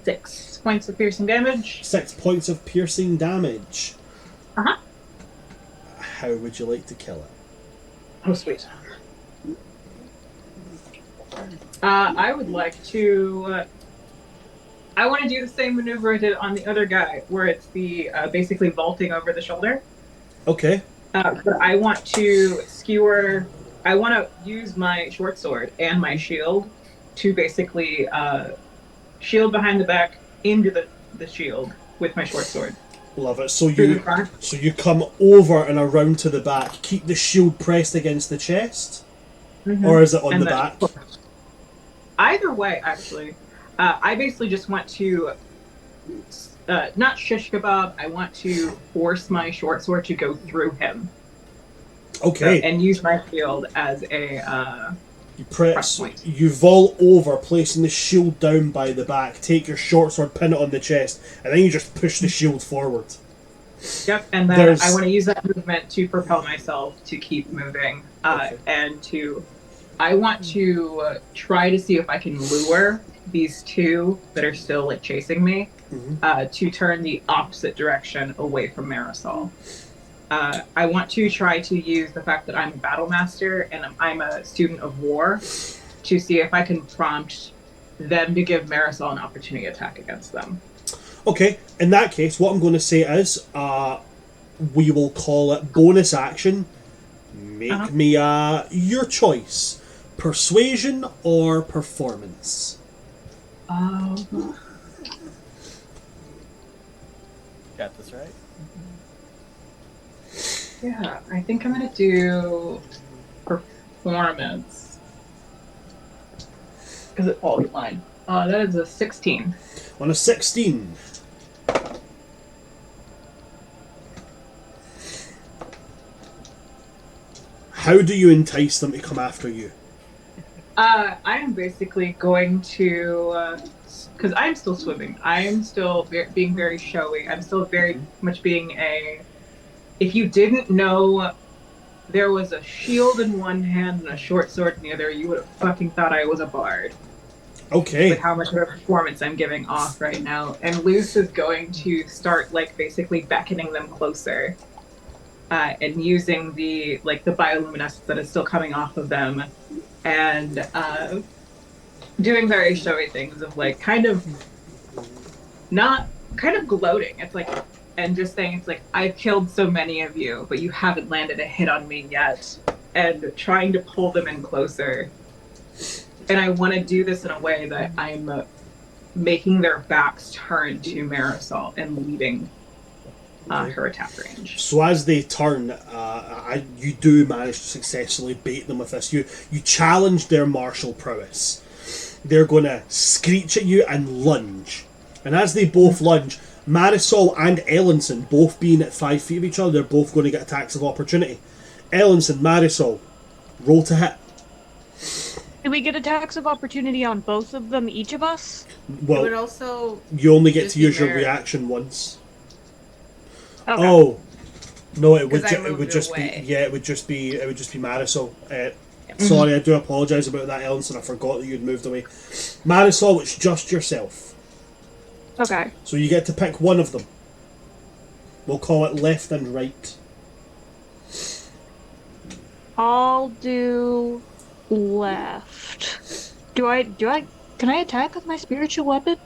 6 points of piercing damage. 6 points of piercing damage. Uh-huh. How would you like to kill it? Oh, sweet. I would like to... I want to do the same maneuver I did on the other guy, where it's the basically vaulting over the shoulder. Okay. But I want to skewer... I want to use my short sword and my shield to basically shield behind the back into the shield with my short sword. Love it. So Through the you front. come over and around to the back. Keep the shield pressed against the chest, Mhm. or is it on And the then- back? Either way, actually. I basically just want to not shish kebab. I want to force my short sword to go through him. Okay. And use my shield as a You press. press point. You vault over, placing the shield down by the back. Take your short sword, pin it on the chest, and then you just push the shield forward. Yep, and then There's- I want to use that movement to propel myself to keep moving, Okay. and I want to try to see if I can lure these 2 that are still like chasing me to turn the opposite direction away from Marisol. I want to try to use the fact that I'm a battle master and I'm a student of war to see if I can prompt them to give Marisol an opportunity attack against them. Okay, in that case, what I'm going to say is, we will call it bonus action. Make me your choice: persuasion or performance. Got this right? Yeah, I think I'm gonna do performance because it falls in line. That is a 16. On a 16. How do you entice them to come after you? I am basically going to, because I'm still swimming. I am still being very showy. I'm still very much being a. If you didn't know there was a shield in one hand and a short sword in the other, you would have fucking thought I was a bard. Okay. With how much of a performance I'm giving off right now. And Luce is going to start, like, basically beckoning them closer. And using the bioluminescence that is still coming off of them. And doing very showy things of, like, kind of gloating. It's like, and just saying, it's like, I've killed so many of you, but you haven't landed a hit on me yet. And trying to pull them in closer. And I want to do this in a way that I'm making their backs turn to Marisol and leaving her attack range. So as they turn, you do manage to successfully bait them with this. You challenge their martial prowess. They're going to screech at you and lunge. And as they both lunge, Marisol and Ellenson, both being at 5 feet of each other, they're both going to get attacks of opportunity. Ellenson, Marisol, roll to hit. Do we get attacks of opportunity on both of them, each of us? It would Well, also you only get just to be use your merit. reaction once. Okay. Oh, no! It would 'Cause I it would moved just away. be it would just be Marisol. Sorry, I do apologise about that, Ellenson. I forgot that you'd moved away. Marisol, it's just yourself, Okay. so you get to pick one of them. We'll call it left and right. I'll do left. Can I attack with my spiritual weapon?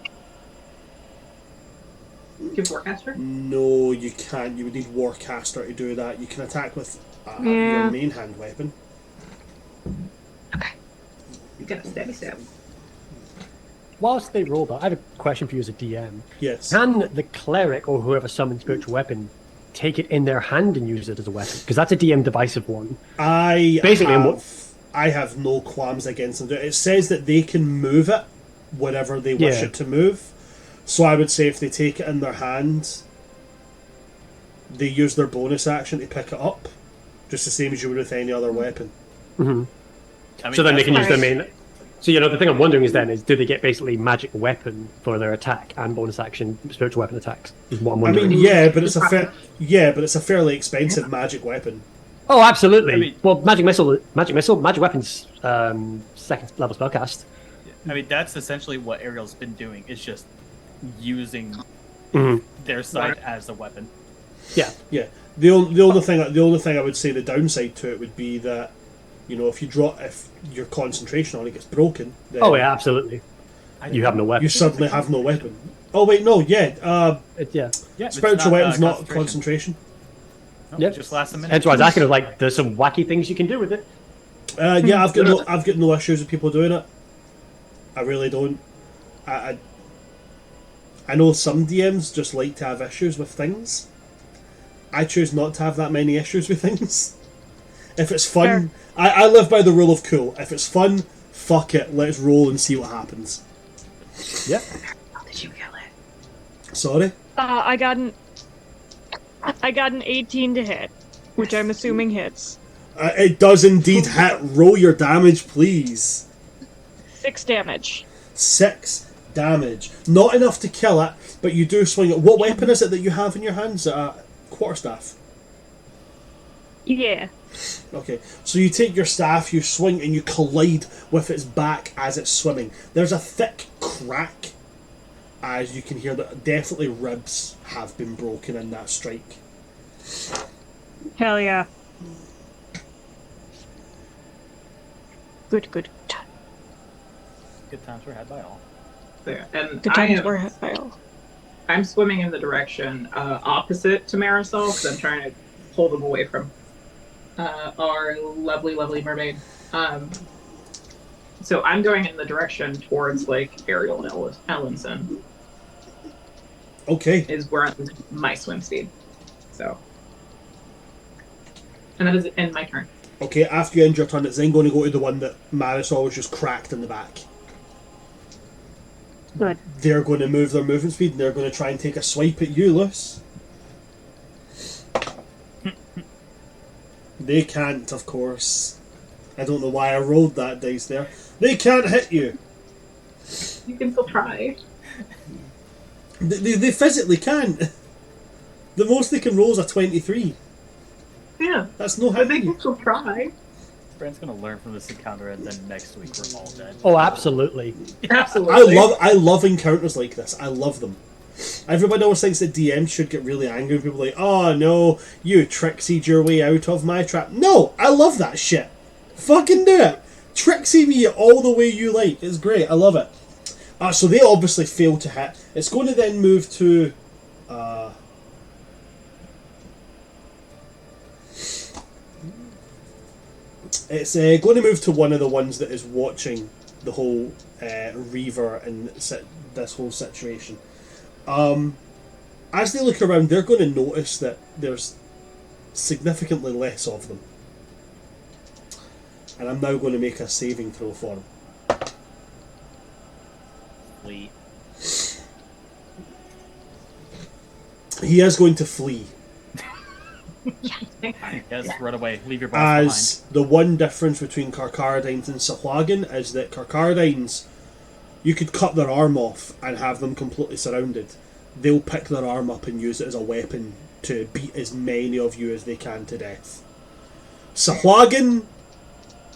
Give Warcaster. No, you can't. You would need Warcaster to do that. You can attack with your Yeah. main hand weapon. Okay. You got a stabby stab. Whilst they roll that, I have a question for you as a DM. Yes. Can the cleric or whoever summons spiritual weapon take it in their hand and use it as a weapon? Because that's a DM divisive one. I Basically, I have no qualms against them. It says that they can move it wherever they wish Yeah. it to move. So I would say if they take it in their hand, they use their bonus action to pick it up, just the same as you would with any other weapon. I mean, So then they that's can use what- their main. So the thing I'm wondering is do they get basically magic weapon for their attack and bonus action spiritual weapon attacks? Is what I'm I wondering. mean, but it's a fairly expensive magic weapon. Oh, absolutely. I mean- well, magic weapons, second level spellcast. I mean, that's essentially what Ariel's been doing. Is just using their side as a weapon. Yeah. Yeah. The only thing I would say the downside to it would be that, if your concentration on it gets broken, then Oh yeah, absolutely. You have no weapon. you suddenly have no weapon. Oh wait, no, yeah. Yeah. Yeah, it's Spiritual weapon's not concentration. concentration. No, Yep. it just lasts a minute. Hence why I was asking, there's some wacky things you can do with it. Yeah, I've got no issues with people doing it. I really don't. I know some DMs just like to have issues with things. I choose not to have that many issues with things. If it's fun, I live by the rule of cool. If it's fun, fuck it, let's roll and see what happens. Yep. How did you kill it? Sorry? I got an 18 to hit, which I'm assuming hits. It does indeed hit. Roll your damage, please. 6 damage. 6 damage. Not enough to kill it, but you do swing it. What weapon is it that you have in your hands? Quarterstaff. Yeah. Okay, so you take your staff, you swing, and you collide with its back as it's swimming. There's a thick crack, as you can hear that definitely ribs have been broken in that strike. Hell yeah. Good. Good times were had by all. There. And Good times were hit by all. I'm swimming in the direction opposite to Marisol because I'm trying to pull them away from our lovely, lovely mermaid. So I'm going in the direction towards Ariel and Ellenson Okay, is where I'm my swim speed. So, and that is end my turn. okay. After you end your turn, it's then going to go to the one that Marisol was just cracked in the back. Good. They're going to move their movement speed, and they're going to try and take a swipe at you, Luce. They can't, of course. I don't know why I rolled that dice there. They can't hit you. You can still try. They physically can't. The most they can roll is a 23. Yeah, That's no but they hitting can you. still try. Brent's gonna learn from this encounter, and then next week we're all dead. Oh, absolutely. Absolutely. I love encounters like this. I love them. Everybody always thinks that DMs should get really angry when people are like, oh no, you trixied your way out of my trap. No, I love that shit. Fucking do it. Trixie me all the way you like. It's great. I love it. So they obviously failed to hit. It's going to then move to... It's going to move to one of the ones that is watching the whole Reaver and this whole situation. As they look around, they're going to notice that there's significantly less of them. And I'm now going to make a saving throw for them. Flee. He is going to flee. Yes, run away. Leave your boss As the one difference between Carcharodines and Sahuagin is that Carcharodines, you could cut their arm off and have them completely surrounded. They'll pick their arm up and use it as a weapon to beat as many of you as they can to death. Sahuagin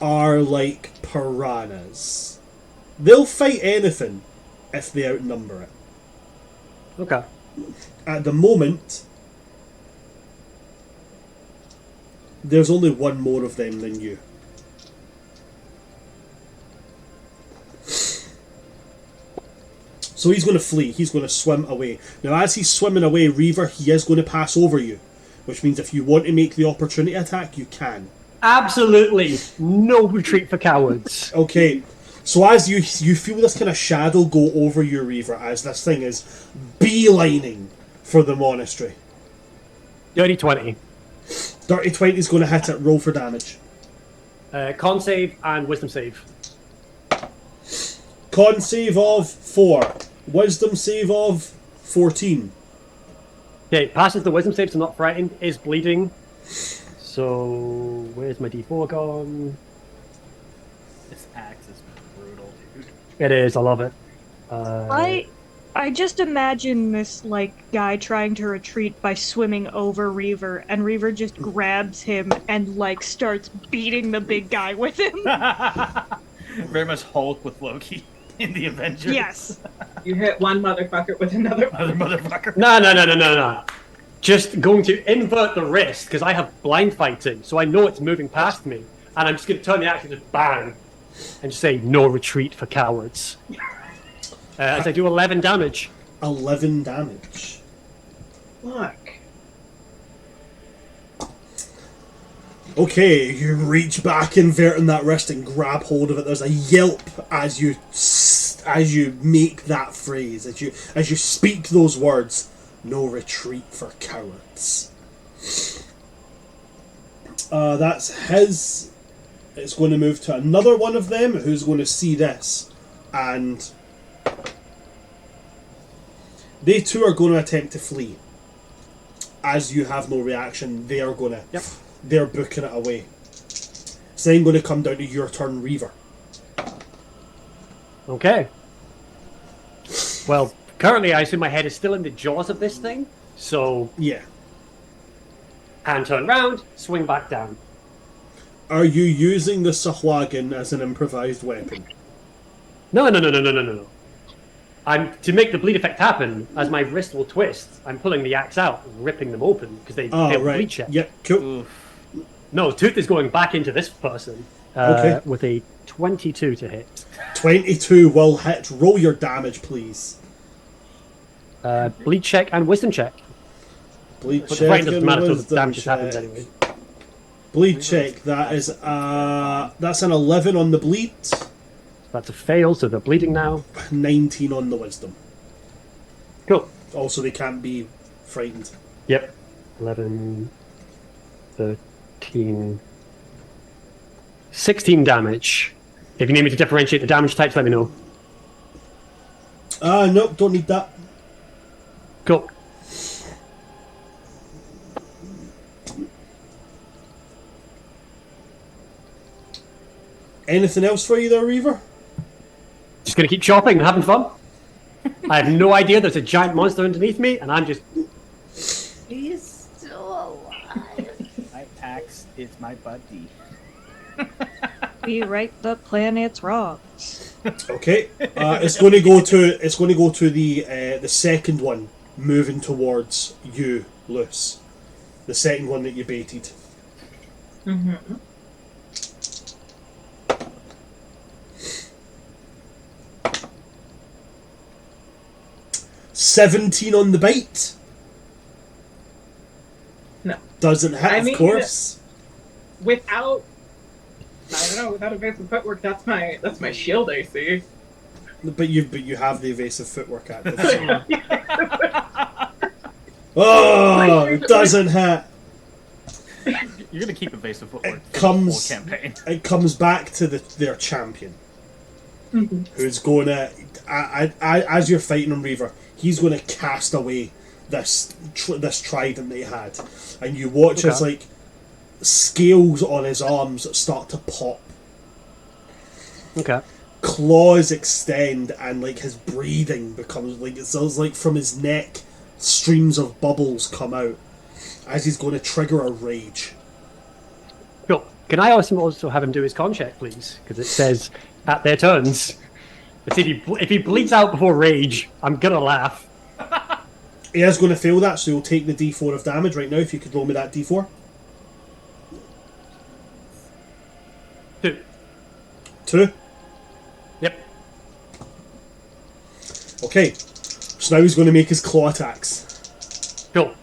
are like piranhas. They'll fight anything if they outnumber it. Okay. At the moment, there's only one more of them than you. So he's going to flee. He's going to swim away. Now, as he's swimming away, Reaver, he is going to pass over you. Which means if you want to make the opportunity attack, you can. Absolutely no retreat for cowards. Okay. So as you feel this kind of shadow go over you, Reaver, as this thing is beelining for the monastery. Dirty 20. Dirty 20 is going to hit it. Roll for damage. Con save and wisdom save. Con save of 4. Wisdom save of 14. Okay, passes the wisdom save, so not frightened, is bleeding. So, where's my d4 gone? This axe is brutal, dude. It is, I love it. I just imagine this guy trying to retreat by swimming over Reaver, and Reaver just grabs him and starts beating the big guy with him. Very much Hulk with Loki in the Avengers. Yes. You hit one motherfucker with another. Other motherfucker. No. Just going to invert the wrist, because I have blind fighting, so I know it's moving past me. And I'm just going to turn the action and just bang. And just say, no retreat for cowards. As I do 11 damage. 11 damage. Fuck. Okay, you reach back, inverting that wrist and grab hold of it. There's a yelp as you make that phrase, as you speak those words. No retreat for cowards. That's his. It's going to move to another one of them who's going to see this, and they too are going to attempt to flee. As you have no reaction, they are going to. Yep. They're booking it away. It's then going to come down to your turn, Reaver. Okay. Well, currently I assume my head is still in the jaws of this thing, so Yeah. hand turn round, swing back down. Are you using the Sahuagin as an improvised weapon? No. I'm to make the bleed effect happen. As my wrist will twist, I'm pulling the axe out and ripping them open because they have right. bleed check. Yep, cool. Oof. No, Tooth is going back into this person Okay. with a 22 to hit. 22 will hit. Roll your damage, please. Bleed check and wisdom check. Bleed But the check frighten doesn't and matter until the wisdom damage just happens check. anyway. Bleed check. That is that's an 11 on the bleed, That's a fail, so they're bleeding now. 19 on the wisdom. Cool. Also, they can't be frightened. Yep. 11, 13, 16 damage. If you need me to differentiate the damage types, let me know. Nope, don't need that. Cool. Anything else for you there, Reaver? Just gonna keep chopping and having fun. I have no idea there's a giant monster underneath me, and I'm just... He's still alive. My axe is my buddy. We right the planet's rocks. Okay. It's going to go to the second one moving towards you, Luce. The second one that you baited. Mm-hmm. $17 on the bite. No. Doesn't hit, I mean, of course. Without, I don't know, without evasive footwork, that's my shield AC. But you have the evasive footwork active. So. Oh, it doesn't hit. You're gonna keep evasive footwork It for the comes. whole campaign. It comes back to their champion, who's going to, as you're fighting him, Reaver, he's going to cast away this trident they had, and you watch as like scales on his arms start to pop. Okay. Claws extend, and like his breathing becomes like it sounds like from his neck streams of bubbles come out as he's going to trigger a rage. Cool. Can I also have him do his con check, please? Because it says at their turns. But if he bleeds out before rage, I'm gonna laugh. He is going to fail that, so he'll take the d4 of damage right now. If you could roll me that d4. 2. Yep. Okay. So now he's going to make his claw attacks. Cool.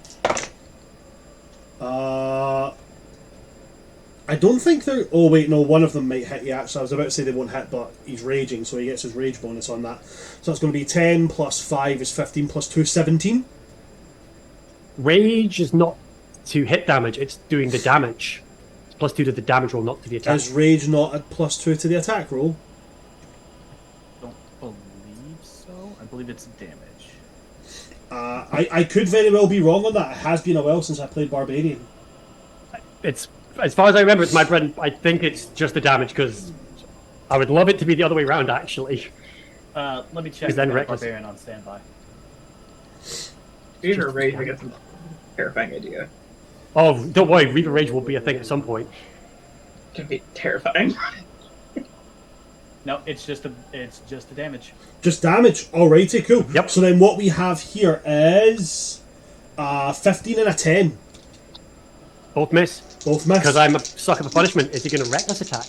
I don't think they're... Oh, wait, no, one of them might hit you, actually. I was about to say they won't hit, but he's raging, so he gets his rage bonus on that. So that's going to be 10 plus 5 is 15 plus 2 is 17. Rage is not to hit damage, it's doing the damage. It's plus 2 to the damage roll, not to the attack. Is rage not a plus 2 to the attack roll? Don't believe so. I believe it's damage. I could very well be wrong on that. It has been a while since I played Barbarian. It's, as far as I remember, it's my friend. I think it's just the damage, because I would love it to be the other way around, actually. Let me check. Then the reckless. Barbarian on standby. Reaver Rage, I guess, is a terrifying idea. Oh, don't worry, Reaver Rage will be a thing at some point. It can be terrifying. No, it's just the damage. Just damage. Alrighty, cool. Yep. So then what we have here is 15 and a 10. Both miss. Both miss. Because I'm a sucker for punishment. Is he going to reckless attack?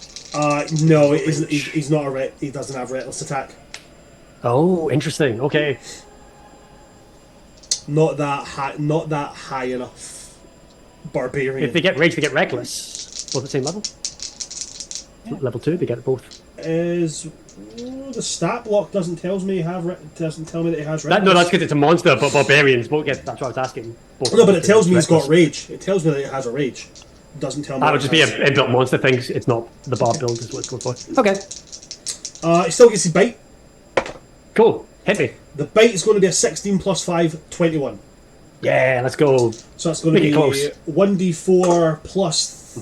No, he's not he doesn't have reckless attack. Oh, interesting. Okay. Not that high enough. Barbarian. If they get rage, they get reckless. Both at the same level. Level 2, they get both. The stat block doesn't tell me doesn't tell me that he has reckless. No, that's because it's a monster, but barbarians won't get. That's what I was asking. Both No, but it tells me he's got reckless. rage. It tells me that he has a rage. It doesn't tell me. That would just be an inbuilt monster thing. It's not the bar build. Is what it's going for. Okay. He still gets his bite. Cool. Hit me. The bite is going to be a 16 plus 5, 21. Yeah, let's go. So that's going to Make it be close. 1d4 plus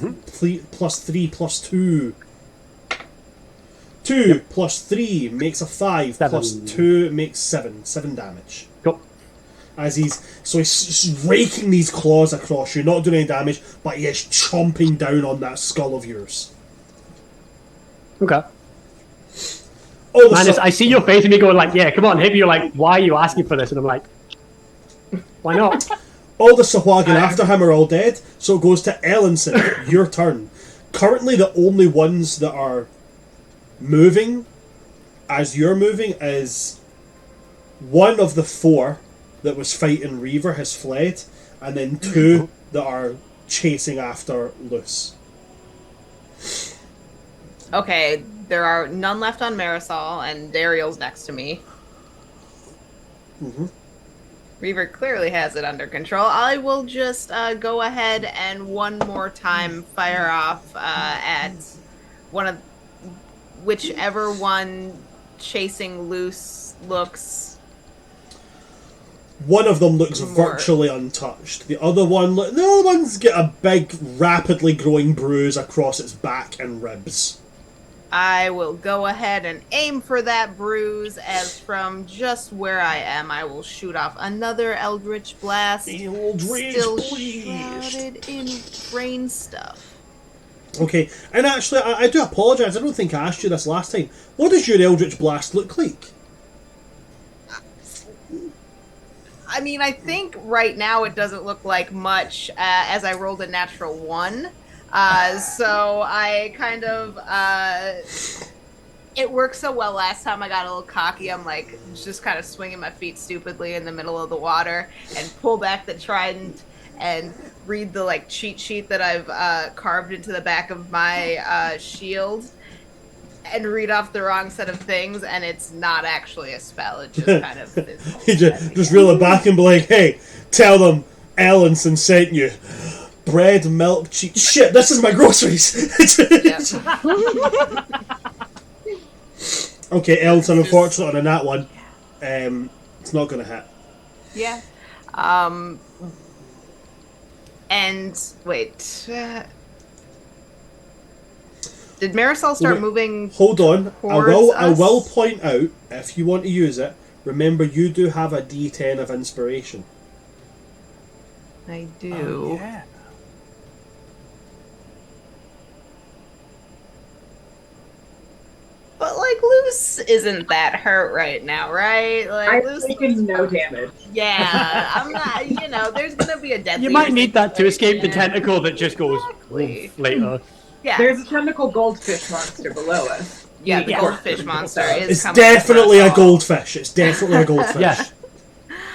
3 plus 2. 2 plus 3 makes a 5, 7. plus 2 makes 7. 7 damage. Go. As he's raking these claws across you, not doing any damage, but he is chomping down on that skull of yours. Okay. Oh, Man, I see your face and me going like, yeah, come on, hit me. You're like, why are you asking for this? And I'm like, why not? all the Sahuagin after him are all dead, so it goes to Ellenson. Your turn. Currently, the only ones that are moving as you're moving is one of the 4 that was fighting Reaver has fled, and then 2 that are chasing after Luce. Okay, there are none left on Marisol, and Dariel's next to me. Mm-hmm. Reaver clearly has it under control. I will just go ahead and one more time fire off at one of whichever one chasing Luce looks. One of them looks virtually untouched. The other one's got a big, rapidly growing bruise across its back and ribs. I will go ahead and aim for that bruise, as from just where I am, I will shoot off another Eldritch Blast. Still shrouded in brain stuff. Okay, and actually, I do apologise, I don't think I asked you this last time. What does your Eldritch Blast look like? I mean, I think right now it doesn't look like much, as I rolled a natural 1. So I kind of, it worked so well last time. I got a little cocky. I'm like, just kind of swinging my feet stupidly in the middle of the water and pull back the trident and read the like cheat sheet that I've carved into the back of my shield and read off the wrong set of things, and it's not actually a spell. It just kind of is. You just reel it back and be like, hey, tell them Ellenson sent you. Bread, milk, cheese. Shit, this is my groceries. Okay, Elton, unfortunately, on that one, it's not going to hit. Yeah. And wait. Did Marisol start moving? Hold on. Towards I will us? point out, if you want to use it, remember you do have a D10 of inspiration. I do. Oh, yeah. But like Luce isn't that hurt right now, right? Like I've Luce, taken no damage. yeah, I'm not. You know, there's gonna be a death. You might need that to escape the tentacle that just goes Exactly. later. Yeah, There's a tentacle goldfish monster below us. yeah. The Yeah. goldfish monster is It's coming definitely for a us all. goldfish. It's definitely a goldfish. Yeah.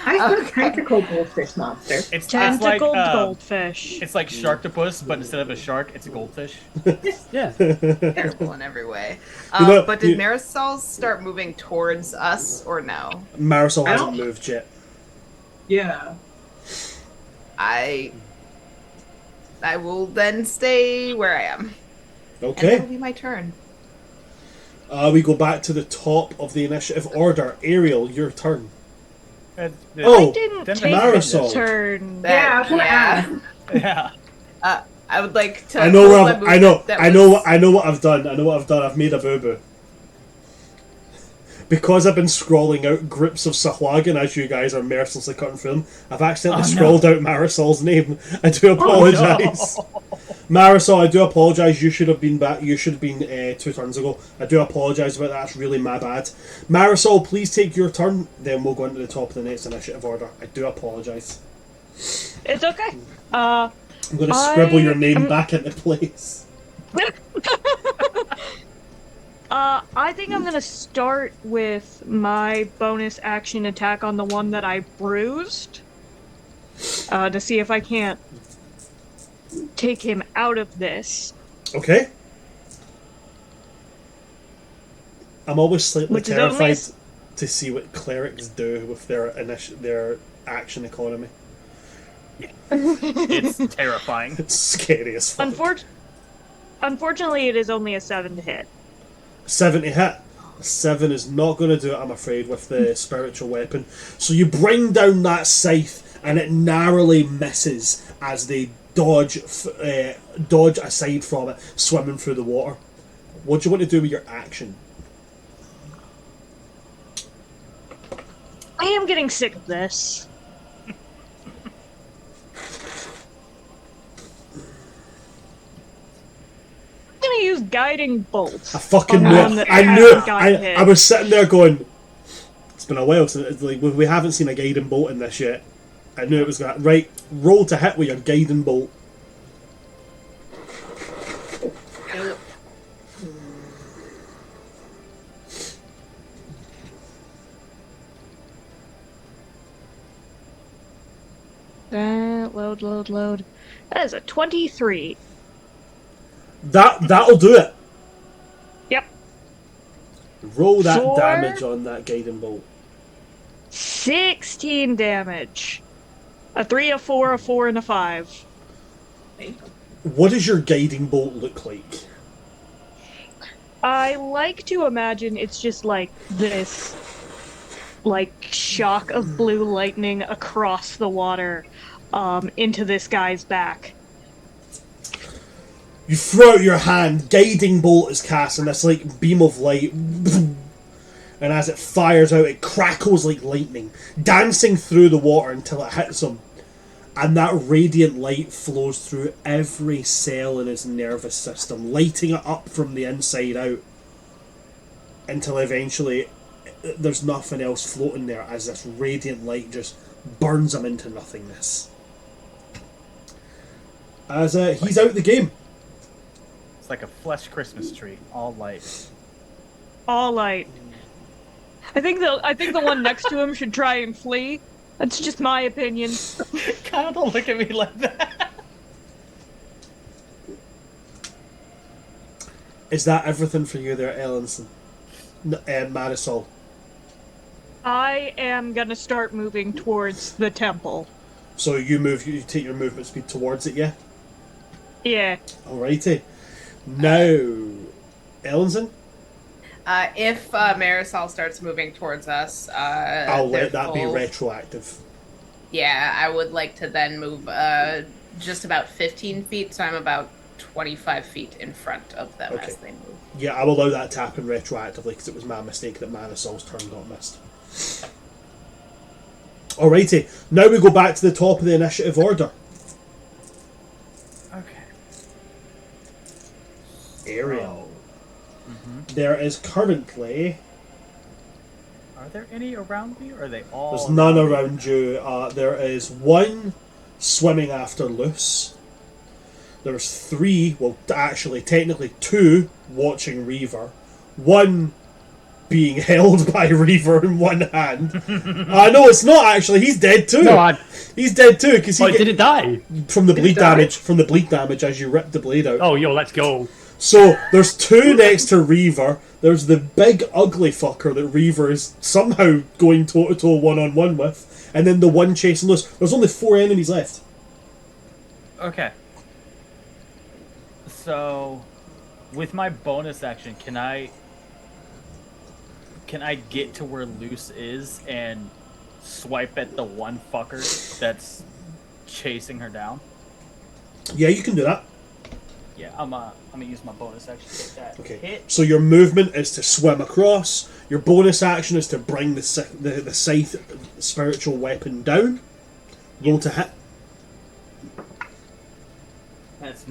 I said Okay. tentacle goldfish monster. It's Tentacled like, goldfish. It's like Sharktopus, but instead of a shark, it's a goldfish. Yeah. Terrible in every way. You know, But did Marisol start moving towards us or no? Marisol I hasn't don't- moved yet. Yeah. I will then stay where I am. And Okay. that'll be my turn. We go back to the top of the initiative order. Ariel, your turn. I didn't take Marisol. the turn. Yeah, I was gonna yeah. Yeah. I would like to. I know close what my I know. movement that I know. was- I know what I've done. I know what I've done. I've made a boo boo. Because I've been scrolling out groups of Sahuagin as you guys are mercilessly cutting through them, I've accidentally scrolled out Marisol's name. I do apologise. Marisol, I do apologise. You should have been back. You should have been 2 turns ago. I do apologise about that. It's really my bad. Marisol, please take your turn. Then we'll go into the top of the next initiative order. I do apologise. It's okay. I'm going to scribble your name am- back into place. I think I'm gonna start with my bonus action attack on the one that I bruised. To see if I can't take him out of this. Okay. I'm always slightly Which is only terrified s- to see what clerics do with their action economy. It's terrifying. It's scary as fuck. Unfortunately, it is only a 7 to hit. 7 to hit. 7 is not going to do it, I'm afraid, with the spiritual weapon. So you bring down that scythe, and it narrowly misses as they dodge aside from it, swimming through the water. What do you want to do with your action? I am getting sick of this. I'm gonna use guiding bolt. I fucking on the knew one it. that I hasn't knew it. gotten hit. I was sitting there going, it's been a while since like we haven't seen a guiding bolt in this yet. I knew it was that. Right, roll to hit with your guiding bolt. Load. That is a 23. That'll do it. Yep. Roll that Four. damage on that guiding bolt. 16 damage. A 3, a 4, a 4, and a 5. What does your guiding bolt look like? I like to imagine it's just like this, like, shock of blue lightning across the water, into this guy's back. You throw out your hand, guiding bolt is cast, and this like beam of light, and as it fires out, it crackles like lightning, dancing through the water until it hits him, and that radiant light flows through every cell in his nervous system, lighting it up from the inside out, until eventually there's nothing else floating there as this radiant light just burns him into nothingness. As he's out the game. It's like a flesh Christmas tree, all light. All light. I think the one next to him should try and flee. That's just my opinion. God, don't look at me like that. Is that everything for you there, Ellenson? Marisol? I am gonna start moving towards the temple. So you take your movement speed towards it, yeah? Yeah. Alrighty. Now, Ellenson? If Marisol starts moving towards us, I'll let that be therefore- retroactive. Yeah, I would like to then move just about 15 feet, so I'm about 25 feet in front of them Okay. as they move. Yeah, I will allow that to happen retroactively because it was my mistake that Manisol's turn got missed. Alrighty, now we go back to the top of the initiative order. Okay. Ariel. There is currently... Are there any around me, or are they all? There's none me? around you. There is one swimming after Luce. There's three, well, actually, technically two, watching Reaver. One being held by Reaver in one hand. No, it's not actually. He's dead too. No, He's dead too because he did it die? from the bleed die? damage. From the bleed damage as you rip the blade out. Oh, yo, let's go. So there's two next to Reaver. There's the big ugly fucker that Reaver is somehow going toe to toe one-on-one with, and then the one chasing Luce. There's only 4 enemies left. Okay. So, with my bonus action, can I get to where Luce is and swipe at the one fucker that's chasing her down? Yeah, you can do that. Yeah, I'm gonna use my bonus action to get that Okay. hit. So your movement is to swim across. Your bonus action is to bring the scythe spiritual weapon down. Roll to hit. That's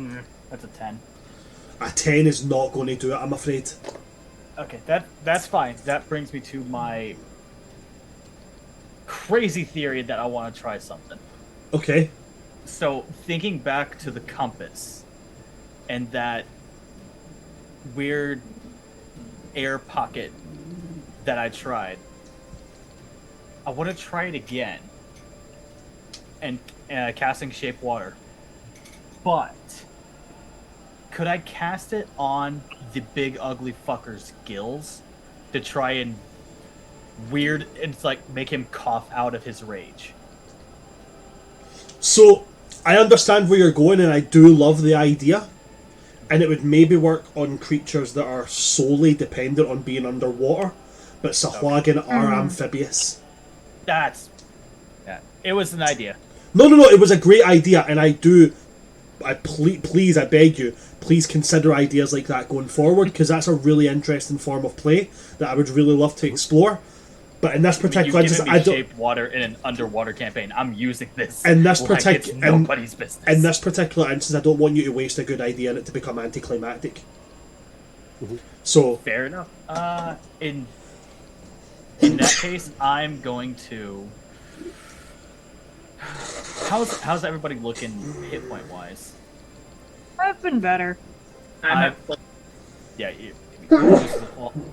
a 10. A 10 is not going to do it, I'm afraid. Okay, that's fine. That brings me to my crazy theory that I want to try something. Okay. So, thinking back to the compass and that weird air pocket that I tried, I want to try it again and casting shape water. But could I cast it on the big ugly fucker's gills to try and make him cough out of his rage? So, I understand where you're going, and I do love the idea. And it would maybe work on creatures that are solely dependent on being underwater. But Sahuagin are amphibious. Yeah, it was an idea. No, it was a great idea, and please, I beg you, please consider ideas like that going forward, because that's a really interesting form of play that I would really love to explore. But in this particular instance, I don't. Shape water in an underwater campaign. I'm using this. In this like it's nobody's business. In this particular instance, I don't want you to waste a good idea and it to become anticlimactic. So fair enough. In that case, I'm going to. How's everybody looking hit point wise? I've been better. Yeah,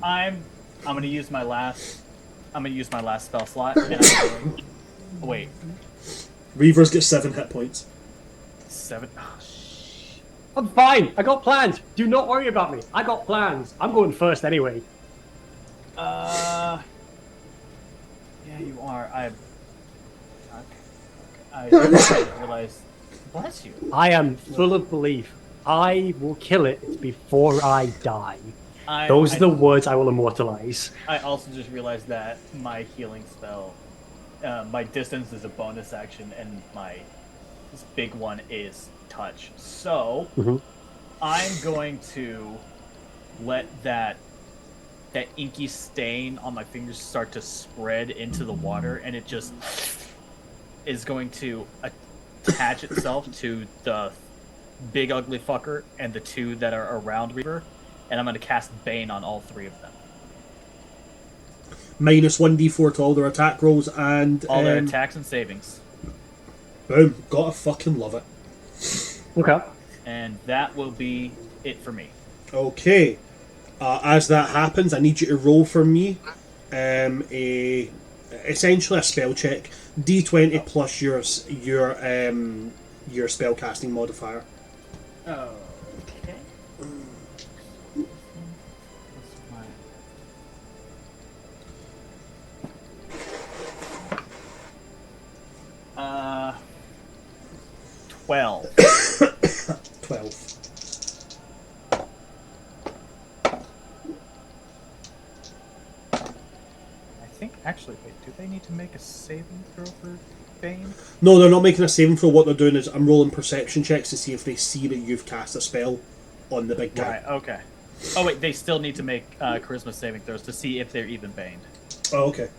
I'm gonna use my last. I'm gonna use my last spell slot. And I'm going, wait, Reavers get 7 hit points. 7. Oh, I'm fine. I got plans. Do not worry about me. I got plans. I'm going first anyway. yeah, you are. I didn't realize. Bless you. I am full of belief. I will kill it before I die. Those are the words I will immortalize. I also just realized that my healing spell, my distance is a bonus action, and this big one is touch. So I'm going to let that inky stain on my fingers start to spread into the water, and it just is going to attach itself to the big ugly fucker and the two that are around Reaver. And I'm going to cast Bane on all 3 of them. Minus 1d4 to all their attack rolls and... All their attacks and savings. Boom. Gotta fucking love it. Okay. And that will be it for me. Okay. As that happens, I need you to roll for me essentially a spell check. D20 plus your spell casting modifier. Okay. Uh, 12. 12. I think, actually, wait, do they need to make a saving throw for Bane? No, they're not making a saving throw. What they're doing is I'm rolling perception checks to see if they see that you've cast a spell on the big guy. Right, okay. Oh, wait, they still need to make charisma saving throws to see if they're even baned. Oh, okay.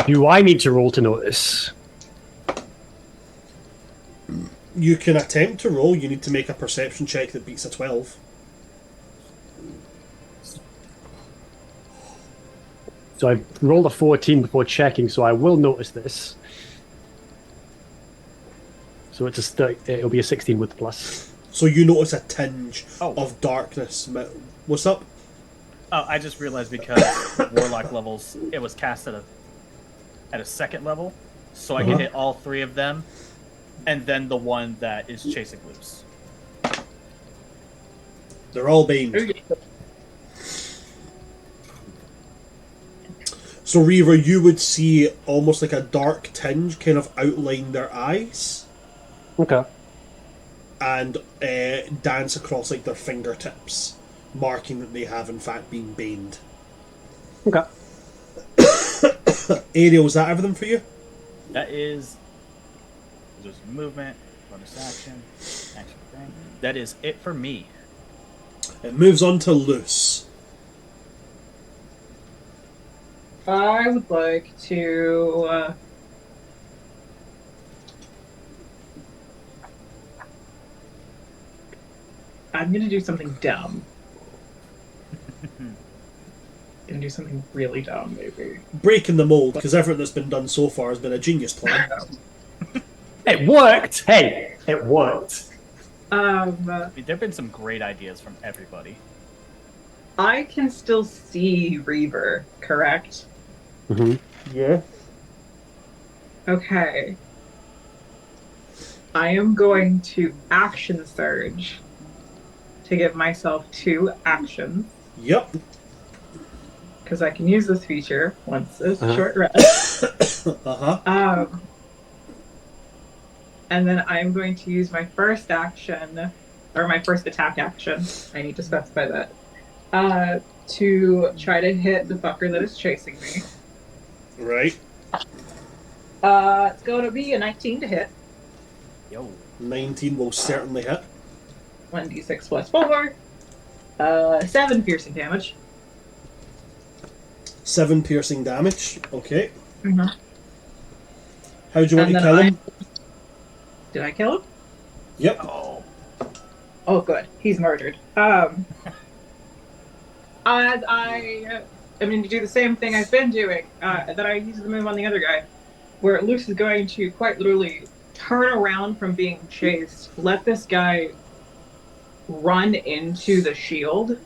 Do I need to roll to notice? You can attempt to roll. You need to make a perception check that beats a 12. So I rolled a 14 before checking, so I will notice this. So it'll be a 16 with the plus. So you notice a tinge Oh. of darkness. What's up? Oh, I just realized because Warlock levels, it was cast at a second level, so I can hit all three of them, and then the one that is chasing loose. They're all baned. So Reaver, you would see almost like a dark tinge kind of outline their eyes Okay. and dance across like their fingertips, marking that they have in fact been baned. Okay. Ariel, is that everything for you? That is... There's movement, bonus action thing. That is it for me. It moves on to Loose. I would like to. I'm gonna do something dumb. Gonna do something really dumb, maybe. Breaking the mold, because everything that's been done so far has been a genius plan. It worked! Hey! It worked. I mean, there have been some great ideas from everybody. I can still see Reaver, correct? Mm-hmm. Yeah. Okay. I am going to action surge to give myself 2 actions, Yep. because I can use this feature once it's short rest. Uh-huh. And then I'm going to use my first action, or my first attack action, I need to specify that, to try to hit the fucker that is chasing me. Right. It's going to be a 19 to hit. Yo. 19 will certainly hit. 1d6 plus 4. 7 piercing damage. 7 piercing damage. Okay. Mm-hmm. How do you want to kill him? Did I kill him? Yep. Oh, good. He's murdered. I'm going to do the same thing I've been doing, that I used to move on the other guy, where Luce is going to quite literally turn around from being chased, let this guy run into the shield,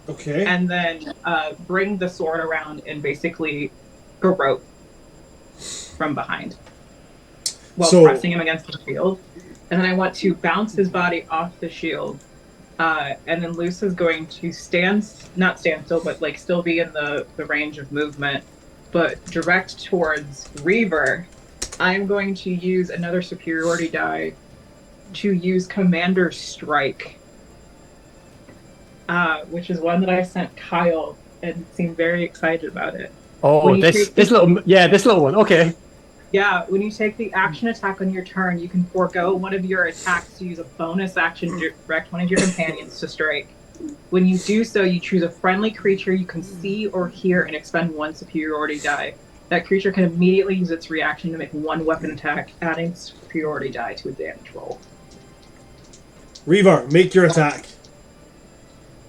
Okay. and then bring the sword around and basically garrote from behind while pressing him against the shield. And then I want to bounce his body off the shield. And then Luce is going to not stand still, but like still be in the range of movement, but direct towards Reaver. I'm going to use another superiority die to use Commander Strike, which is one that I sent Kyle and seemed very excited about it. Oh, this little one. Okay. Yeah, when you take the action attack on your turn, you can forego one of your attacks to use a bonus action to direct one of your companions to strike. When you do so, you choose a friendly creature you can see or hear and expend 1 superiority die. That creature can immediately use its reaction to make 1 weapon attack, adding superiority die to a damage roll. Reaver, make your attack.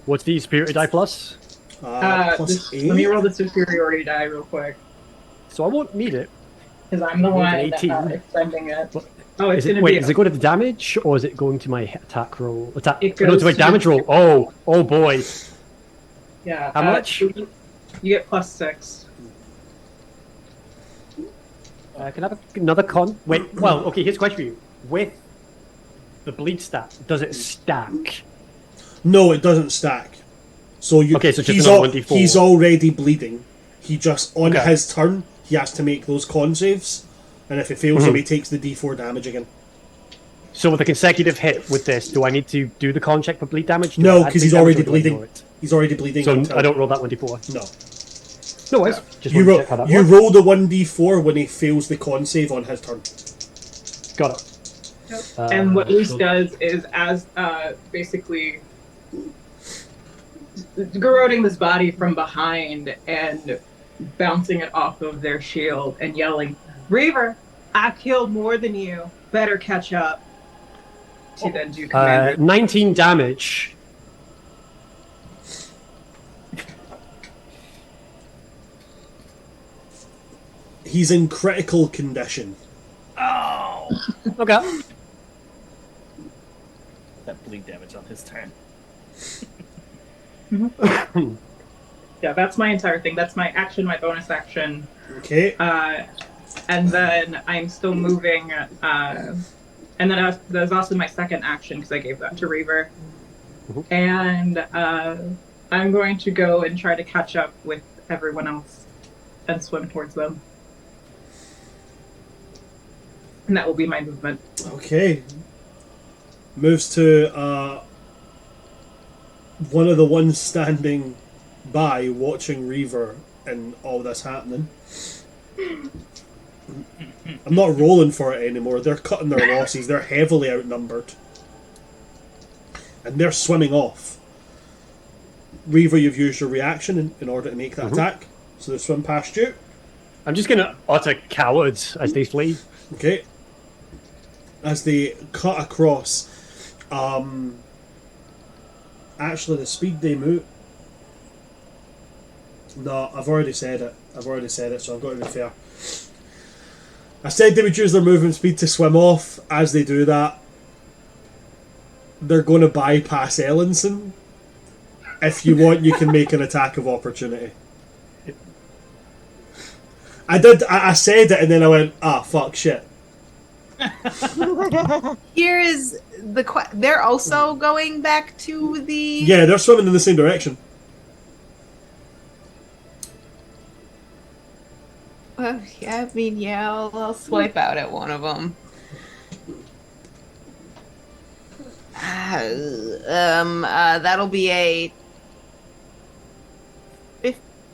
What's the superiority die plus? Plus 8. Let me roll the superiority die real quick, So I won't need it. because I'm the one 18. that's expending it. What? Oh, it's going to Wait, be... is it going to the damage, or is it going to my attack roll? It No, goes to my to damage the- roll. Oh boy. Yeah. How much? You get plus 6. Can I have another con? Wait, well, okay, here's a question for you. With the bleed stat, does it stack? No, it doesn't stack. So you. Okay, so just he's, another 1d4. he's already bleeding. He just, on Okay. his turn, he has to make those con saves. And if he fails them, he takes the d4 damage again. So with a consecutive hit with this, do I need to do the con check for bleed damage? Do I No, add because bleed he's damage, already or do I bleeding. ignore it? He's already bleeding. So until... I don't roll that 1d4. No. No worries. Just You, want to check how that you works. roll the 1d4 when he fails the con save on his turn. Got it. And what Luce so- does is, as basically garroting this body from behind and bouncing it off of their shield and yelling, "Reaver, I killed more than you. Better catch up." To then do command. 19 damage. He's in critical condition. Oh! Okay. That bleed damage on his turn. Yeah, that's my entire thing. That's my action, my bonus action. Okay. And then I'm still moving. And then there's also my second action because I gave that to Reaver. And I'm going to go and try to catch up with everyone else and swim towards them. And that will be my movement. Okay. Moves to one of the ones standing by watching Reaver and all this happening. I'm not rolling for it anymore. They're cutting their losses. They're heavily outnumbered. And they're swimming off. Reaver, you've used your reaction in order to make that attack. So they swim past you. I'm just going to utter cowards as they flee. Okay. As they cut across, actually the speed they move. No, I've already said it. So I've got to be fair. I said they would use their movement speed to swim off. As they do that, they're going to bypass Ellenson. If you want, you can make an attack of opportunity. I said it and then I went, fuck, shit. Here is they're also going back to the... Yeah, they're swimming in the same direction. Yeah, I mean, yeah, I'll swipe out at one of them. That'll be a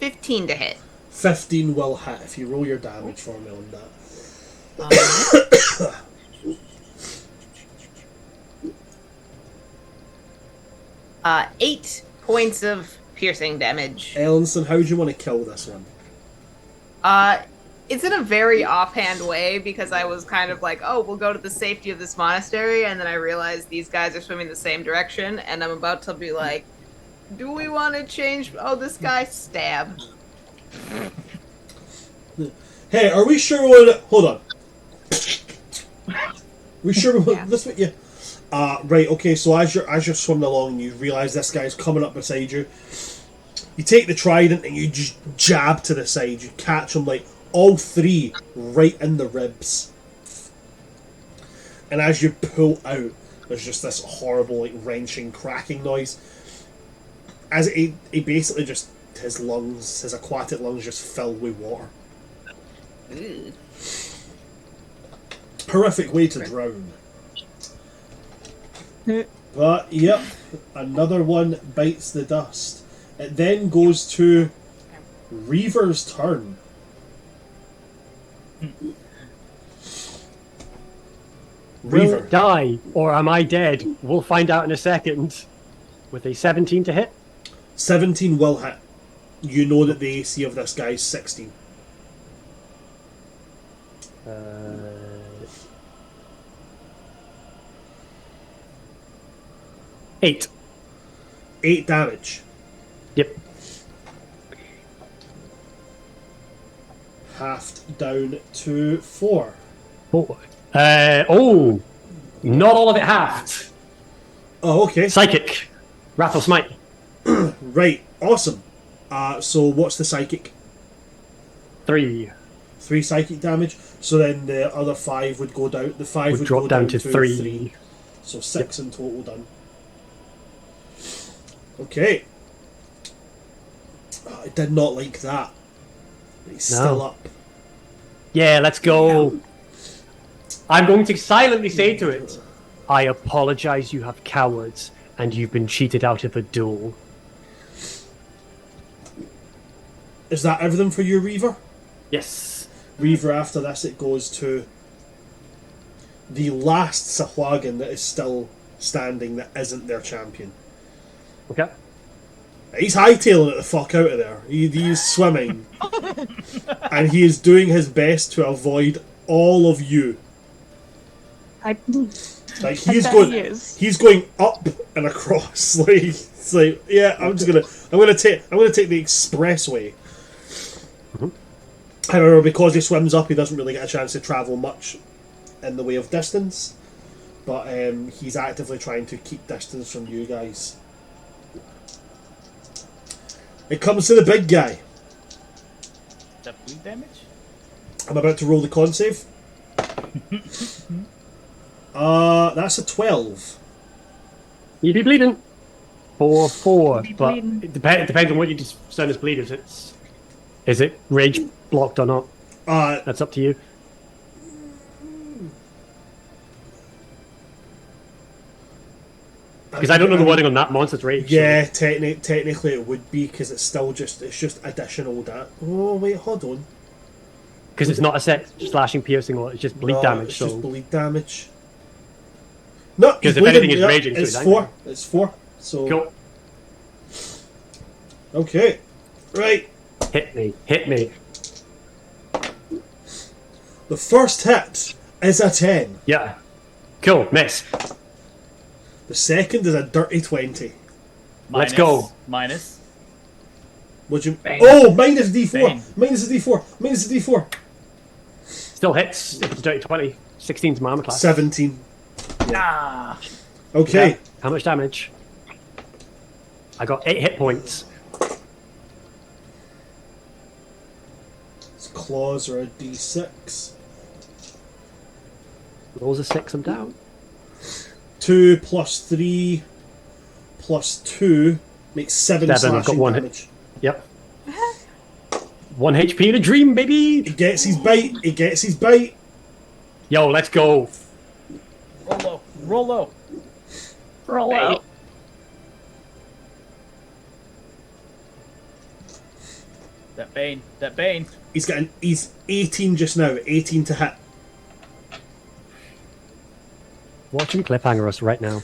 15 to hit. 15 will hit if you roll your damage for me on that. 8 points of piercing damage. Ellenson, how do you want to kill this one? It's in a very offhand way because I was kind of like, oh, we'll go to the safety of this monastery, and then I realized these guys are swimming the same direction, and I'm about to be like, do we want to change? Oh, this guy stab. Hey, are we sure we want to... Hold on. We sure we want this way? Yeah. Right, okay, so as you're swimming along, you realise this guy's coming up beside you. You take the trident and you just jab to the side. You catch him, like, all three right in the ribs. And as you pull out, there's just this horrible, like, wrenching, cracking noise. As he basically just... His lungs, his aquatic lungs just fill with water. Ooh. Horrific way to drown. But, yep, another one bites the dust. It then goes to Reaver's turn. Will Reaver. it die, or am I dead? We'll find out in a second. With a 17 to hit. 17 will hit. You know that the AC of this guy is 16. 8. 8 damage. Yep. Halved down to 4. Not all of it halved. Oh, okay. Psychic. Wrath of Smite. Right, awesome. So what's the psychic? 3. 3 psychic damage. So then the other 5 would go down. The 5 would drop go down to 3. So 6 in total done. Okay. I did not like that. But he's still up. Yeah, let's go. I'm going to silently say to it, I apologize, you have cowards, and you've been cheated out of a duel. Is that everything for you, Reaver? Yes. Reaver, after this, it goes to the last Sahuagin that is still standing that isn't their champion. Okay. He's hightailing it the fuck out of there. He is swimming. And he is doing his best to avoid all of you. I Like bet he is. he's going up and across. Like it's like, yeah, I'm gonna take the expressway. However, because he swims up, he doesn't really get a chance to travel much in the way of distance. But he's actively trying to keep distance from you guys. It comes to the big guy. Is that bleed damage? I'm about to roll the con save. That's a 12. You'd be bleeding. 4, Be but bleeding. it depends on what you discern as bleed. Is it rage blocked or not? That's up to you. Because I don't know the wording on that monster's rage. Yeah, So. technically it would be because it's just additional that. Oh wait, hold on. Because it's not a set slashing, piercing, or it's just bleed No, damage. It's So just bleed damage. No, because he's if anything bleeding, is raging, so it's he's 4. angry. It's 4. So Cool. okay, right. Hit me. The first hit is a 10. Yeah. Cool. Miss. The second is a dirty 20. Let's go. Minus. Would you? Bang. Oh, minus D4. Bang. Minus a D4. Minus a D4. Still hits. If it's a dirty 20. 16's my armor class. 17. Ah. Okay. Yeah. How much damage? I got 8 hit points. His claws are a D6. Rolls a 6. I'm down. 2 plus 3 plus 2 makes 7 I've slashing got 1 damage. hit. Yep. 1 HP in a dream, baby. He gets his bite. He gets his bite. Yo, let's go. Roll low. Roll low. Roll out. That bane. That bane. He's 18 just now. 18 to hit. Watch him cliffhanger us right now.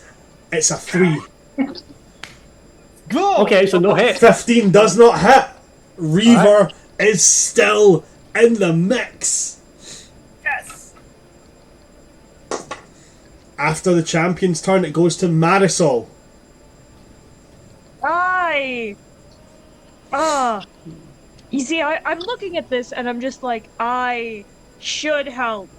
It's a 3. Go. Okay, so no hit. 15 does not hit. Reaver is still in the mix. Yes. After the champion's turn, it goes to Marisol. You see, I'm looking at this and I'm just like, I should help.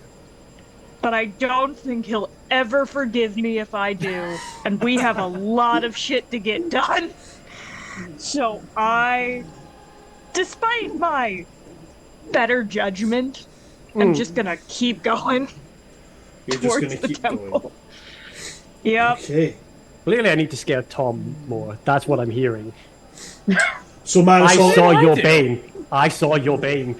But I don't think he'll ever forgive me if I do. And we have a lot of shit to get done. So despite my better judgment, I'm just gonna keep going You're just towards going to the keep temple. going. Yep. Okay. Clearly, I need to scare Tom more. That's what I'm hearing. So I Marisol, saw your bane. I saw your bane.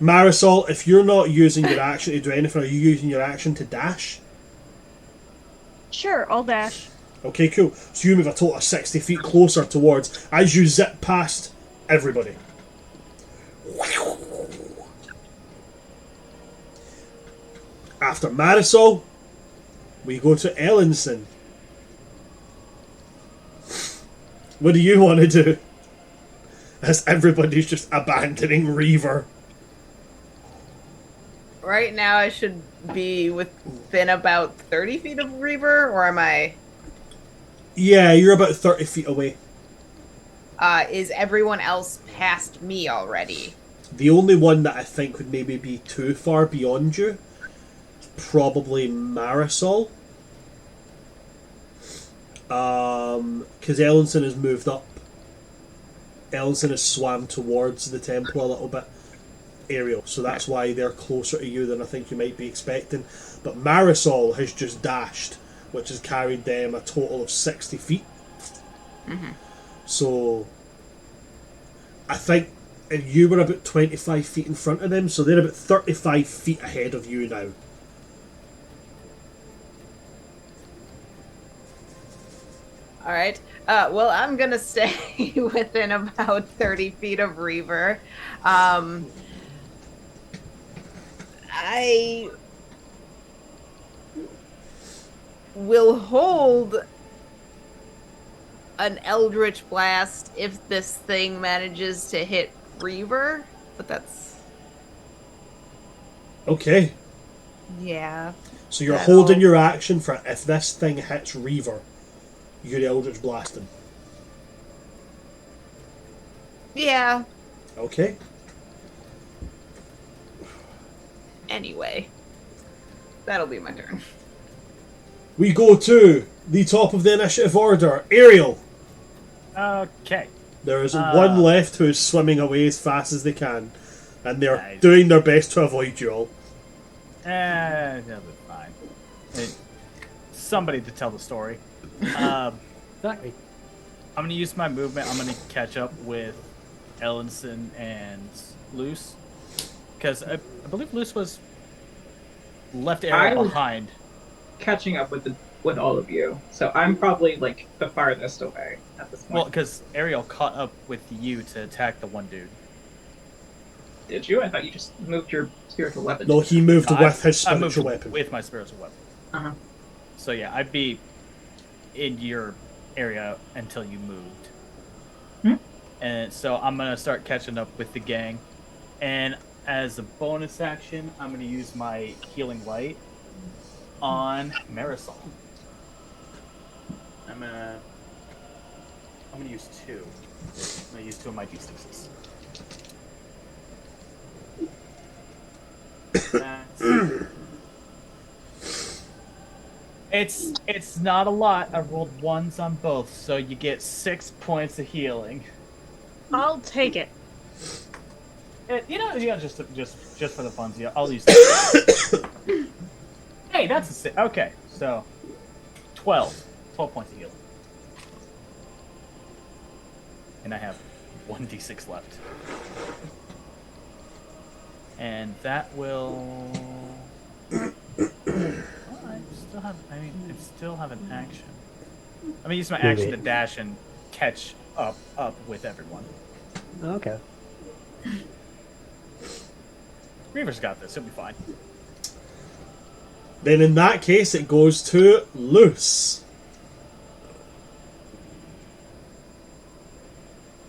Marisol, if you're not using your action to do anything, are you using your action to dash? Sure, I'll dash. Okay, cool. So you move a total of 60 feet closer towards as you zip past everybody. After Marisol, we go to Ellenson. What do you want to do? As everybody's just abandoning Reaver. Right now, I should be within about 30 feet of Reaver, or am I? Yeah, you're about 30 feet away. Is everyone else past me already? The only one that I think would maybe be too far beyond you is probably Marisol. Because Ellenson has moved up. Ellenson has swam towards the temple a little bit. Ariel, so that's why they're closer to you than I think you might be expecting. But Marisol has just dashed, which has carried them a total of 60 feet. Mm-hmm. So I think you were about 25 feet in front of them, so they're about 35 feet ahead of you now. All right. Well, I'm gonna stay within about 30 feet of Reaver. I will hold an Eldritch Blast if this thing manages to hit Reaver, but that's Okay. yeah. So you're That'll- holding your action for if this thing hits Reaver, you're Eldritch Blasting. Yeah. Okay. Anyway, that'll be my turn. We go to the top of the initiative order. Ariel. Okay. There is one left who is swimming away as fast as they can, and they're Nice. doing their best to avoid you all. That'll be fine. Somebody to tell the story. Exactly. I'm gonna use my movement. I'm gonna catch up with Ellenson and Luce, because I believe Luce was left area I was- behind. Catching up with all of you, so I'm probably like the farthest away at this point. Well, because Ariel caught up with you to attack the one dude. Did you? I thought you just moved your spiritual weapon. No, he moved No, with his I moved spiritual weapon. with my spiritual weapon. Uh-huh. So yeah, I'd be in your area until you moved. And so I'm gonna start catching up with the gang, and as a bonus action, I'm gonna use my healing light on Marisol. I'm gonna use two. I'm gonna use two of my d6s. It's not a lot. I rolled ones on both, so you get 6 points of healing. I'll take it. Just for the funds, yeah, I'll use that. Hey, that's a 6. Okay, so 12 points of healing, and I have 1d6 left, and that will. I still have an action. I'm gonna use my action to dash and catch up with everyone. Okay. Reaver's got this. He'll be fine. Then in that case, it goes to Luce.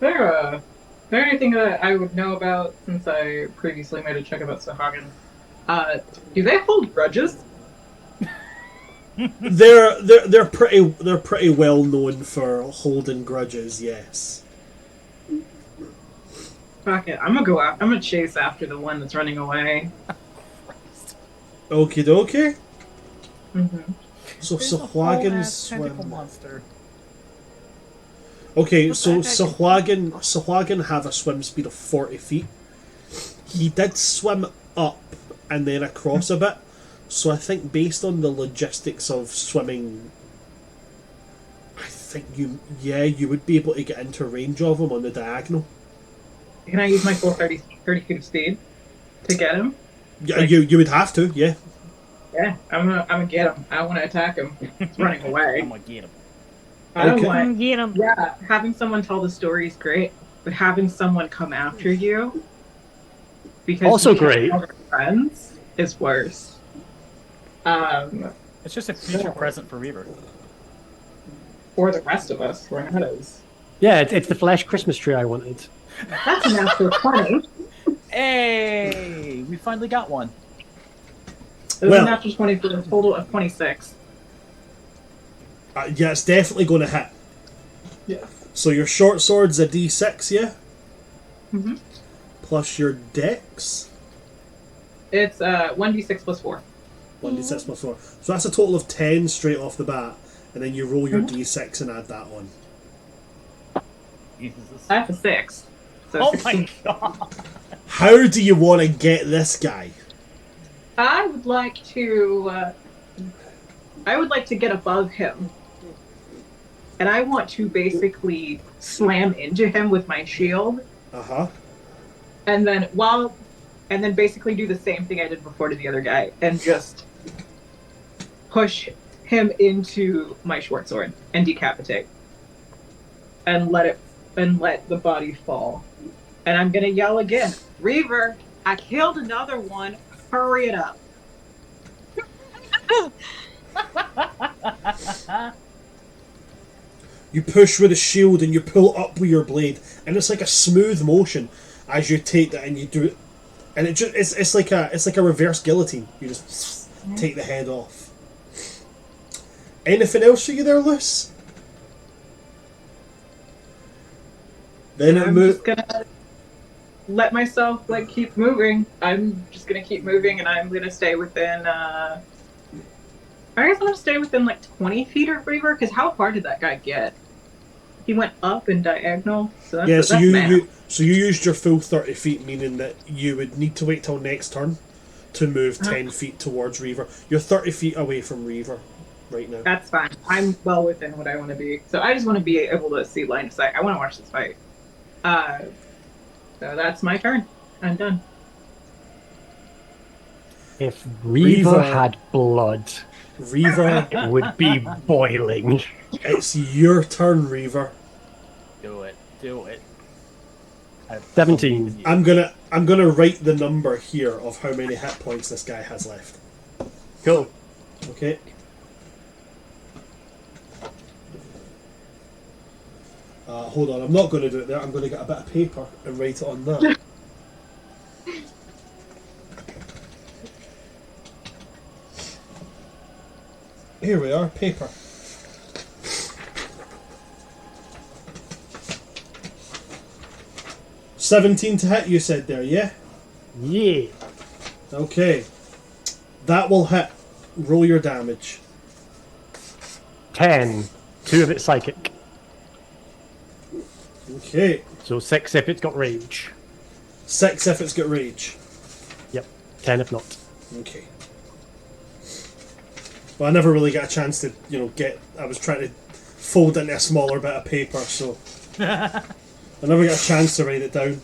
Is there anything that I would know about since I previously made a check about Sahuagin? Do they hold grudges? They're pretty well known for holding grudges. Yes. Fuck it, I'm gonna go out. I'm gonna chase after the one that's running away. Okie dokie. Mm-hmm. So There's a Sahuagin whole-ass tentacle swim. monster. Okay, What's so that? Sahuagin have a swim speed of 40 feet. He did swim up and then across a bit. So I think based on the logistics of swimming, I think you would be able to get into range of him on the diagonal. Can I use my full 30 feet of speed to get him? Yeah, Like- you would have to, yeah. Yeah, I'm gonna get him. I want to attack him. He's running away. I'm gonna get him. I don't Okay. want. Get him. Yeah, having someone tell the story is great, but having someone come after you because Also you can't great. tell their friends is worse. It's just a future present for Reaver. For the rest of us, we're not as. Yeah, it's the flash Christmas tree I wanted. That's a natural 20. Hey, we finally got one. It was Well- a natural 20 for a total of 26. Yeah, it's definitely going to hit. Yeah. So your short sword's a d6, yeah? Mm-hmm. Plus your dex. It's 1d6 plus 4. 1d6 plus 4. So that's a total of 10 straight off the bat. And then you roll your d6 and add that on. Jesus. I have a 6. So Oh 16. my god. How do you want to get this guy? I would like to get above him. And I want to basically slam into him with my shield. Uh-huh. And then basically do the same thing I did before to the other guy and just push him into my short sword and decapitate. and let the body fall. And I'm gonna yell again, Reaver, I killed another one. Hurry it up. You push with a shield and you pull up with your blade, and it's like a smooth motion as you take that and you do it, and it's like a reverse guillotine. You just take the head off. Anything else for you there, Luce? Then I'm just gonna let myself like keep moving. I'm just gonna keep moving, and I'm gonna stay within. I guess I'm gonna stay within like 20 feet of Reaver. Because how far did that guy get? He went up and diagonal. So that's, yeah. that's So you used your full 30 feet, meaning that you would need to wait till next turn to move 10 feet towards Reaver. You're 30 feet away from Reaver right now. That's fine. I'm well within what I want to be. So I just want to be able to see line of sight. I want to watch this fight. So that's my turn. I'm done. If Reaver had blood, Reaver, it would be boiling. it's your turn, Reaver. Do it. Do it. 17. I'm gonna write the number here of how many hit points this guy has left. Cool. Okay. Hold on, I'm not going to do it there. I'm going to get a bit of paper and write it on that. Here we are, paper. $17 to hit, you said there, yeah? Yeah. Okay. That will hit. Roll your damage. 10. 2 of it psychic. Okay. So 6 if it's got rage. 6 if it's got rage. Yep. 10 if not. Okay. Well, I never really got a chance to, I was trying to fold into a smaller bit of paper, so I never got a chance to write it down.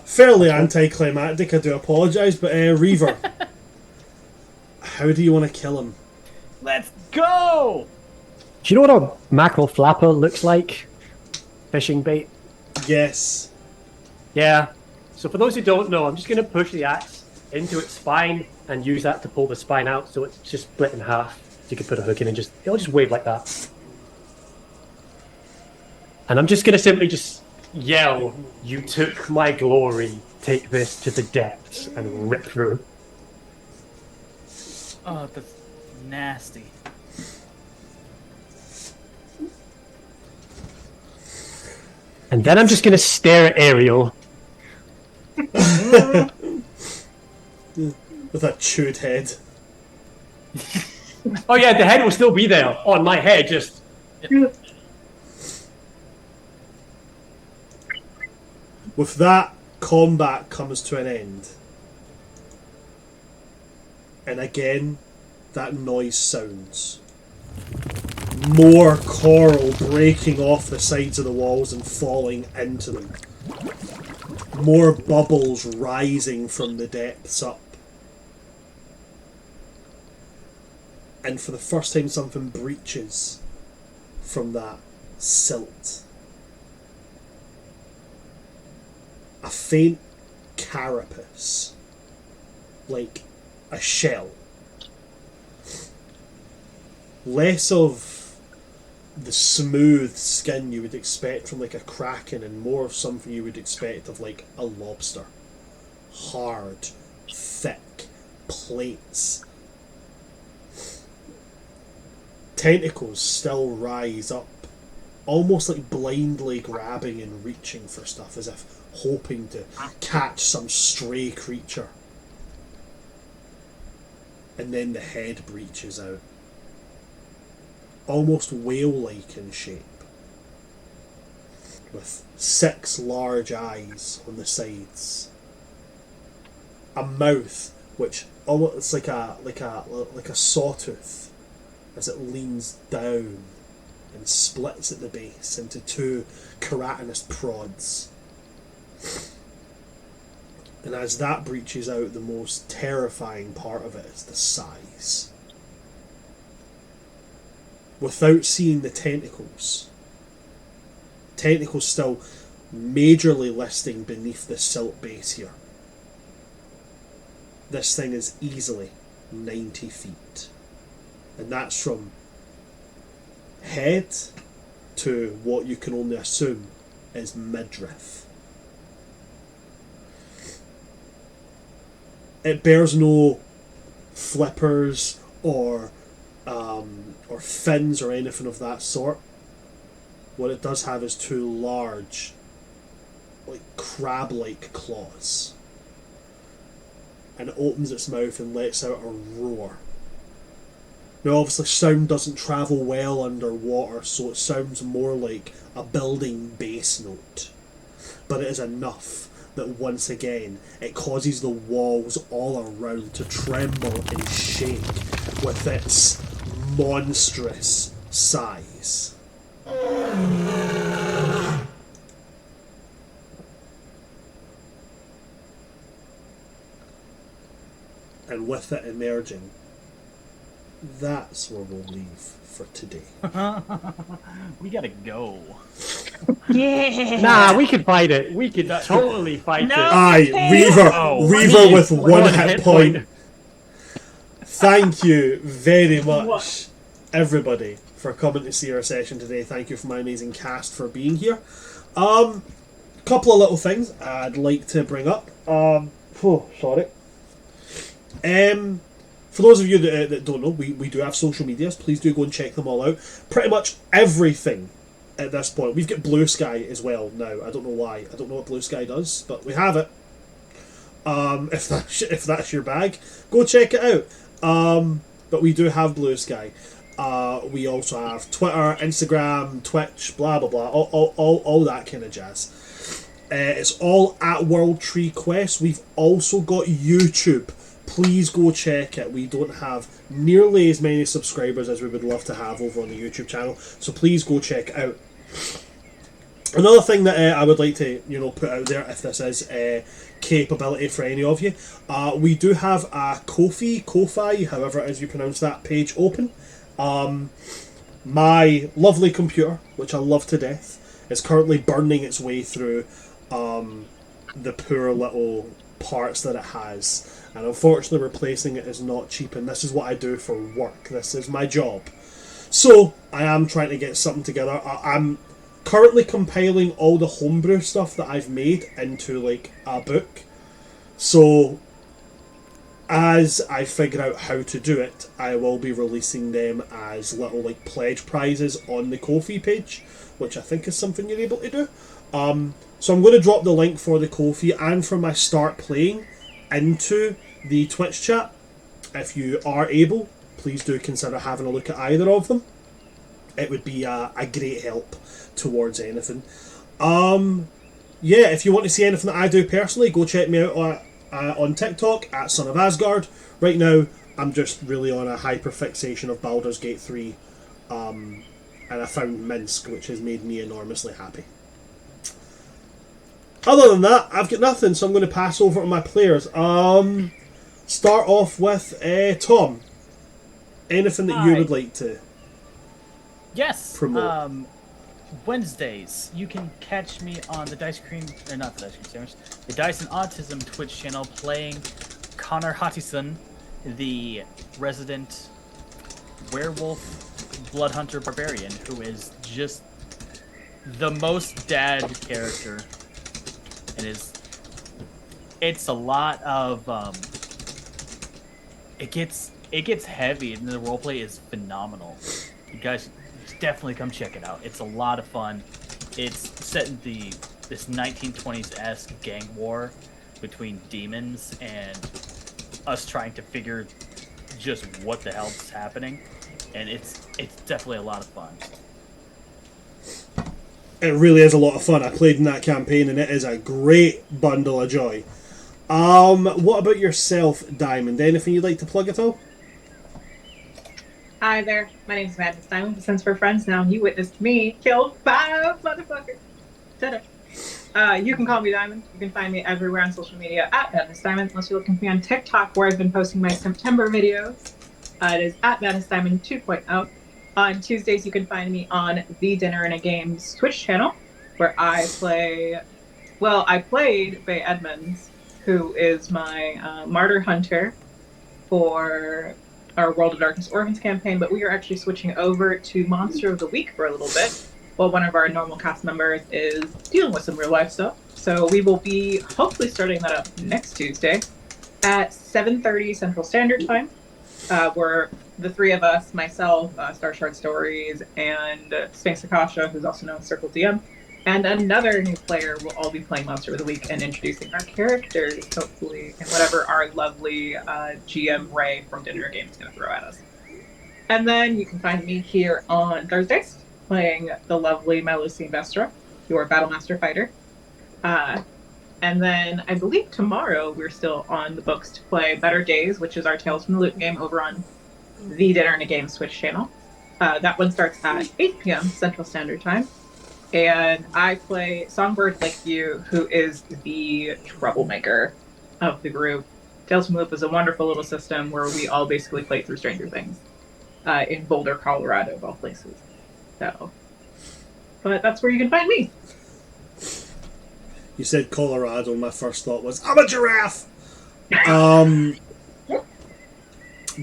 Fairly anticlimactic, I do apologise, but Reaver, how do you want to kill him? Let's go! Do you know what a mackerel flapper looks like? Fishing bait? Yes. Yeah. So for those who don't know, I'm just going to push the axe into its spine and use that to pull the spine out so it's just split in half. So you can put a hook in and it'll just wave like that. And I'm just going to simply just yell, "You took my glory, take this to the depths," and rip through. Oh, that's nasty. And then I'm just going to stare at Ariel. With that chewed head. Oh yeah, the head will still be there on my head, just... With that, combat comes to an end. And again, that noise sounds. More coral breaking off the sides of the walls and falling into them. More bubbles rising from the depths up. And for the first time something breaches from that silt. A faint carapace. Like a shell. Less of the smooth skin you would expect from like a kraken and more of something you would expect of like a lobster. Hard, thick plates. Tentacles still rise up, almost like blindly grabbing and reaching for stuff as if hoping to catch some stray creature. And then the head breaches out. Almost whale-like in shape, with 6 large eyes on the sides, a mouth which almost like a sawtooth as it leans down and splits at the base into 2 keratinous prods. And as that breaches out, the most terrifying part of it is the size. Without seeing the tentacles, tentacles still majorly listing beneath the silt base here. This thing is easily 90 feet. And that's from head to what you can only assume is midriff. It bears no flippers or fins or anything of that sort. What it does have is two large, like crab-like claws. And it opens its mouth and lets out a roar. Now obviously sound doesn't travel well underwater, so it sounds more like a building bass note. But it is enough that once again it causes the walls all around to tremble and shake with its monstrous size. And with it emerging, that's where we'll leave for today. We gotta go. Yeah. Nah, we could fight it. We could totally fight it. Aye, Reaver, Oh, Reaver with one One hit hit point. point. Thank you very much, everybody, for coming to see our session today. Thank you for my amazing cast for being here. Couple of little things I'd like to bring up. Sorry. For those of you that don't know, we do have social medias. Please do go and check them all out. Pretty much everything at this point. We've got Blue Sky as well now. I don't know why. I don't know what Blue Sky does, but we have it. If that's your bag, go check it out. But we do have Blue Sky. We also have Twitter, Instagram, Twitch, blah blah blah, all that kind of jazz. It's all at World Tree Quest. We've also got YouTube. Please go check it. We don't have nearly as many subscribers as we would love to have over on the YouTube channel, so please go check it out. Another thing that I would like to put out there, if this is a capability for any of you, we do have a Ko-fi, however it is you pronounce that, page open. My lovely computer, which I love to death, is currently burning its way through the poor little parts that it has. And unfortunately replacing it is not cheap, and this is what I do for work. This is my job. So, I am trying to get something together. I'm currently compiling all the homebrew stuff that I've made into, like, a book. So, as I figure out how to do it, I will be releasing them as little, like, pledge prizes on the Ko-fi page, which I think is something you're able to do. So I'm going to drop the link for the Ko-fi and for my start playing into the Twitch chat. If you are able, please do consider having a look at either of them. It would be a great help towards anything. Yeah, if you want to see anything that I do personally, go check me out on TikTok at Son of Asgard. Right now, I'm just really on a hyperfixation of Baldur's Gate 3, and I found Minsk, which has made me enormously happy. Other than that, I've got nothing, so I'm going to pass over to my players. Start off with Tom. Anything that you would like to promote? Wednesdays, you can catch me on the Dice Cream, or not the Dice Cream Sandwich, the Dice and Autism Twitch channel playing Connor Hattison, the resident werewolf blood hunter barbarian, who is just the most dad character. It's a lot of it gets heavy, and the roleplay is phenomenal. You guys definitely come check it out. It's a lot of fun. It's set in this 1920s-esque gang war between demons and us trying to figure just what the hell is happening, and it's definitely a lot of fun. It really is a lot of fun. I played in that campaign, and it is a great bundle of joy. What about yourself, Diamond? Anything you'd like to plug at all? Hi there, my name is Madness Diamond. Since we're friends now, you witnessed me kill 5 motherfuckers. Ta-da. You can call me Diamond. You can find me everywhere on social media at Madness Diamond, unless you're looking for me on TikTok, where I've been posting my September videos. It is at Madness Diamond 2.0. On Tuesdays, you can find me on the Dinner and a Games Twitch channel, where I play. Well, I played Faye Edmonds, who is my martyr hunter for our World of Darkness Orphans campaign, but we are actually switching over to Monster of the Week for a little bit, while one of our normal cast members is dealing with some real life stuff. So we will be hopefully starting that up next Tuesday at 7:30 Central Standard Time, where the three of us, myself, Star Shard Stories, and Sphinx Akasha, who's also known as Circle DM, and another new player will all be playing Monster of the Week and introducing our characters, hopefully, and whatever our lovely GM Ray from Dinner Game is going to throw at us. And then you can find me here on Thursdays playing the lovely Melusine Vestra, your Battlemaster fighter. And then I believe tomorrow we're still on the books to play Better Days, which is our Tales from the Loot game over on the Dinner and a Game Switch channel. That one starts at 8 p.m. Central Standard Time. And I play Songbird Lakeview, who is the troublemaker of the group. Tales from the Loop is a wonderful little system where we all basically play through Stranger Things in Boulder, Colorado, of all places. So, but that's where you can find me. You said Colorado, my first thought was, I'm a giraffe!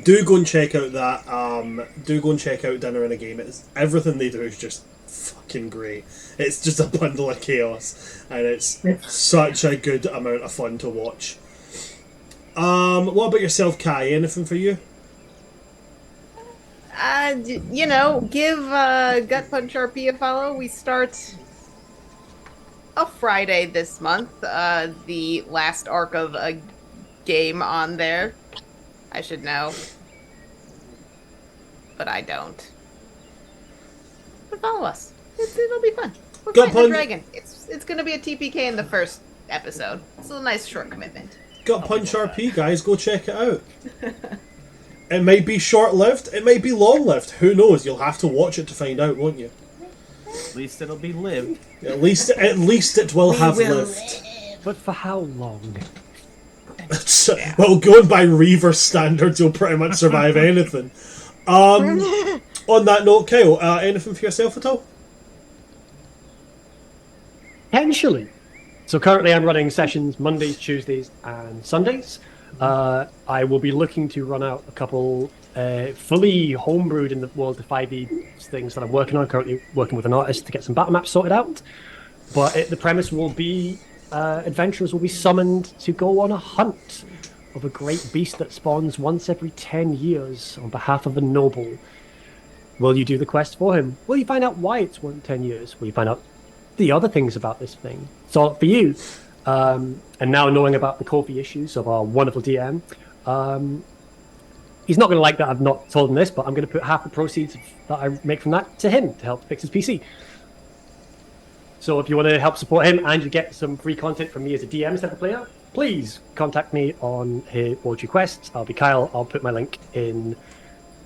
Do go and check out that. Do go and check out Dinner in a Game. Everything they do is just fucking great. It's just a bundle of chaos, and it's such a good amount of fun to watch. What about yourself, Kai? Anything for you? Give Gut Punch RP a follow. We start a Friday this month. The last arc of a game on there. I should know, but I don't. But follow us. It'll be fun. We're Gut fighting a Punch. dragon. It's gonna be a TPK in the first episode. It's a nice short commitment. Gut Punch RP, guys, go check it out. It might be short-lived, it might be long-lived. Who knows? You'll have to watch it to find out, won't you? At least it'll be lived. At least it will have lived. But for how long? Well, going by Reaver standards, you'll pretty much survive anything. On that note, Kyle, anything for yourself at all? Potentially. So currently I'm running sessions Mondays, Tuesdays, and Sundays. I will be looking to run out a couple fully homebrewed in the world of 5e things that I'm working on. Currently working with an artist to get some battle maps sorted out. But the premise will be adventurers will be summoned to go on a hunt of a great beast that spawns once every 10 years on behalf of a noble. Will you do the quest for him? Will you find out why it's 10 years? Will you find out the other things about this thing? It's all up for you. And now knowing about the Kofi issues of our wonderful DM, he's not going to like that I've not told him this, but I'm going to put half the proceeds that I make from that to him to help fix his PC. So if you want to help support him and you get some free content from me as a DM instead of a player, please contact me on his World Requests. I'll be Kyle. I'll put my link in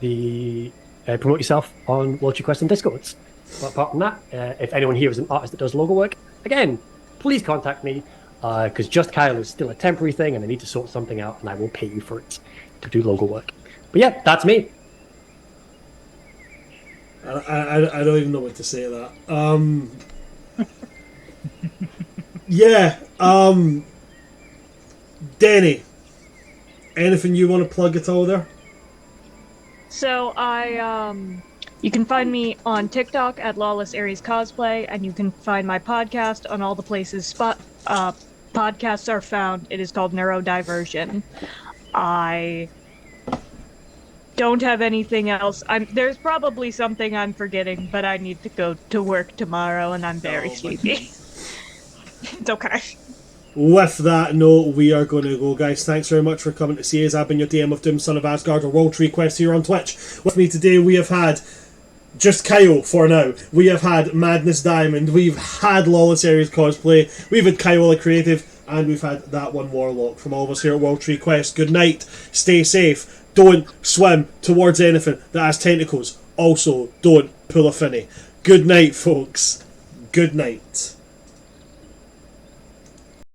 the promote yourself on World Requests and Discords. But apart from that, if anyone here is an artist that does logo work, again, please contact me because Just Kyle is still a temporary thing and I need to sort something out and I will pay you for it to do logo work. But yeah, that's me. I don't even know what to say to that. Yeah, Danny, anything you want to plug at all there? So you can find me on TikTok at Lawless Aries Cosplay, and you can find my podcast on all the places podcasts are found. It is called Neurodiversion. I don't have anything else. There's probably something I'm forgetting, but I need to go to work tomorrow, and I'm very sleepy. It's okay. With that note, we are going to go, guys. Thanks very much for coming to see us. I've been your DM of Doom, Son of Asgard, or World Tree Quest here on Twitch. With me today, we have had just Kyle for now. We have had Madness Diamond. We've had Lawless Aries Cosplay. We've had Kyle Creative. And we've had that one Warlock. From all of us here at World Tree Quest, good night. Stay safe. Don't swim towards anything that has tentacles. Also, don't pull a finny. Good night, folks. Good night.